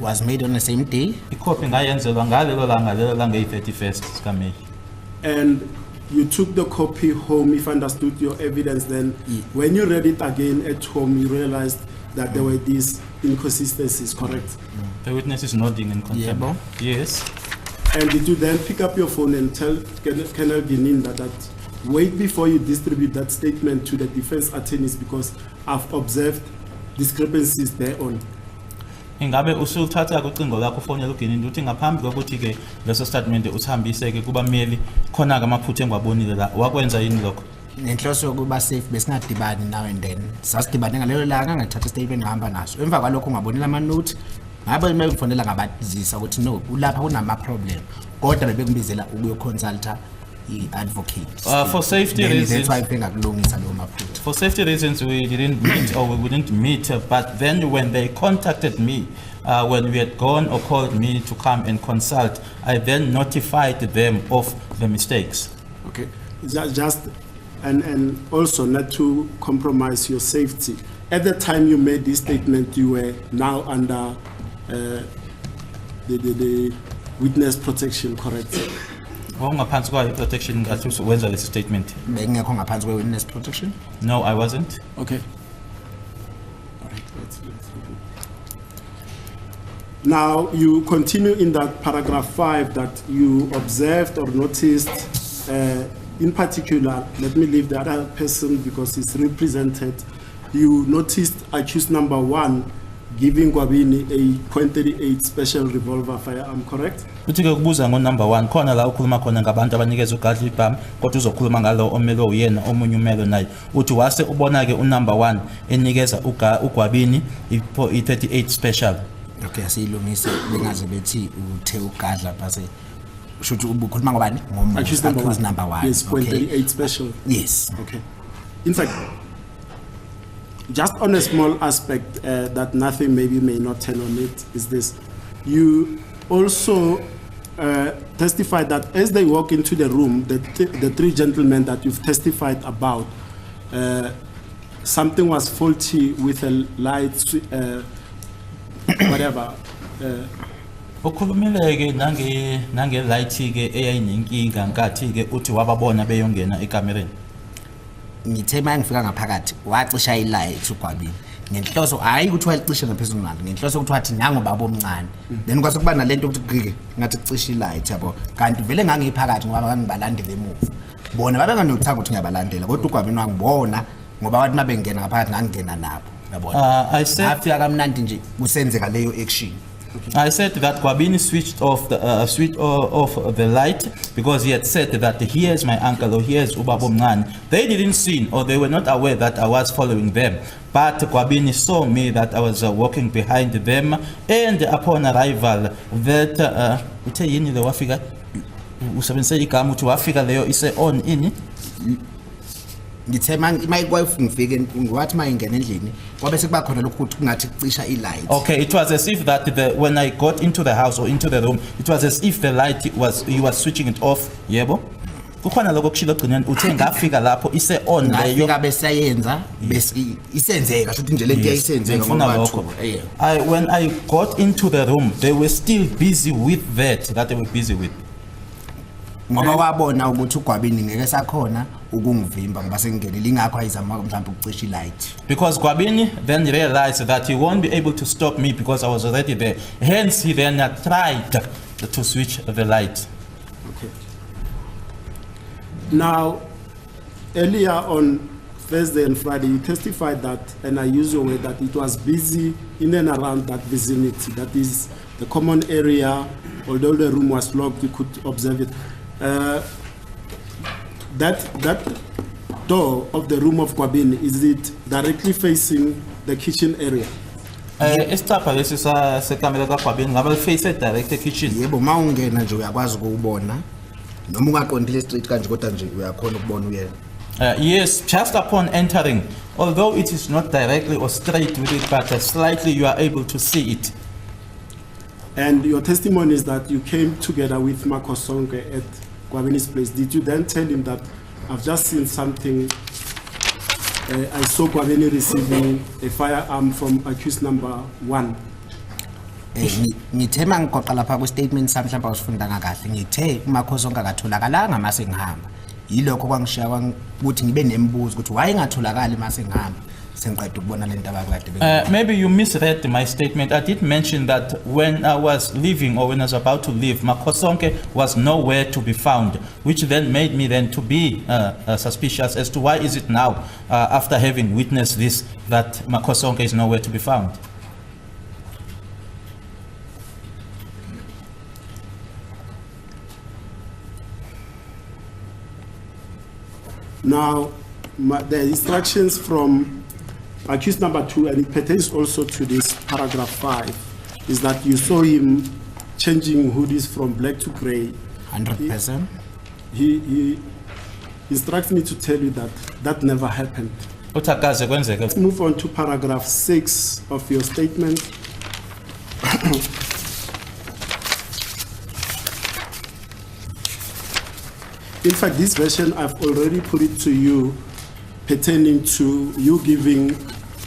Was made on the same day. Ikhophi ngayenzelwa ngalelo langa i-31st sikaMeyi. And you took the copy home, if I understood your evidence, then when you read it again at home, you realized that there were these inconsistencies, correct? The witness is nodding in contempt. Yes. And did you then pick up your phone and tell Colonel Gininda that wait before you distribute that statement to the defense attorneys because I've observed discrepancies thereon? Ingabe usulithatha kucingo lakho ufonela uGininda uthi ngaphambi kokuthi ke leso statement usihambise ke kubameli khona ke amaphutha engwabonile la wakwenza yini lokho? Nenhloso yokuba safe besingadibani now and then. Sasidibane ngalelo langa ngathatha statement ngihamba naso. Emva kwalokho ngabonela ama note. Ngabe mekufonela ngabazisa ukuthi no ulapha kunama problem. Kodwa bebekubizela ukuyoconsulta i-advocate. For safety reasons. That's why bengakulungisa lo maphutha. For safety reasons, we didn't meet or we wouldn't meet. But then when they contacted me, when we had gone or called me to come and consult, I then notified them of the mistakes. Okay, just and also not to compromise your safety. At the time you made this statement, you were now under the witness protection, correct? Wawungaphansi kwayo protection ngathi wenza lesi statement. Bengekho ngaphansi kwe witness protection? No, I wasn't. Okay. All right. Now you continue in that paragraph 5 that you observed or noticed. In particular, let me leave the other person because it's represented. You noticed accused number 1 giving Gwabini a .38 special revolver firearm, correct? Uthi ke kubuza ngo number 1 khona la ukhuluma khona ngabantu abanikeza ugadla ibhamu kodwa uzokhuluma ngalo omelo uyena omunye umelo naye uthi wase ubona ke unumber 1 enikeza uGwabini i-38 special. Okay, asiyilungise bengaze bethi uthe ugadla base ushuthi ubukhuluma ngobani accused number 1. Yes, okay. .38 special. Yes. Okay. In fact, just on a small aspect that nothing maybe may not turn on it is this. You also testified that as they walk into the room, the three gentlemen that you've testified about, something was faulty with a light, whatever. Ukhulumile ke nange light ke eyayinenkinga nkathi ke uthi wababona beyongena ekamereni. Ngithe mangifika ngaphakathi wacisha ilight uGwabini. Ngenhloso hayi ukuthi walicishe ngaphezulu ngalo. Ngenhloso ukuthi wathi nangu baba omncane. Then kwase kuba nalento ukuthi qike ngathi cisha ilight yabo. Kanti vele ngangiphakathi ngoba ngangibalandele emuva. Bona babenganothanga ukuthi ngiyabalandela kodwa uGwabini wangibona ngoba wathi mabengena ngaphakathi ngangena nabo. Yabona. I said afika kamnandi nje kusenzeka leyo action. I said that Gwabini switched off the light because he had said that here's my uncle or here's Ubaba Mngani. They didn't see or they were not aware that I was following them. But Gwabini saw me that I was walking behind them, and upon arrival that uthe yini le wafika usebenzise igama uthi wafika leyo ise on ini. Ngithe mayikwafu ngifike ngathi mayingena endlini kwabe sekuba khona lokhu ukuthi kungathi kucisha ilight. Okay, it was as if that when I got into the house or into the room, it was as if the light he was switching it off. Yebo. Kukhona lokho kushilo ogcineni uthe ngafika lapho ise on leyo ngafika besayenza bese isenzeka futhi nje lento yayisenzeka ngoba lokho. When I got into the room, they were still busy with that they were busy with. Ngoba wabona ukuthi uGwabini ngeke sakhona ukungivimba ngoba sengingenile ingakho ayizama mhlawumbe ukucisha ilight. Because Gwabini then realized that he won't be able to stop me because I was already there. Hence he then tried to switch the light. Okay. Now, earlier on Thursday and Friday, you testified that, and I use your word, that it was busy in and around that vicinity. That is the common area. Although the room was locked, you could observe it. That door of the room of Gwabini, is it directly facing the kitchen area? Isitapha lesi sekamera kaGwabini ngabe face direct kitchen. Yebo mawungena nje uyakwazi ukubona noma ungaqondile street kanje kodwa nje uyakhona ukubona uyena. Yes, just upon entering, although it is not directly or straight with it, but slightly you are able to see it. And your testimony is that you came together with Makosonke at Gwabini's place. Did you then tell him that I've just seen something? I saw Gwabini receiving a firearm from accused number 1. Ngithe mangigoqa lapha ku statement sami mhlawumbe awusifunda kahle ngithe uMakhosonke akatholakala mase ngihamba. Yilokho kwangishiya ukuthi ngibe nembuzo ukuthi why engatholakali mase ngihamba. Maybe you misread my statement. I did mention that when I was leaving or when I was about to leave, Makosonke was nowhere to be found, which then made me then to be suspicious as to why is it now, after having witnessed this, that Makosonke is nowhere to be found. Now, the instructions from accused number 2, and it pertains also to this paragraph 5, is that you saw him changing hoodies from black to gray. 100%. He instructs me to tell you that that never happened. Let's move on to paragraph 6 of your statement. In fact, this version, I've already put it to you, pertaining to you giving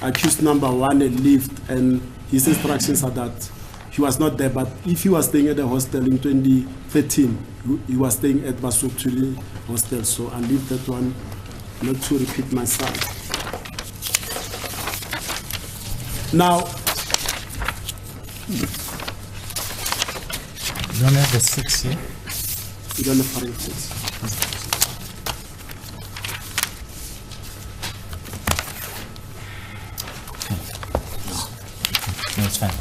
accused number 1 a lift, and his instructions are that he was not there, but if he was staying at the hostel in 2013, he was staying at Basotuli hostel, so I'll leave that one not to repeat myself. Now, you don't have the 6 here? You don't have paragraph 6. No, it's fine.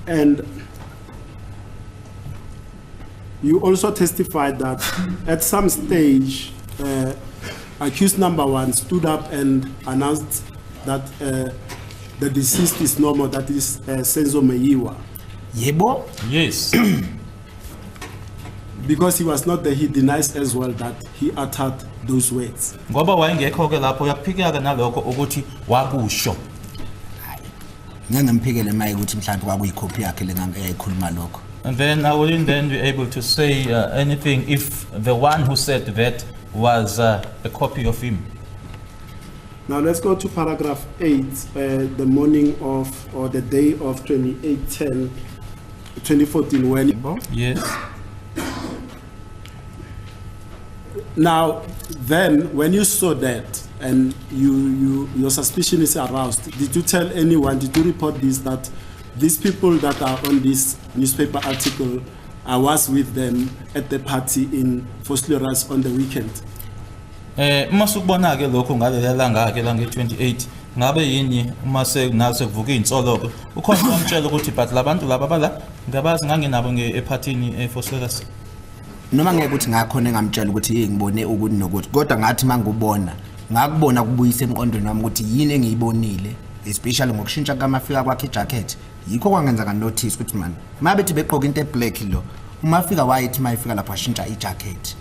And you also testified that at some stage, accused number 1 stood up and announced that the deceased is normal, that is Senzo Meyiwa. Yebo? Yes. because he was not there, he denies as well that he uttered those words. Ngoba wayengekho ke lapho uyakuphikeka nalokho ukuthi wakusho. Ngeke ngimphikele maye ukuthi mhlawumbe kwakuyikhophi yakhe lengayikhuluma lokho. And then I wouldn't then be able to say anything if the one who said that was a copy of him. Now let's go to paragraph 8, the morning of, or the day of 2014 when... Yes. Now, then, when you saw that and your suspicion is aroused, did you tell anyone, did you report this, that these people that are on this newspaper article, I was with them at the party in Vosloorus on the weekend? Uma sikubona ke lokho ngalelela langa ke lange 28 ngabe yini uma sekunase kuvuka insolo ukhona umtshela ukuthi but labantu laba bala ngabazi ngangenabo ephathini eFosloorus. Noma ngeke ukuthi ngakhona engamtshela ukuthi ngibone ukuthi nokuthi kodwa ngathi mangubona ngakubona kubuyisa emqondweni wami ukuthi yini engiyibonile especially ngokushintsha kaMafika kwakhe ijacket yikho kwangenza ka notice ukuthi man mabethi begqoka into eblack lo uMafika wayithi mayifika lapha ashintsha ijacket.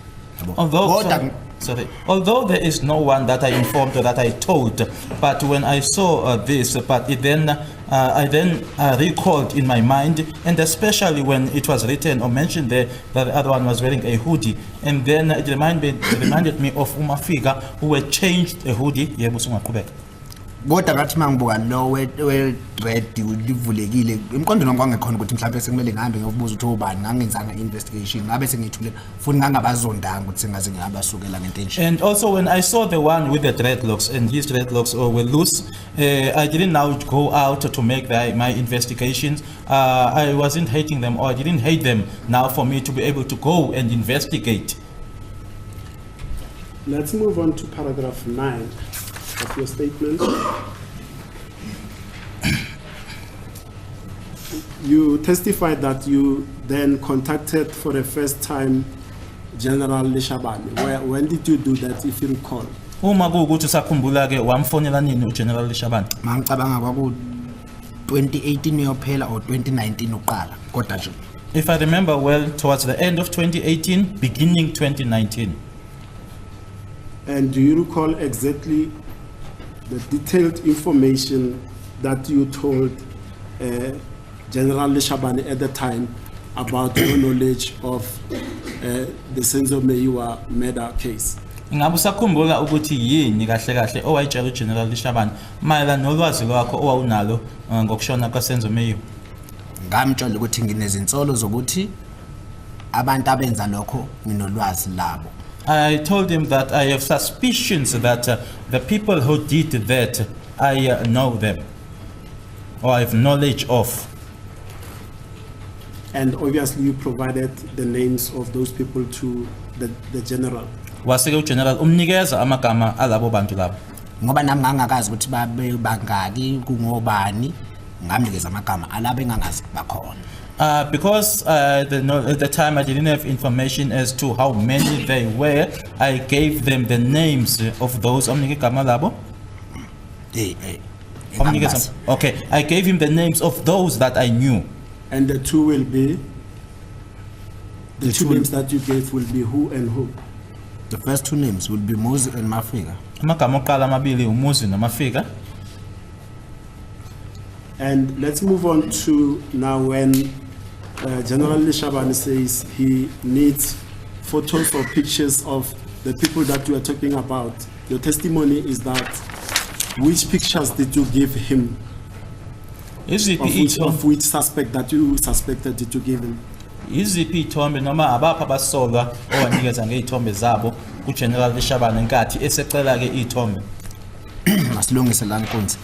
Although there is no one that I informed or that I told, but when I saw this, but I then recalled in my mind, and especially when it was written or mentioned there that the other one was wearing a hoodie, and then it reminded me of Umafika who had changed a hoodie. Kodwa ngathi mangibuka lo we dread ulivulekile imqondo nami kwangekhona ukuthi mhlawumbe sekumele ngihambe ngiyobuza ukuthi obani ngangenzanga investigation ngabe sengithule futhi ngangabazondanga ukuthi sengaze ngiyabasukela ngentension. And also when I saw the one with the dreadlocks and his dreadlocks were loose, I didn't now go out to make my investigations. I wasn't hating them, or I didn't hate them now for me to be able to go and investigate. Let's move on to paragraph 9 of your statement. You testified that you then contacted for the first time General Leshabane. When did you do that, if you recall? Uma kuukuthi sakhumbula ke wamfonela nini uGeneral Leshabane? Mangicabanga kwaku 2018 yophela or 2019 uqala kodwa nje. If I remember well, towards the end of 2018, beginning 2019. And do you recall exactly the detailed information that you told General Leshabane at the time about your knowledge of the Senzo Meyiwa murder case? Ngabe usakhumbula ukuthi yini kahle kahle owayitshela uGeneral Leshabane mayelana nolwazi lwakho owawunalo ngokushona kwaSenzo Meyiwa? Ngamtshela ukuthi nginezinsolo zokuthi abantu abenza lokho nginolwazi labo. I told him that I have suspicions that the people who did that, I know them, or I have knowledge of. And obviously you provided the names of those people to the general. Waseke uGeneral umnikeza amagama alabo bantu labo. Ngoba nami ngangakazi ukuthi babe bangaki kungobani ngamnikeza amagama alabo engangazi bakhona. Because at the time I didn't have information as to how many they were, I gave them the names of those. Okay, I gave him the names of those that I knew. And the two will be? The two names that you gave will be who and who? The first two names will be Muzi and Mafika. And let's move on to now when General Leshabane says he needs photos or pictures of the people that you are talking about. Your testimony is that which pictures did you give him? Of which suspect that you suspected did you give him? Iziphi ithombe noma abapha basolwa owanikeza ngezithombe zabo kuGeneral Leshabane nkathi esecela ke ithombe? Masilungise la nkonzi.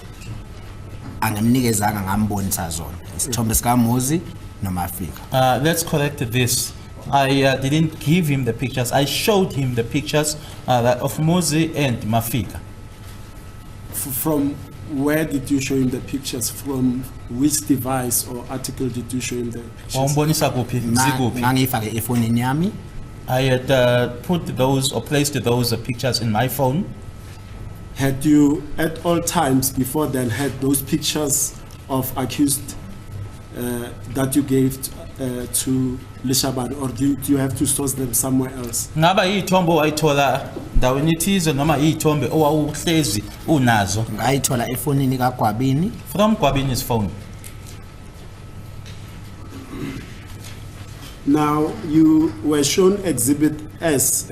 Angamnikezanga ngambonisa zona. Isithombe sika Muzi noMafika. Let's correct this. I didn't give him the pictures. I showed him the pictures of Muzi and Mafika. From where did you show him the pictures? From which device or article did you show him the pictures? I had put those or placed those pictures in my phone. Had you at all times before then had those pictures of accused that you gave to Lishaban, or do you have to source them somewhere else? Ngaba iy'thombe owayithola ndaweni ithize noma iy'thombe owawuhlezi unazo? Ngayithola efonini kaGwabini. From Gwabini's phone. Now, you were shown Exhibit S,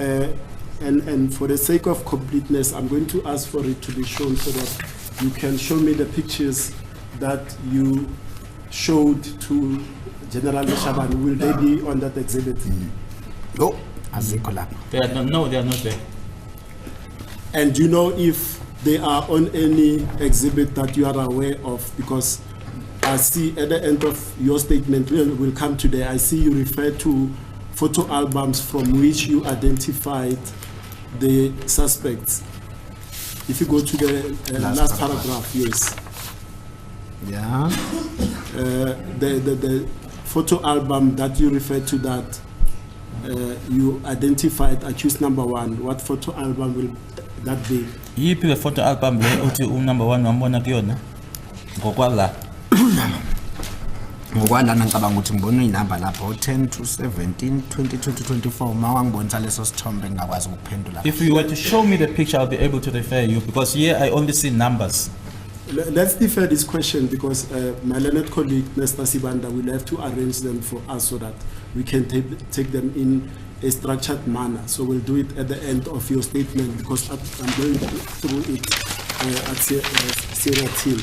and for the sake of completeness, I'm going to ask for it to be shown so that you can show me the pictures that you showed to General Lishaban. Will they be on that exhibit? No, azikho lapha. No, they are not there. And do you know if they are on any exhibit that you are aware of? Because I see at the end of your statement, we'll come to there, I see you refer to photo albums from which you identified the suspects. If you go to the last paragraph, yes. Yeah. The photo album that you referred to, that you identified accused number 1, what photo album will that be? Yiphi le photo album le uthi number 1 wambona kuyona? Ngokwala. Ngokwalana ngicabanga ukuthi ngibona inamba lapho 10 to 17 22 to 24 mawangibonisa leso sithombe ngakwazi ukuphendula. If you were to show me the picture, I'll be able to refer you, because here I only see numbers. Let's defer this question because my learned colleague Nesta Sibanda will have to arrange them for us so that we can take them in a structured manner. So we'll do it at the end of your statement because I'm going through it at Sierra team.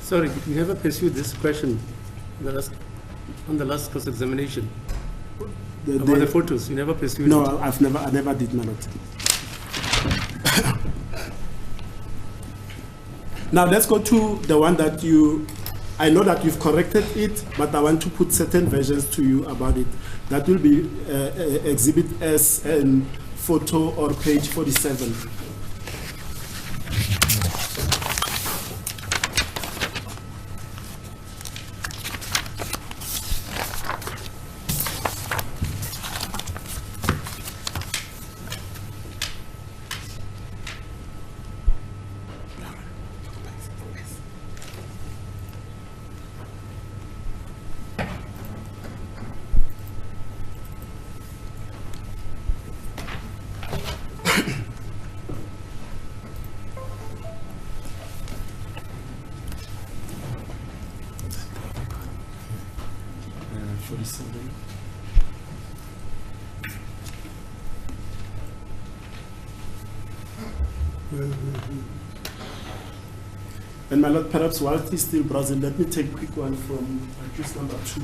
Sorry, you never pursued this question on the last cross-examination. About the photos, you never pursued No, it. I never did, my lord. Now let's go to the one that I know that you've corrected it, but I want to put certain versions to you about it. That will be Exhibit S and photo or page 47. And my lord, perhaps while he's still browsing, let me take a quick one from accused number 2.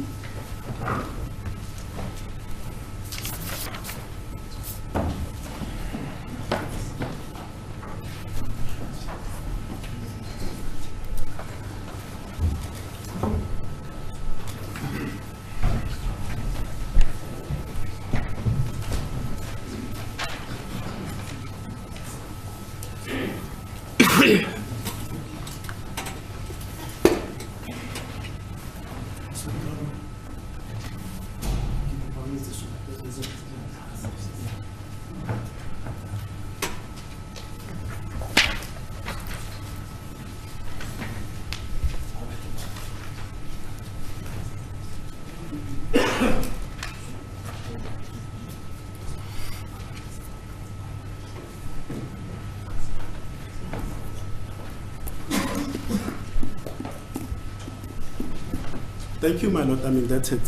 Thank you, my lord. I mean, that's it.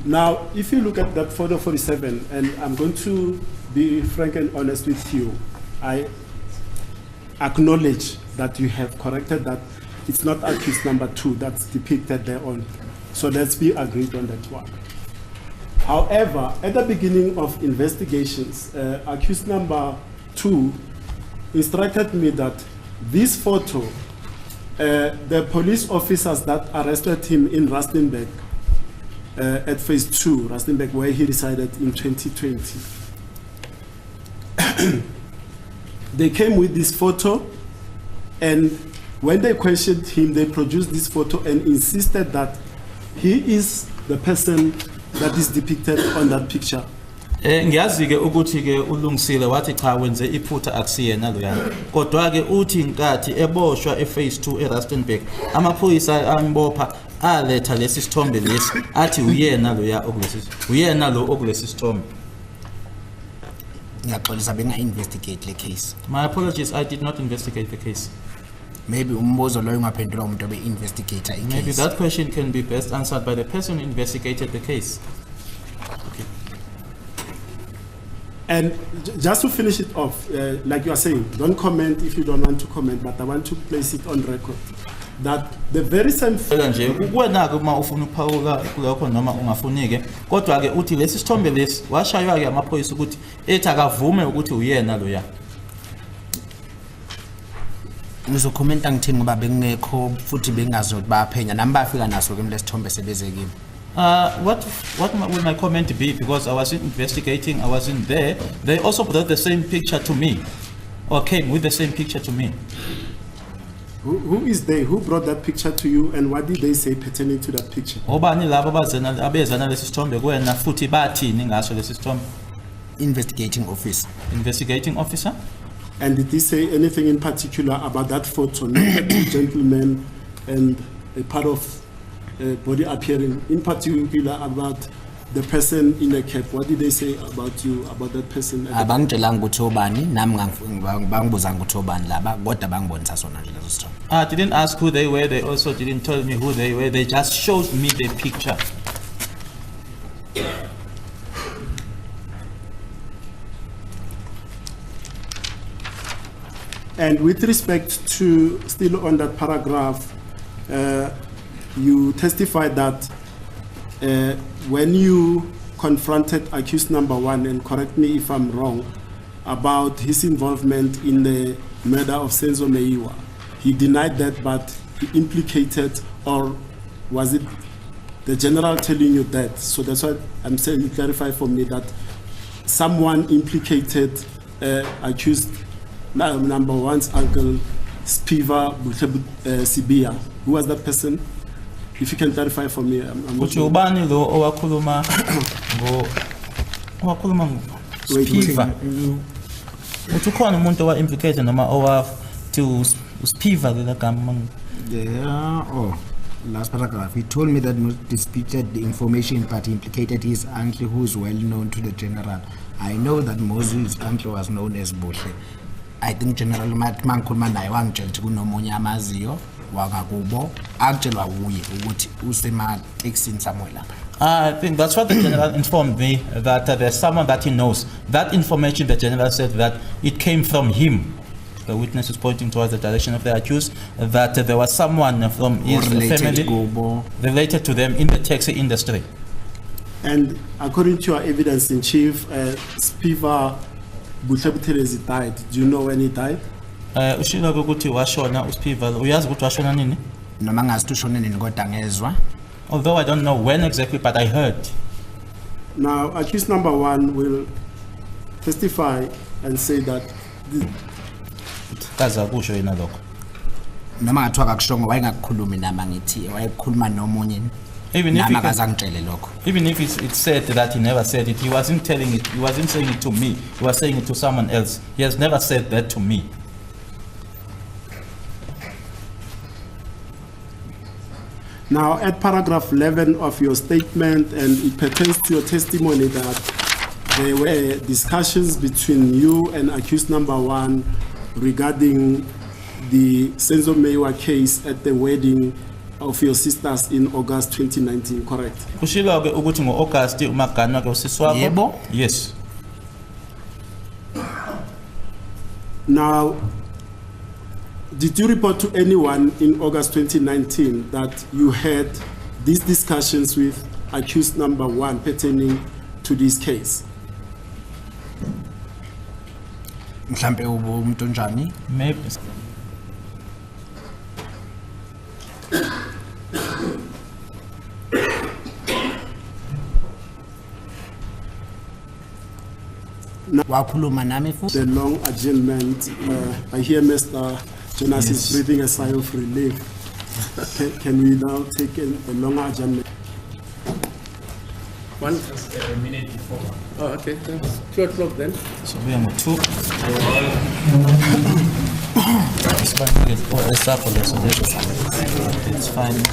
Now, if you look at that photo 47, and I'm going to be frank and honest with you, I acknowledge that you have corrected that it's not accused number 2 that's depicted there on. So let's be agreed on that one. However, at the beginning of investigations, accused number 2 instructed me that this photo, the police officers that arrested him in Rustenburg at phase 2, Rustenburg, where he resided in 2020, they came with this photo, and when they questioned him, they produced this photo and insisted that he is the person that is depicted on that picture. Ngiyazi ke ukuthi ke ulungisile wathi cha wenze iphutha akusiyena lo yana kodwa ke uthi inkathi eboshwa ephase 2 eRustenburg amaphoyisa ambopha aletha lesi sithombe lesi athi uyena loya okulesi uyena lo okulesi sithombe. Ngiyaxolisa benga-investigate le case. My apologies, I did not investigate the case. Maybe umbuzo loyo ungaphendulwa umuntu obe-investigator i-case. Maybe that question can be best answered by the person who investigated the case. And just to finish it off, like you are saying, don't comment if you don't want to comment, but I want to place it on record that the very same. Nje kuwena ke uma ufuna uphawula kulokho noma ungafunike kodwa ke uthi lesi sithombe lesi washaywa ke amaphoyisa ukuthi ethi akavume ukuthi uyena loya. Ngizokhomenta ngithini ngoba bengekho futhi bengazi ukuthi bayaphenya nami bafika naso ke lesithombe sebezekile. What will my comment be? Because I wasn't investigating, I wasn't there. They also brought the same picture to me, or came with the same picture to me. Who is they? Who brought that picture to you, and what did they say pertaining to that picture? Obani labo abezana lesi sithombe kuwena futhi bathini ngaso lesi sithombe? Investigating officer. Investigating officer? And did he say anything in particular about that photo? Not the gentleman and a part of body appearing, in particular about the person in the cap. What did they say about you, about that person? Abangitshelanga ukuthi obani nami bangibuza ukuthi obani laba kodwa bangibonisa sona nje leso sithombe. I didn't ask who they were. They also didn't tell me who they were. They just showed me the picture. And with respect to, still on that paragraph, you testified that when you confronted accused number 1, and correct me if I'm wrong, about his involvement in the murder of Senzo Meyiwa, he denied that, but he implicated, or was it the general telling you that? So that's why I'm saying, you clarify for me that someone implicated accused number 1's uncle, Spiva Sibia. Who was that person? If you can clarify for me, I'm not sure. Ubani lo owakhuluma Spiva. Uthi khona umuntu owa implicated noma owa to Spiva le gama. Yeah, last paragraph. He told me that not disputed the information, but he implicated his uncle, who is well known to the general. I know that Moses' uncle was known as Boshe. I think General Mankulman naye wangitshela ukuthi kunomunye amaziyo wakakubo akutshelwa uye ukuthi usemateksini somewhere lapha. I think that's what the general informed me, that there's someone that he knows. That information, the general said that it came from him. The witness is pointing towards the direction of the accused, that there was someone from his family related to them in the taxi industry. And according to your evidence in chief, Spiva Butlebuthelezi died. Do you know when he died? Ushilo ukuthi washona uSpiva. Uyazi ukuthi washona nini? Noma ngazi ukuthi ushone nini kodwa ngezwa. Although I don't know when exactly, but I heard. Now, accused number 1 will testify and say that kaza kusho yena lokho. Noma ngathiwa kakushongo wayengakukhulumi nama ngithi wayekhuluma nomunye. Even if it's said that he never said it, he wasn't telling it, he wasn't saying it to me, he was saying it to someone else. He has never said that to me. now at paragraph 11 of your statement, and it pertains to your testimony that there were discussions between you and accused number 1 regarding the Senzo Meyiwa case at the wedding of your sisters in August 2019, correct? Kushilo ke ukuthi ngo-August umaganwa ke usisi wakho? Yebo. Yes. Now, did you report to anyone in August 2019 that you had these discussions with accused number 1 pertaining to this case? Mhlambe umuntu njani? Maybe. Wakhuluma nami futhi. The long adjournment. I hear Mr. Jonas is breathing a sigh of relief. Can we now take a long adjournment? 1 minute before. Oh, okay. 2 o'clock then. So we are 2. Isibamukele. Oh, esapho leso leso. It's fine.